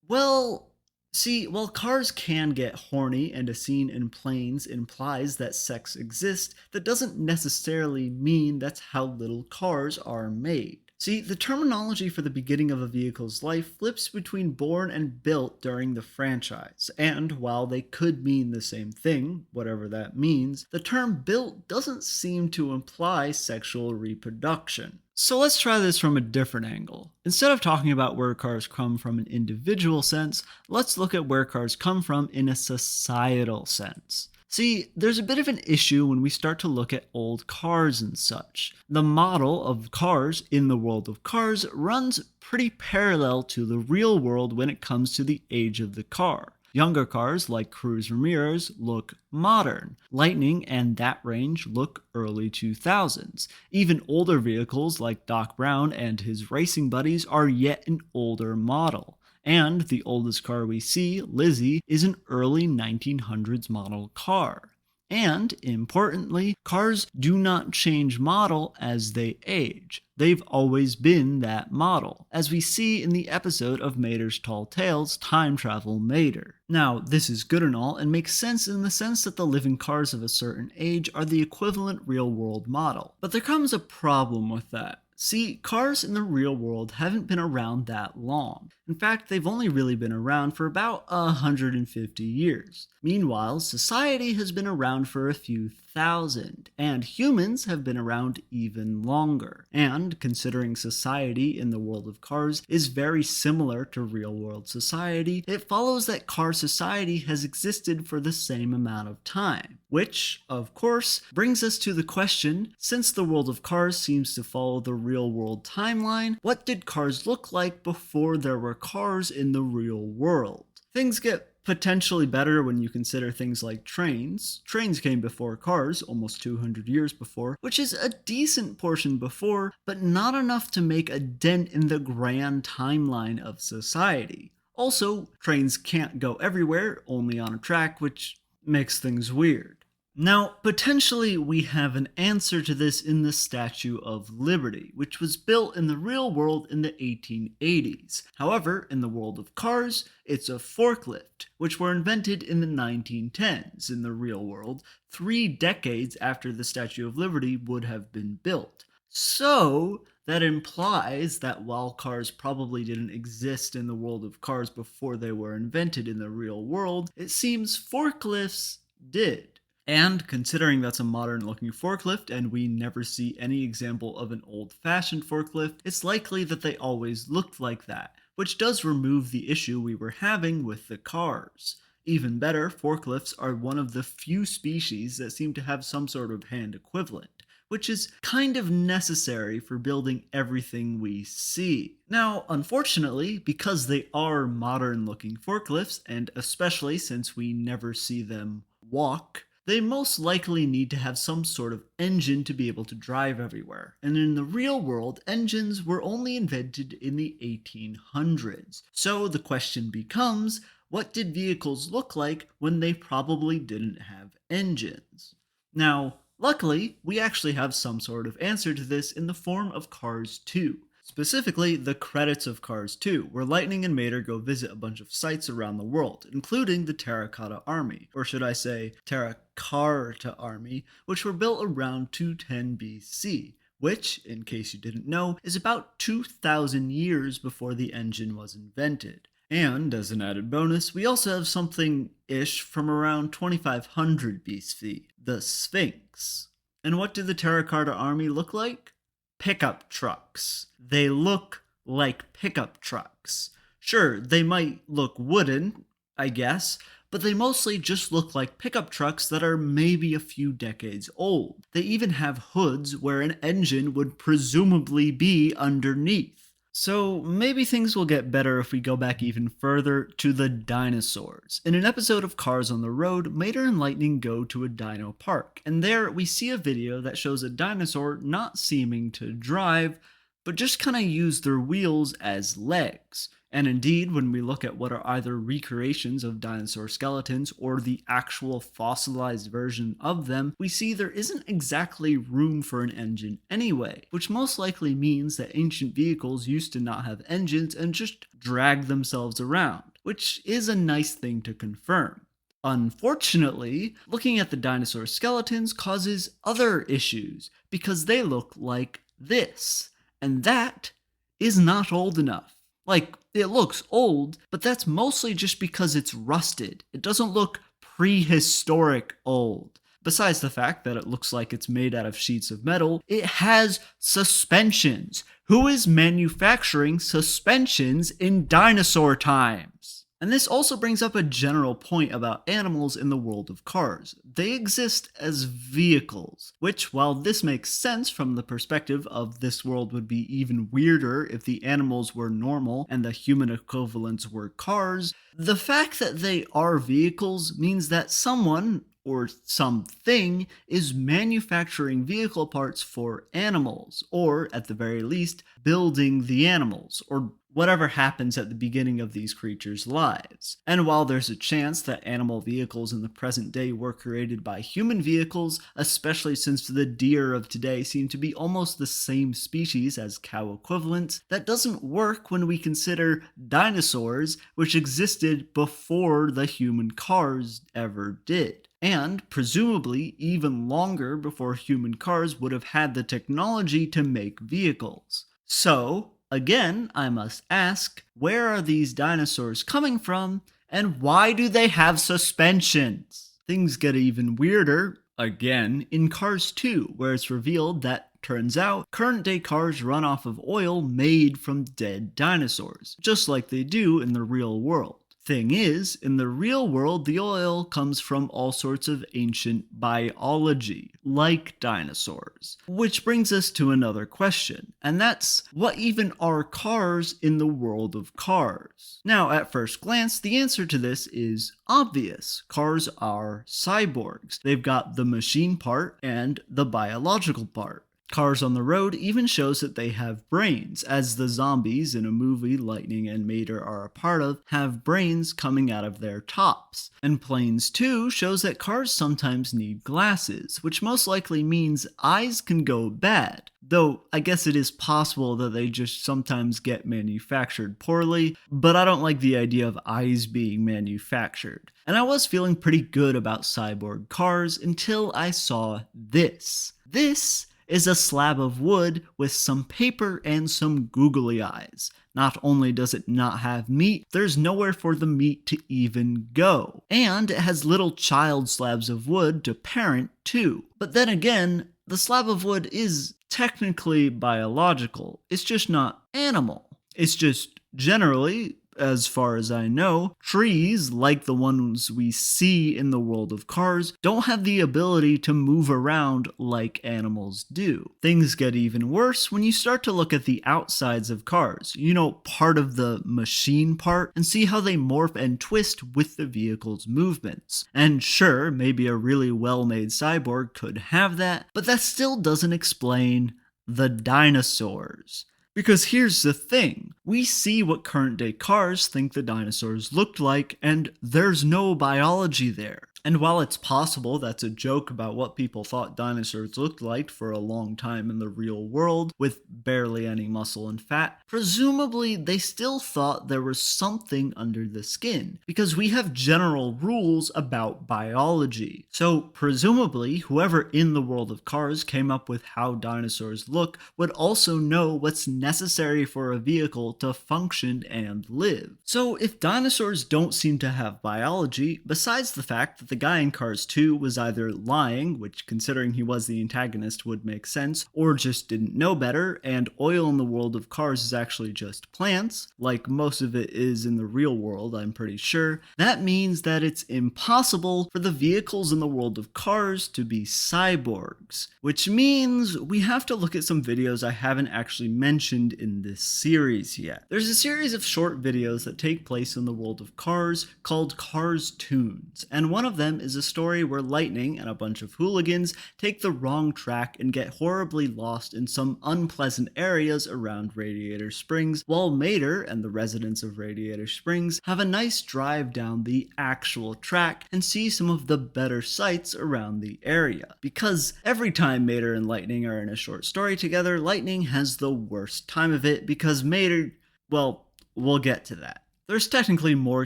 Well, see, while cars can get horny and a scene in Planes implies that sex exists, that doesn't necessarily mean that's how little cars are made. See, the terminology for the beginning of a vehicle's life flips between born and built during the franchise, and while they could mean the same thing, whatever that means, the term built doesn't seem to imply sexual reproduction. So let's try this from a different angle. Instead of talking about where cars come from in an individual sense, let's look at where cars come from in a societal sense. See, there's a bit of an issue when we start to look at old cars and such. The model of cars in the world of Cars runs pretty parallel to the real world when it comes to the age of the car. Younger cars like Cruz Ramirez look modern. Lightning and that range look early 2000s. Even older vehicles like Doc Brown and his racing buddies are yet an older model. And the oldest car we see, Lizzie, is an early 1900s model car. And, importantly, cars do not change model as they age. They've always been that model, as we see in the episode of Mater's Tall Tales, Time Travel Mater. Now, this is good and all, and makes sense in the sense that the living cars of a certain age are the equivalent real-world model. But there comes a problem with that. See, cars in the real world haven't been around that long. In fact, they've only really been around for about 150 years. Meanwhile, society has been around for a few thousand, and humans have been around even longer. And considering society in the world of cars is very similar to real-world society, it follows that car society has existed for the same amount of time. Which, of course, brings us to the question, since the world of cars seems to follow the real-world timeline, what did cars look like before there were cars in the real world? Things get potentially better when you consider things like trains. Trains came before cars, almost 200 years before, which is a decent portion before, but not enough to make a dent in the grand timeline of society. Also, trains can't go everywhere, only on a track, which makes things weird. Now, potentially we have an answer to this in the Statue of Liberty, which was built in the real world in the 1880s. However, in the world of cars, it's a forklift, which were invented in the 1910s in the real world, 3 decades after the Statue of Liberty would have been built. So, that implies that while cars probably didn't exist in the world of cars before they were invented in the real world, it seems forklifts did. And considering that's a modern looking forklift and we never see any example of an old-fashioned forklift, it's likely that they always looked like that, which does remove the issue we were having with the cars. Even better, forklifts are one of the few species that seem to have some sort of hand equivalent, which is kind of necessary for building everything we see. Now, unfortunately, because they are modern looking forklifts, and especially since we never see them walk, they most likely need to have some sort of engine to be able to drive everywhere. And in the real world, engines were only invented in the 1800s. So the question becomes, what did vehicles look like when they probably didn't have engines? Now, luckily, we actually have some sort of answer to this in the form of Cars 2. Specifically, the credits of Cars 2, where Lightning and Mater go visit a bunch of sites around the world, including the Terracotta Army, or should I say Terracarta Army, which were built around 210 BC, which, in case you didn't know, is about 2,000 years before the engine was invented. And, as an added bonus, we also have something-ish from around 2500 BC, the Sphinx. And what do the Terracotta Army look like? Pickup trucks. They look like pickup trucks. Sure, they might look wooden, I guess, but they mostly just look like pickup trucks that are maybe a few decades old. They even have hoods where an engine would presumably be underneath. So maybe things will get better if we go back even further to the dinosaurs. In an episode of Cars on the Road, Mater and Lightning go to a dino park, and there we see a video that shows a dinosaur not seeming to drive, but just kind of use their wheels as legs. And indeed, when we look at what are either recreations of dinosaur skeletons or the actual fossilized version of them, we see there isn't exactly room for an engine anyway, which most likely means that ancient vehicles used to not have engines and just drag themselves around, which is a nice thing to confirm. Unfortunately, looking at the dinosaur skeletons causes other issues, because they look like this, and that is not old enough. Like, it looks old, but that's mostly just because it's rusted. It doesn't look prehistoric old. Besides the fact that it looks like it's made out of sheets of metal, it has suspensions. Who is manufacturing suspensions in dinosaur times? And this also brings up a general point about animals in the world of cars. They exist as vehicles, which, while this makes sense from the perspective of this world would be even weirder if the animals were normal and the human equivalents were cars, the fact that they are vehicles means that someone, or something, is manufacturing vehicle parts for animals, or at the very least, building the animals, or whatever happens at the beginning of these creatures' lives. And while there's a chance that animal vehicles in the present day were created by human vehicles, especially since the deer of today seem to be almost the same species as cow equivalents, that doesn't work when we consider dinosaurs, which existed before the human cars ever did. And presumably even longer before human cars would have had the technology to make vehicles. So, again, I must ask, where are these dinosaurs coming from, and why do they have suspensions? Things get even weirder, again, in Cars 2, where it's revealed that, turns out, current day cars run off of oil made from dead dinosaurs, just like they do in the real world. Thing is, in the real world, the oil comes from all sorts of ancient biology, like dinosaurs. Which brings us to another question, and that's, what even are cars in the world of cars? Now, at first glance, the answer to this is obvious. Cars are cyborgs. They've got the machine part and the biological part. Cars on the Road even shows that they have brains, as the zombies in a movie Lightning and Mater are a part of have brains coming out of their tops. And Planes 2 shows that cars sometimes need glasses, which most likely means eyes can go bad. Though I guess it is possible that they just sometimes get manufactured poorly, but I don't like the idea of eyes being manufactured. And I was feeling pretty good about cyborg cars until I saw this. This is a slab of wood with some paper and some googly eyes. Not only does it not have meat, there's nowhere for the meat to even go. And it has little child slabs of wood to parent too. But then again, the slab of wood is technically biological. It's just not animal. It's just generally, as far as I know, trees, like the ones we see in the world of Cars, don't have the ability to move around like animals do. Things get even worse when you start to look at the outsides of cars, part of the machine part, and see how they morph and twist with the vehicle's movements. And sure, maybe a really well-made cyborg could have that, but that still doesn't explain the dinosaurs. Because here's the thing, we see what current day cars think the dinosaurs looked like, and there's no biology there. And while it's possible that's a joke about what people thought dinosaurs looked like for a long time in the real world, with barely any muscle and fat, presumably they still thought there was something under the skin, because we have general rules about biology. So presumably, whoever in the world of Cars came up with how dinosaurs look would also know what's necessary for a vehicle to function and live. So if dinosaurs don't seem to have biology, besides the fact that the guy in Cars 2 was either lying, which considering he was the antagonist would make sense, or just didn't know better, and oil in the world of Cars is actually just plants, like most of it is in the real world, I'm pretty sure, that means that it's impossible for the vehicles in the world of Cars to be cyborgs. Which means we have to look at some videos I haven't actually mentioned in this series yet. There's a series of short videos that take place in the world of Cars called Cars Tunes, and one of them is a story where Lightning and a bunch of hooligans take the wrong track and get horribly lost in some unpleasant areas around Radiator Springs, while Mater and the residents of Radiator Springs have a nice drive down the actual track and see some of the better sights around the area. Because every time Mater and Lightning are in a short story together, Lightning has the worst time of it because Mater, well, we'll get to that. There's technically more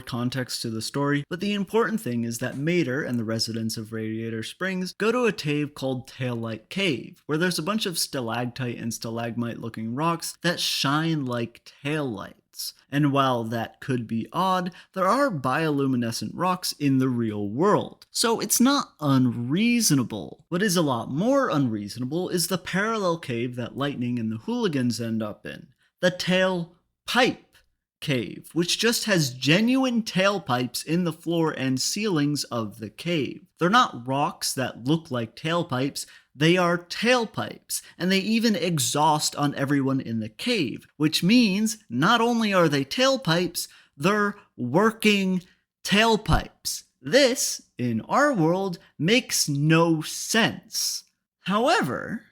context to the story, but the important thing is that Mater and the residents of Radiator Springs go to a cave called Taillight Cave, where there's a bunch of stalactite and stalagmite looking rocks that shine like taillights. And while that could be odd, there are bioluminescent rocks in the real world, so it's not unreasonable. What is a lot more unreasonable is the parallel cave that Lightning and the hooligans end up in, the Tailpipe Cave, which just has genuine tailpipes in the floor and ceilings of the cave. They're not rocks that look like tailpipes, they are tailpipes, and they even exhaust on everyone in the cave, which means not only are they tailpipes, they're working tailpipes. This, in our world, makes no sense. However,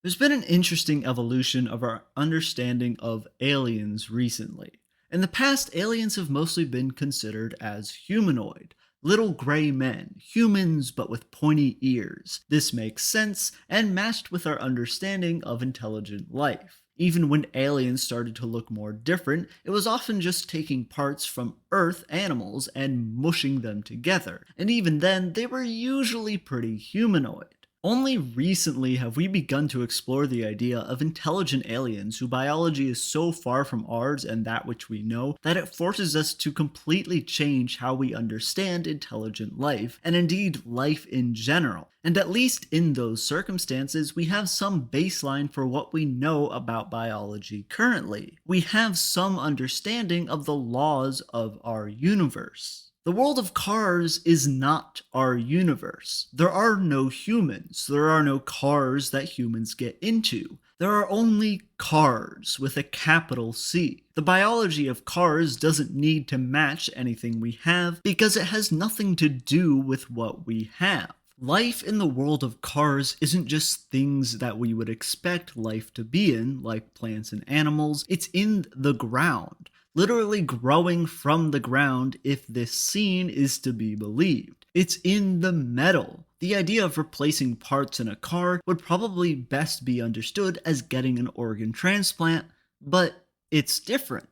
there's been an interesting evolution of our understanding of aliens recently. In the past, aliens have mostly been considered as humanoid, little gray men, humans but with pointy ears. This makes sense and matched with our understanding of intelligent life. Even when aliens started to look more different, it was often just taking parts from Earth animals and mushing them together, and even then, they were usually pretty humanoid. Only recently have we begun to explore the idea of intelligent aliens whose biology is so far from ours and that which we know that it forces us to completely change how we understand intelligent life, and indeed life in general. And at least in those circumstances, we have some baseline for what we know about biology currently. We have some understanding of the laws of our universe. The world of Cars is not our universe. There are no humans. There are no cars that humans get into. There are only cars with a capital C. The biology of Cars doesn't need to match anything we have because it has nothing to do with what we have. Life in the world of Cars isn't just things that we would expect life to be in, like plants and animals. It's in the ground. Literally growing from the ground if this scene is to be believed. It's in the metal. The idea of replacing parts in a car would probably best be understood as getting an organ transplant, but it's different.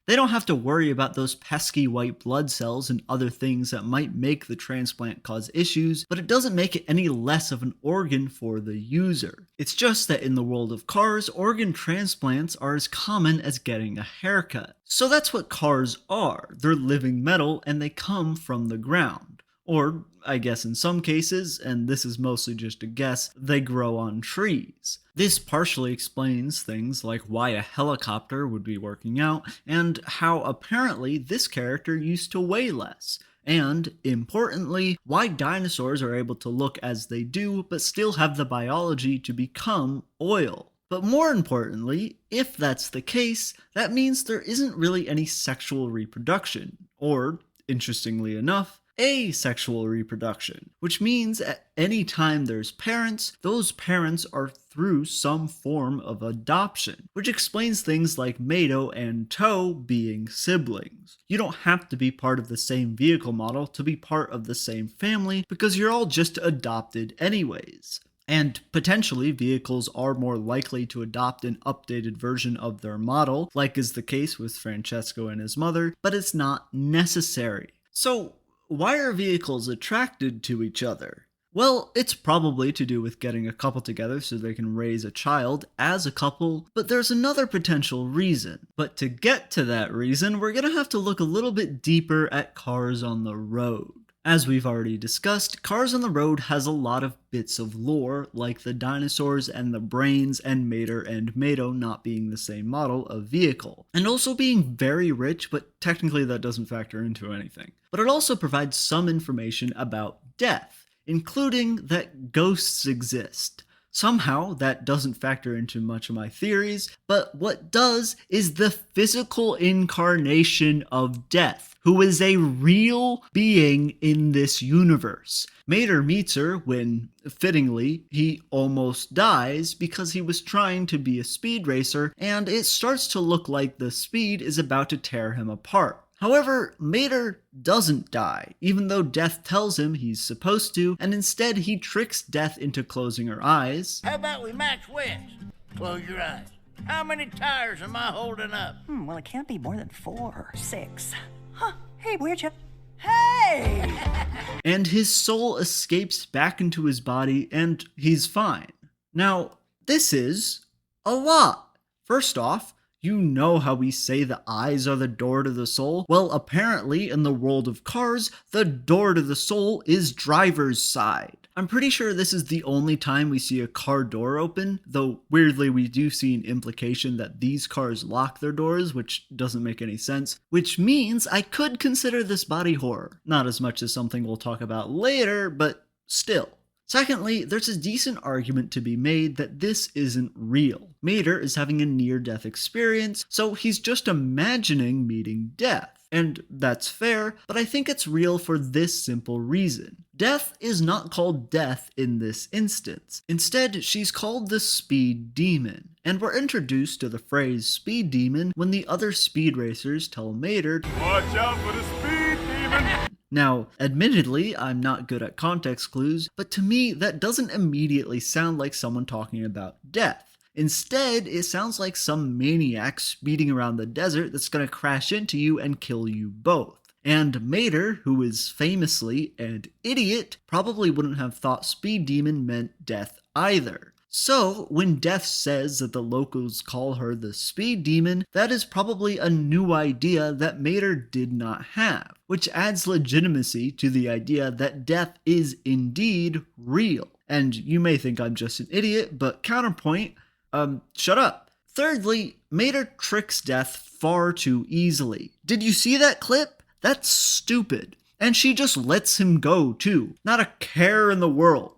They don't have to worry about those pesky white blood cells and other things that might make the transplant cause issues, but it doesn't make it any less of an organ for the user. It's just that in the world of cars, organ transplants are as common as getting a haircut. So that's what cars are. They're living metal and they come from the ground. Or, I guess in some cases, and this is mostly just a guess, they grow on trees. This partially explains things like why a helicopter would be working out, and how apparently this character used to weigh less. And, importantly, why dinosaurs are able to look as they do, but still have the biology to become oil. But more importantly, if that's the case, that means there isn't really any sexual reproduction, or, interestingly enough, asexual reproduction, which means at any time there's parents, those parents are through some form of adoption, which explains things like Mato and Toe being siblings. You don't have to be part of the same vehicle model to be part of the same family because you're all just adopted anyways. And potentially, vehicles are more likely to adopt an updated version of their model, like is the case with Francesco and his mother, but it's not necessary. So, why are vehicles attracted to each other? Well, it's probably to do with getting a couple together so they can raise a child as a couple, but there's another potential reason. But to get to that reason, we're gonna have to look a little bit deeper at cars on the road. As we've already discussed, Cars on the Road has a lot of bits of lore, like the dinosaurs and the brains and Mater and Mato not being the same model of vehicle, and also being very rich, but technically that doesn't factor into anything. But it also provides some information about death, including that ghosts exist. Somehow, that doesn't factor into much of my theories, but what does is the physical incarnation of death, who is a real being in this universe. Mater meets her when, fittingly, he almost dies because he was trying to be a speed racer, and it starts to look like the speed is about to tear him apart. However, Mater doesn't die, even though Death tells him he's supposed to, and instead he tricks Death into closing her eyes. How about we match wits? Close your eyes. How many tires am I holding up? Well, it can't be more than 4 or 6. Huh, hey, where'd you... Hey! And his soul escapes back into his body, and he's fine. Now, this is a lot. First off, you know how we say the eyes are the door to the soul? Well, apparently, in the world of cars, the door to the soul is driver's side. I'm pretty sure this is the only time we see a car door open, though weirdly we do see an implication that these cars lock their doors, which doesn't make any sense, which means I could consider this body horror. Not as much as something we'll talk about later, but still. Secondly, there's a decent argument to be made that this isn't real. Mater is having a near-death experience, so he's just imagining meeting death. And that's fair, but I think it's real for this simple reason. Death is not called Death in this instance. Instead, she's called the Speed Demon. And we're introduced to the phrase Speed Demon when the other speed racers tell Mater, "Watch out for the Speed Demon!" Now, admittedly, I'm not good at context clues, but to me, that doesn't immediately sound like someone talking about death. Instead, it sounds like some maniac speeding around the desert that's gonna crash into you and kill you both. And Mater, who is famously an idiot, probably wouldn't have thought Speed Demon meant death either. So, when Death says that the locals call her the Speed Demon, that is probably a new idea that Mater did not have, which adds legitimacy to the idea that death is indeed real. And you may think I'm just an idiot, but counterpoint, shut up. Thirdly, Mater tricks Death far too easily. Did you see that clip? That's stupid. And she just lets him go too. Not a care in the world.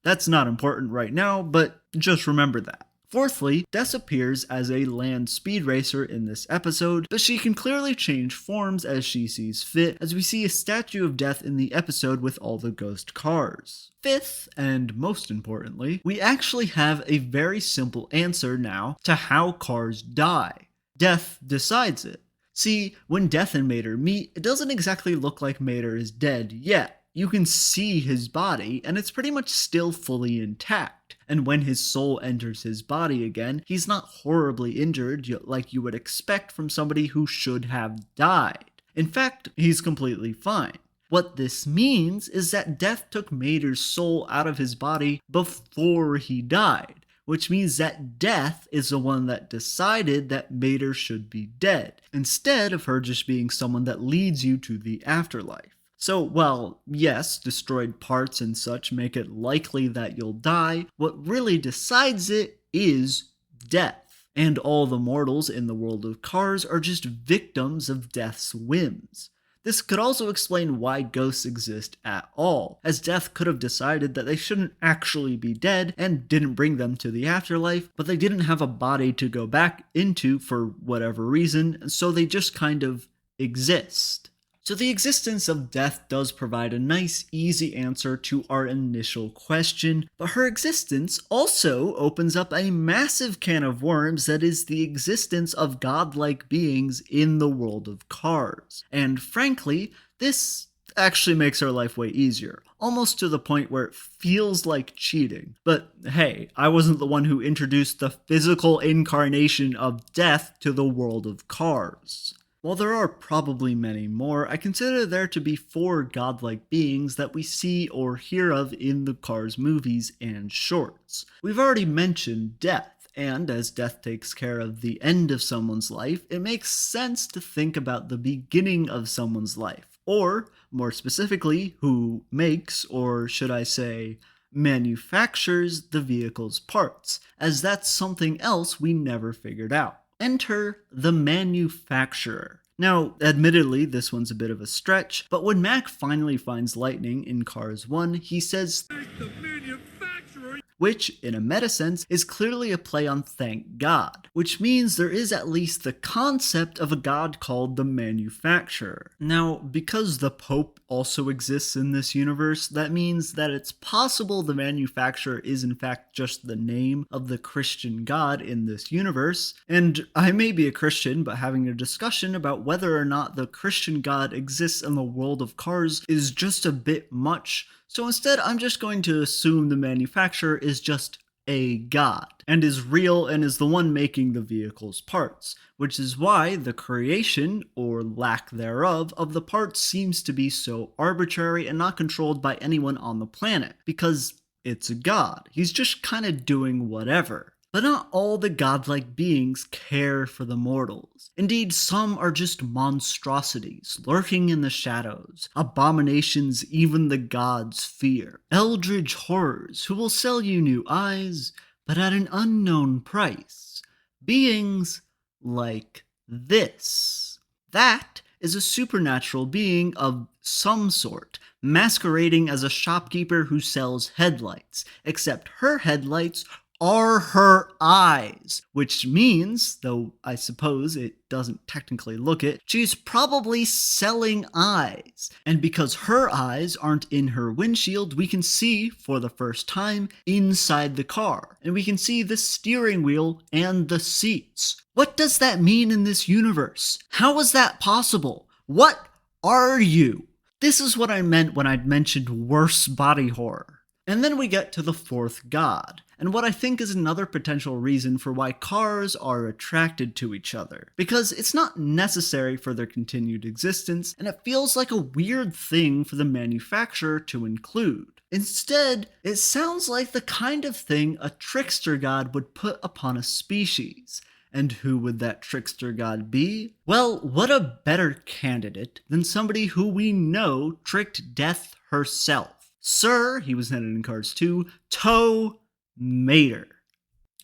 That's not important right now, but just remember that. Fourthly, Death appears as a land speed racer in this episode, but she can clearly change forms as she sees fit, as we see a statue of Death in the episode with all the ghost cars. Fifth, and most importantly, we actually have a very simple answer now to how cars die. Death decides it. See, when Death and Mater meet, it doesn't exactly look like Mater is dead yet. you can see his body, and it's pretty much still fully intact. And when his soul enters his body again, he's not horribly injured like you would expect from somebody who should have died. In fact, he's completely fine. What this means is that death took Mater's soul out of his body before he died, which means that death is the one that decided that Mater should be dead, instead of her just being someone that leads you to the afterlife. So while, yes, destroyed parts and such make it likely that you'll die, what really decides it is death. And all the mortals in the world of Cars are just victims of death's whims. This could also explain why ghosts exist at all, as death could have decided that they shouldn't actually be dead and didn't bring them to the afterlife, but they didn't have a body to go back into for whatever reason, so they just kind of exist. So the existence of death does provide a nice, easy answer to our initial question, but her existence also opens up a massive can of worms that is the existence of godlike beings in the world of Cars. And frankly, this actually makes our life way easier, almost to the point where it feels like cheating. But hey, I wasn't the one who introduced the physical incarnation of death to the world of Cars. While there are probably many more, I consider there to be 4 godlike beings that we see or hear of in the Cars movies and shorts. We've already mentioned death, and as death takes care of the end of someone's life, it makes sense to think about the beginning of someone's life, or, more specifically, who makes, or should I say, manufactures the vehicle's parts, as that's something else we never figured out. Enter the manufacturer. Now, admittedly, this one's a bit of a stretch, but when Mac finally finds Lightning in Cars 1, he says, "The manufacturer," which, in a meta sense, is clearly a play on thank God, which means there is at least the concept of a god called the manufacturer. Now, because the Pope also exists in this universe, that means that it's possible the manufacturer is in fact just the name of the Christian god in this universe, and I may be a Christian, but having a discussion about whether or not the Christian god exists in the world of Cars is just a bit much, so instead I'm just going to assume the manufacturer is just a god, and is real and is the one making the vehicle's parts, which is why the creation, or lack thereof, of the parts seems to be so arbitrary and not controlled by anyone on the planet, because it's a god. He's just kind of doing whatever. But not all the godlike beings care for the mortals. Indeed, some are just monstrosities, lurking in the shadows, abominations even the gods fear, eldritch horrors who will sell you new eyes, but at an unknown price. Beings like this. That is a supernatural being of some sort, masquerading as a shopkeeper who sells headlights, except her headlights are her eyes, which means, though I suppose it doesn't technically look it, she's probably selling eyes. And because her eyes aren't in her windshield, we can see, for the first time, inside the car. And we can see the steering wheel and the seats. What does that mean in this universe? How is that possible? What are you? This is what I meant when I mentioned worse body horror. And then we get to the 4th god, and what I think is another potential reason for why cars are attracted to each other. Because it's not necessary for their continued existence, and it feels like a weird thing for the manufacturer to include. Instead, it sounds like the kind of thing a trickster god would put upon a species. And who would that trickster god be? Well, what a better candidate than somebody who we know tricked death herself. Sir, he was headed in Cars 2, Tow Mater.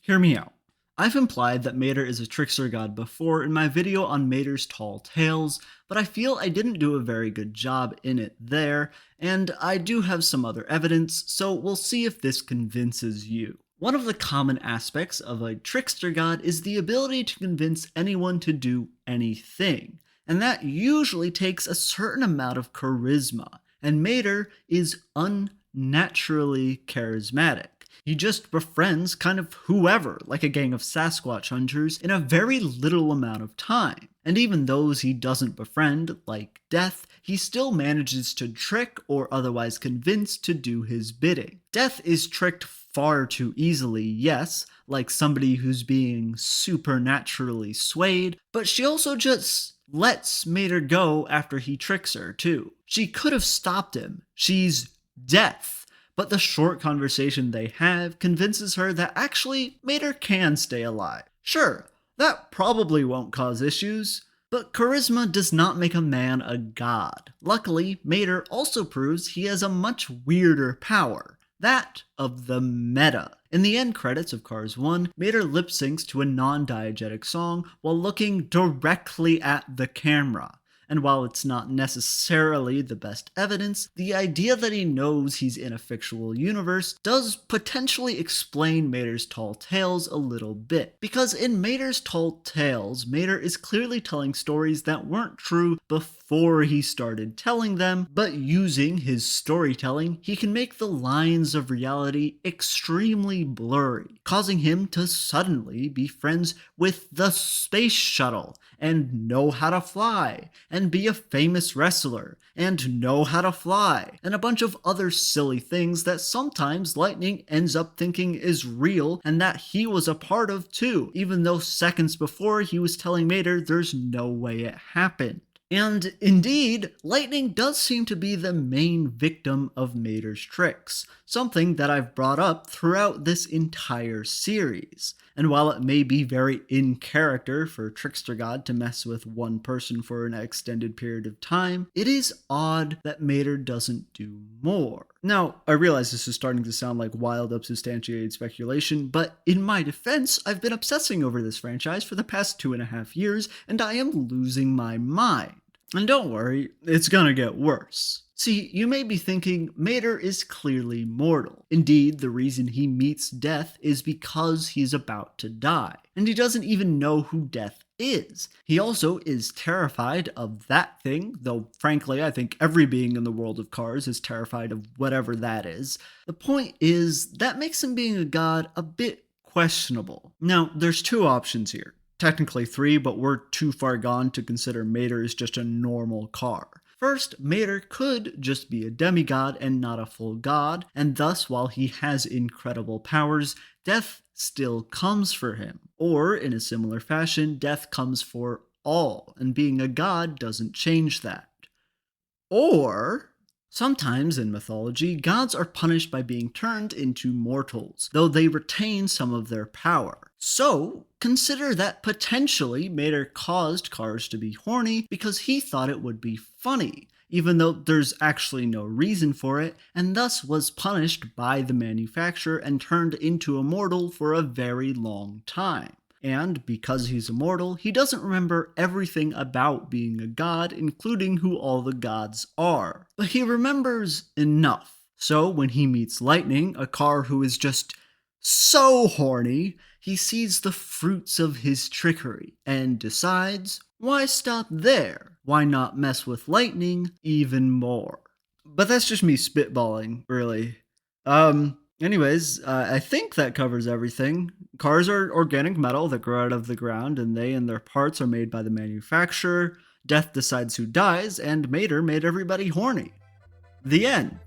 Hear me out. I've implied that Mater is a trickster god before in my video on Mater's Tall Tales, but I feel I didn't do a very good job in it there, and I do have some other evidence, so we'll see if this convinces you. One of the common aspects of a trickster god is the ability to convince anyone to do anything, and that usually takes a certain amount of charisma. And Mater is unnaturally charismatic. He just befriends kind of whoever, like a gang of Sasquatch hunters, in a very little amount of time. And even those he doesn't befriend, like Death, he still manages to trick or otherwise convince to do his bidding. Death is tricked far too easily, yes, like somebody who's being supernaturally swayed, but she also just lets Mater go after he tricks her, too. She could have stopped him. She's Death. But the short conversation they have convinces her that actually Mater can stay alive. Sure, that probably won't cause issues, but charisma does not make a man a god. Luckily, Mater also proves he has a much weirder power. That of the meta. In the end credits of Cars 1, Mater lip syncs to a non-diegetic song while looking directly at the camera. And while it's not necessarily the best evidence, the idea that he knows he's in a fictional universe does potentially explain Mater's tall tales a little bit. Because in Mater's tall tales, Mater is clearly telling stories that weren't true before he started telling them, but using his storytelling, he can make the lines of reality extremely blurry, causing him to suddenly be friends with the space shuttle, and know how to fly, and be a famous wrestler, and know how to fly, and a bunch of other silly things that sometimes Lightning ends up thinking is real and that he was a part of too, even though seconds before he was telling Mater there's no way it happened. And indeed, Lightning does seem to be the main victim of Mater's tricks, something that I've brought up throughout this entire series. And while it may be very in character for Trickster God to mess with one person for an extended period of time, it is odd that Mater doesn't do more. Now, I realize this is starting to sound like wild, unsubstantiated speculation, but in my defense, I've been obsessing over this franchise for the past 2.5 years, and I am losing my mind. And don't worry, it's gonna get worse. See, you may be thinking Mater is clearly mortal. Indeed, the reason he meets Death is because he's about to die, and he doesn't even know who Death is. He also is terrified of that thing, though frankly I think every being in the world of Cars is terrified of whatever that is. The point is, that makes him being a god a bit questionable. Now, there's two options here. Technically 3, but we're too far gone to consider Mater as just a normal car. First, Mater could just be a demigod and not a full god, and thus while he has incredible powers, Death still comes for him. Or, in a similar fashion, Death comes for all, and being a god doesn't change that. Or, sometimes in mythology, gods are punished by being turned into mortals, though they retain some of their power. So, consider that potentially Mater caused Cars to be horny because he thought it would be funny, even though there's actually no reason for it, and thus was punished by the manufacturer and turned into a mortal for a very long time. And because he's immortal, he doesn't remember everything about being a god, including who all the gods are. But he remembers enough. So when he meets Lightning, a car who is just so horny, he sees the fruits of his trickery and decides, why stop there? Why not mess with Lightning even more? But that's just me spitballing, really. Anyways, I think that covers everything. Cars are organic metal that grow out of the ground, and they and their parts are made by the manufacturer. Death decides who dies, and Mater made everybody horny. The end,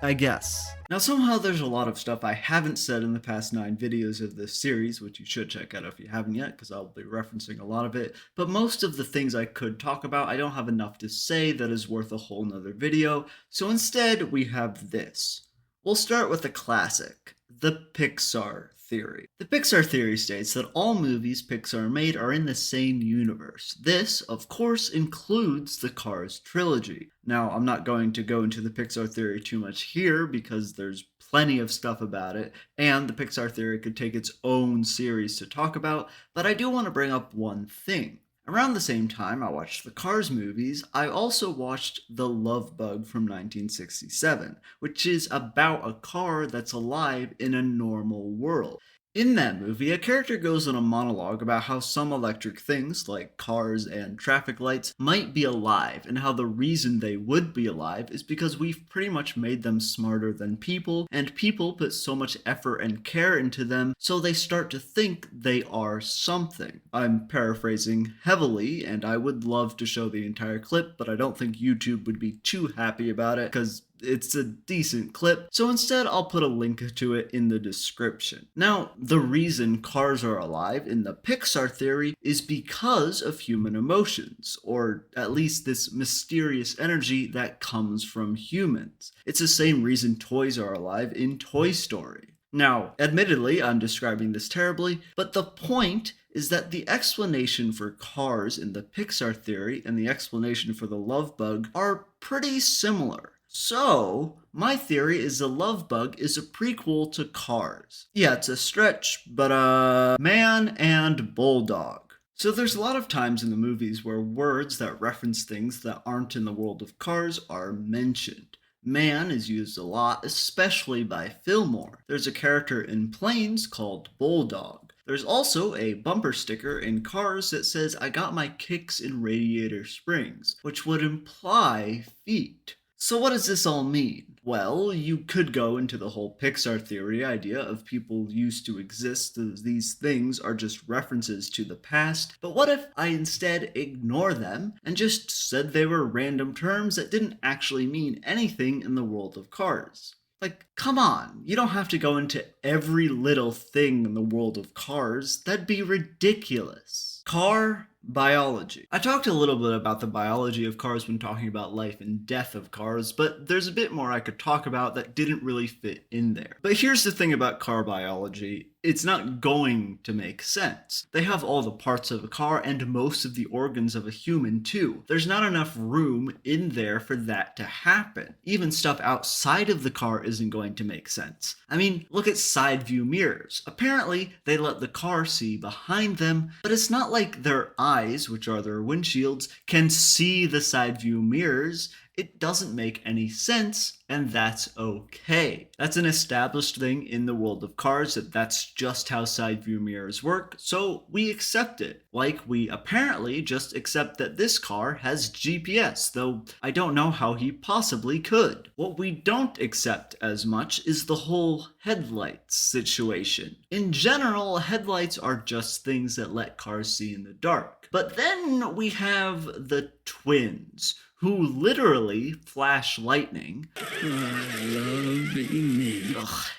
I guess. Now somehow there's a lot of stuff I haven't said in the past 9 videos of this series, which you should check out if you haven't yet, because I'll be referencing a lot of it, but most of the things I could talk about, I don't have enough to say that is worth a whole nother video, so instead we have this. We'll start with a classic, the Pixar theory. The Pixar theory states that all movies Pixar made are in the same universe. This, of course, includes the Cars trilogy. Now, I'm not going to go into the Pixar theory too much here because there's plenty of stuff about it, and the Pixar theory could take its own series to talk about, but I do want to bring up one thing. Around the same time I watched the Cars movies, I also watched The Love Bug from 1967, which is about a car that's alive in a normal world. In that movie, a character goes on a monologue about how some electric things, like cars and traffic lights, might be alive, and how the reason they would be alive is because we've pretty much made them smarter than people, and people put so much effort and care into them, so they start to think they are something. I'm paraphrasing heavily, and I would love to show the entire clip, but I don't think YouTube would be too happy about it, because it's a decent clip, so instead I'll put a link to it in the description. Now, the reason cars are alive in the Pixar theory is because of human emotions, or at least this mysterious energy that comes from humans. It's the same reason toys are alive in Toy Story. Now, admittedly, I'm describing this terribly, but the point is that the explanation for cars in the Pixar theory and the explanation for the love bug are pretty similar. So, my theory is the love bug is a prequel to Cars. Yeah, it's a stretch, but man and bulldog. So there's a lot of times in the movies where words that reference things that aren't in the world of Cars are mentioned. Man is used a lot, especially by Fillmore. There's a character in Planes called Bulldog. There's also a bumper sticker in Cars that says, "I got my kicks in Radiator Springs," which would imply feet. So what does this all mean? Well, you could go into the whole Pixar theory idea of people used to exist as these things are just references to the past, but what if I instead ignore them and just said they were random terms that didn't actually mean anything in the world of Cars? Like, come on, you don't have to go into every little thing in the world of Cars. That'd be ridiculous. Car biology. I talked a little bit about the biology of cars when talking about life and death of cars, but there's a bit more I could talk about that didn't really fit in there. But here's the thing about car biology. It's not going to make sense. They have all the parts of a car and most of the organs of a human too. There's not enough room in there for that to happen. Even stuff outside of the car isn't going to make sense. I mean, look at side view mirrors. Apparently, they let the car see behind them, but it's not like their eyes, which are their windshields, can see the side view mirrors. It doesn't make any sense, and that's okay. That's an established thing in the world of cars, that's just how side view mirrors work, so we accept it. Like we apparently just accept that this car has GPS, though I don't know how he possibly could. What we don't accept as much is the whole headlights situation. In general, headlights are just things that let cars see in the dark. But then we have the twins, who literally flash lightning.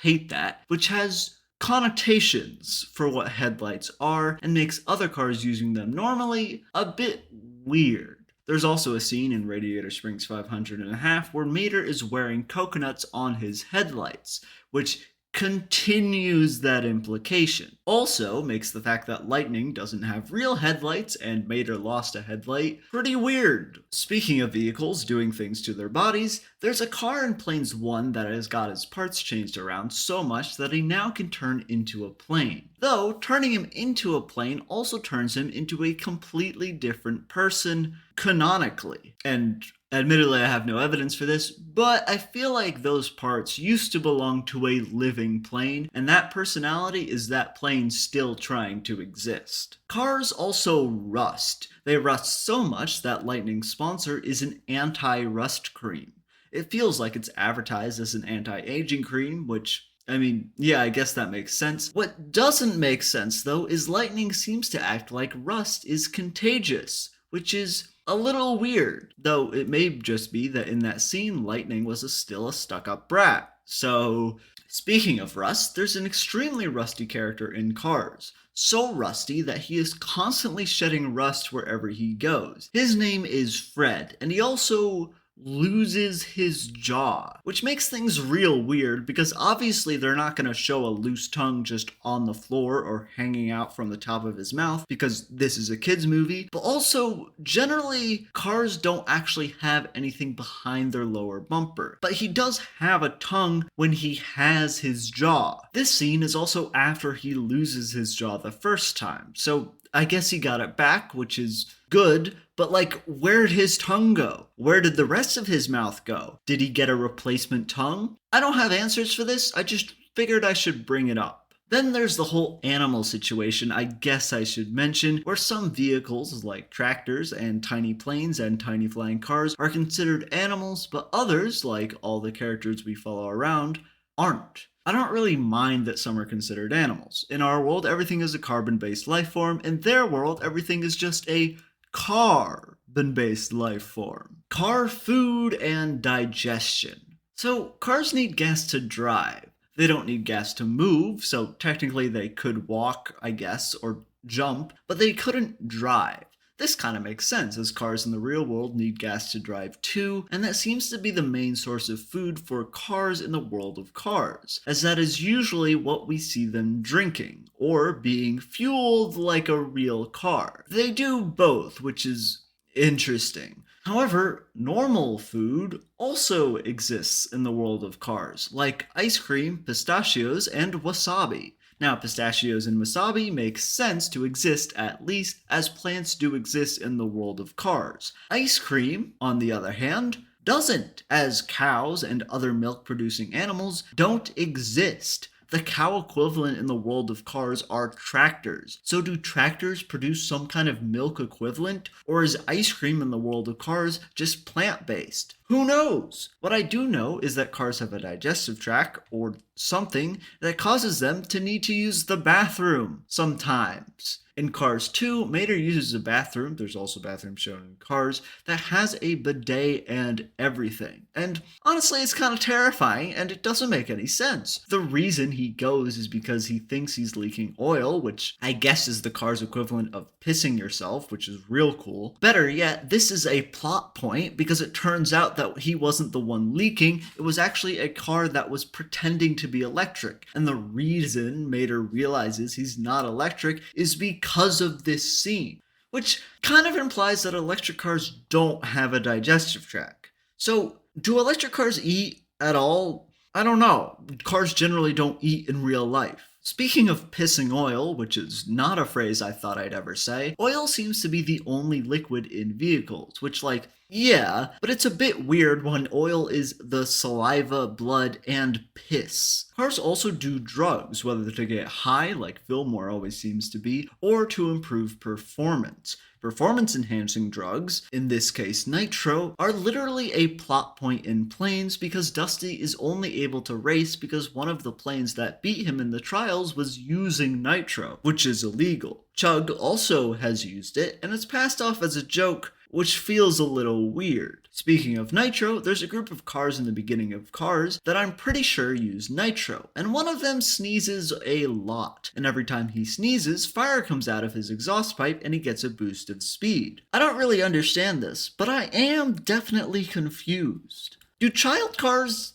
Hate that. Which has connotations for what headlights are and makes other cars using them normally a bit weird. There's also a scene in Radiator Springs 500½ where Mater is wearing coconuts on his headlights, which continues that implication. Also makes the fact that Lightning doesn't have real headlights and Mater lost a headlight pretty weird. Speaking of vehicles doing things to their bodies, there's a car in Planes 1 that has got his parts changed around so much that he now can turn into a plane. Though, turning him into a plane also turns him into a completely different person canonically. And admittedly, I have no evidence for this, but I feel like those parts used to belong to a living plane, and that personality is that plane still trying to exist. Cars also rust. They rust so much that Lightning's sponsor is an anti-rust cream. It feels like it's advertised as an anti-aging cream, which, I mean, yeah, I guess that makes sense. What doesn't make sense, though, is Lightning seems to act like rust is contagious, which is a little weird, though it may just be that in that scene, Lightning was still a stuck-up brat. So, speaking of rust, there's an extremely rusty character in Cars. So rusty that he is constantly shedding rust wherever he goes. His name is Fred, and he also loses his jaw, which makes things real weird because obviously they're not going to show a loose tongue just on the floor or hanging out from the top of his mouth because this is a kids movie, but also generally cars don't actually have anything behind their lower bumper, but he does have a tongue when he has his jaw. This scene is also after he loses his jaw the first time, so I guess he got it back, which is good, but like, where'd his tongue go? Where did the rest of his mouth go? Did he get a replacement tongue? I don't have answers for this, I just figured I should bring it up. Then there's the whole animal situation, I guess I should mention, where some vehicles like tractors and tiny planes and tiny flying cars are considered animals, but others, like all the characters we follow around, aren't. I don't really mind that some are considered animals. In our world, everything is a carbon-based life form. In their world, everything is just a carbon-based life form. Car food and digestion. So cars need gas to drive. They don't need gas to move, so technically they could walk, I guess, or jump, but they couldn't drive. This kind of makes sense, as cars in the real world need gas to drive too, and that seems to be the main source of food for cars in the world of cars, as that is usually what we see them drinking, or being fueled like a real car. They do both, which is interesting. However, normal food also exists in the world of cars, like ice cream, pistachios, and wasabi. Now, pistachios and wasabi make sense to exist at least, as plants do exist in the world of cars. Ice cream, on the other hand, doesn't, as cows and other milk-producing animals don't exist. The cow equivalent in the world of cars are tractors. So do tractors produce some kind of milk equivalent? Or is ice cream in the world of cars just plant-based? Who knows? What I do know is that cars have a digestive tract, or something, that causes them to need to use the bathroom sometimes. In Cars 2, Mater uses a bathroom, there's also bathrooms shown in Cars, that has a bidet and everything. And honestly, it's kind of terrifying, and it doesn't make any sense. The reason he goes is because he thinks he's leaking oil, which I guess is the car's equivalent of pissing yourself, which is real cool. Better yet, this is a plot point, because it turns out that he wasn't the one leaking, it was actually a car that was pretending to be electric. And the reason Mater realizes he's not electric is because of this scene, which kind of implies that electric cars don't have a digestive tract. So, do electric cars eat at all? I don't know. Cars generally don't eat in real life. Speaking of pissing oil, which is not a phrase I thought I'd ever say, oil seems to be the only liquid in vehicles, which, like, yeah, but it's a bit weird when oil is the saliva, blood, and piss. Cars also do drugs, whether to get high, like Fillmore always seems to be, or to improve performance. Performance-enhancing drugs, in this case nitro, are literally a plot point in Planes because Dusty is only able to race because one of the planes that beat him in the trials was using nitro, which is illegal. Chug also has used it, and it's passed off as a joke, which feels a little weird. Speaking of nitro, there's a group of cars in the beginning of Cars that I'm pretty sure use nitro, and one of them sneezes a lot, and every time he sneezes, fire comes out of his exhaust pipe and he gets a boost of speed. I don't really understand this, but I am definitely confused. Do child cars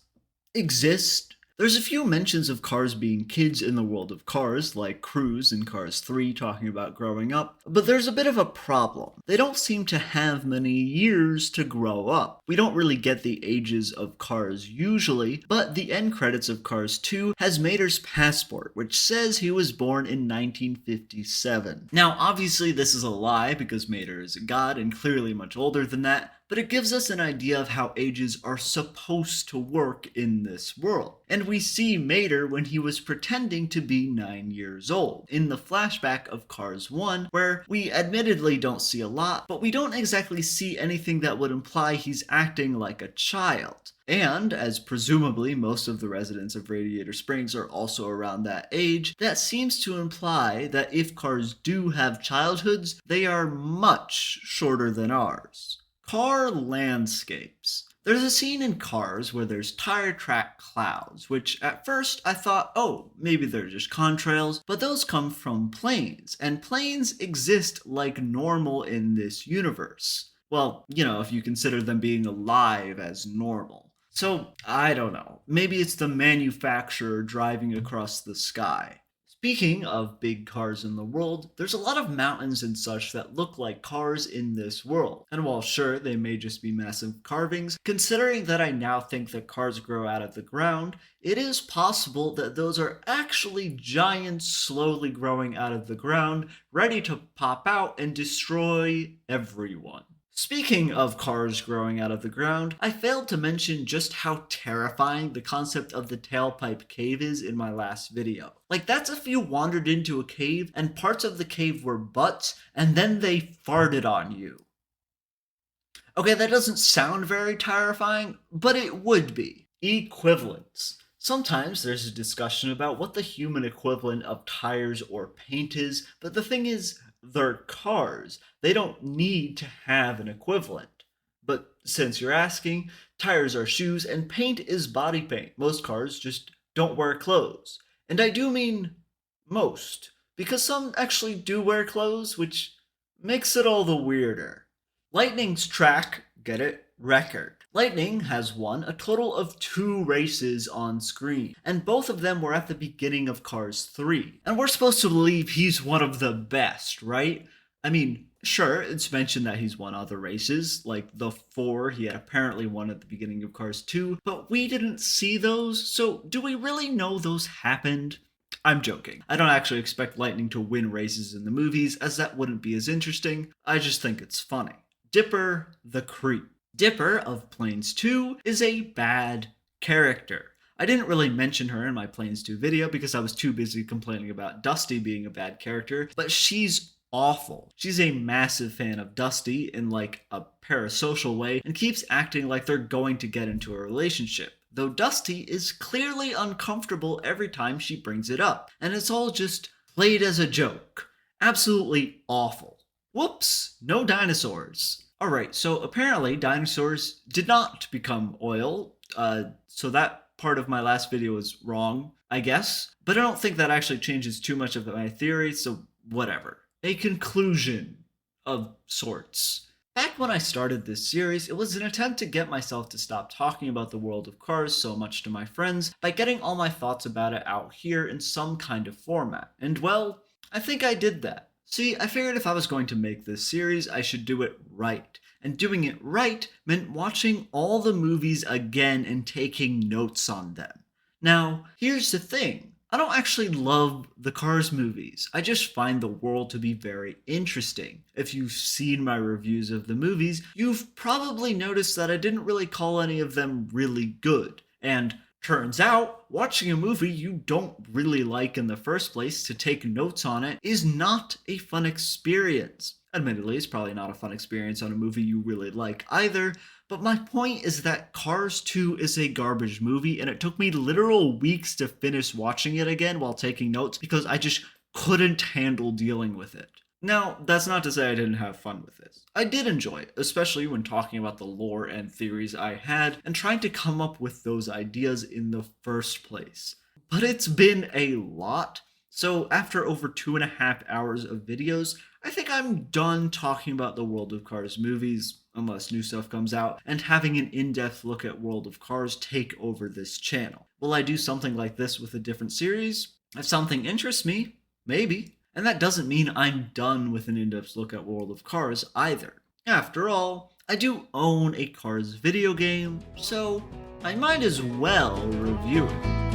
exist? There's a few mentions of cars being kids in the world of Cars, like Cruz in Cars 3 talking about growing up, but there's a bit of a problem. They don't seem to have many years to grow up. We don't really get the ages of Cars usually, but the end credits of Cars 2 has Mater's passport, which says he was born in 1957. Now, obviously this is a lie because Mater is a god and clearly much older than that, but it gives us an idea of how ages are supposed to work in this world. And we see Mater when he was pretending to be 9 years old, in the flashback of Cars 1, where we admittedly don't see a lot, but we don't exactly see anything that would imply he's acting like a child. And, as presumably most of the residents of Radiator Springs are also around that age, that seems to imply that if cars do have childhoods, they are much shorter than ours. Car landscapes. There's a scene in Cars where there's tire track clouds, which at first I thought, oh, maybe they're just contrails, but those come from planes, and planes exist like normal in this universe. Well, you know, if you consider them being alive as normal. So, I don't know. Maybe it's the manufacturer driving across the sky. Speaking of big cars in the world, there's a lot of mountains and such that look like cars in this world. And while sure, they may just be massive carvings, considering that I now think that cars grow out of the ground, it is possible that those are actually giants slowly growing out of the ground, ready to pop out and destroy everyone. Speaking of cars growing out of the ground, I failed to mention just how terrifying the concept of the tailpipe cave is in my last video. Like, that's if you wandered into a cave and parts of the cave were butts and then they farted on you. Okay, that doesn't sound very terrifying, but it would be. Equivalents. Sometimes there's a discussion about what the human equivalent of tires or paint is, but the thing is, they're cars. They don't need to have an equivalent. But since you're asking, tires are shoes and paint is body paint. Most cars just don't wear clothes. And I do mean most, because some actually do wear clothes, which makes it all the weirder. Lightning's track, get it, record. Lightning has won a total of 2 races on screen, and both of them were at the beginning of Cars 3. And we're supposed to believe he's one of the best, right? I mean, sure, it's mentioned that he's won other races, like the 4 he had apparently won at the beginning of Cars 2, but we didn't see those, so do we really know those happened? I'm joking. I don't actually expect Lightning to win races in the movies, as that wouldn't be as interesting. I just think it's funny. Dipper the Creep. Dipper of Planes 2 is a bad character. I didn't really mention her in my Planes 2 video because I was too busy complaining about Dusty being a bad character, but she's awful. She's a massive fan of Dusty in like a parasocial way and keeps acting like they're going to get into a relationship, though Dusty is clearly uncomfortable every time she brings it up, and it's all just played as a joke. Absolutely awful. Whoops, no dinosaurs. Alright, so apparently dinosaurs did not become oil, so that part of my last video was wrong, I guess. But I don't think that actually changes too much of my theory, so whatever. A conclusion of sorts. Back when I started this series, it was an attempt to get myself to stop talking about the world of cars so much to my friends by getting all my thoughts about it out here in some kind of format. And well, I think I did that. See, I figured if I was going to make this series, I should do it right. And doing it right meant watching all the movies again and taking notes on them. Now, here's the thing. I don't actually love the Cars movies. I just find the world to be very interesting. If you've seen my reviews of the movies, you've probably noticed that I didn't really call any of them really good. And turns out, watching a movie you don't really like in the first place to take notes on it is not a fun experience. Admittedly, it's probably not a fun experience on a movie you really like either, but my point is that Cars 2 is a garbage movie, and it took me literal weeks to finish watching it again while taking notes because I just couldn't handle dealing with it. Now, that's not to say I didn't have fun with this. I did enjoy it, especially when talking about the lore and theories I had and trying to come up with those ideas in the first place. But it's been a lot, so after over 2.5 hours of videos, I think I'm done talking about the World of Cars movies, unless new stuff comes out, and having an in-depth look at World of Cars take over this channel. Will I do something like this with a different series? If something interests me, maybe. And that doesn't mean I'm done with an in-depth look at World of Cars either. After all, I do own a Cars video game, so I might as well review it.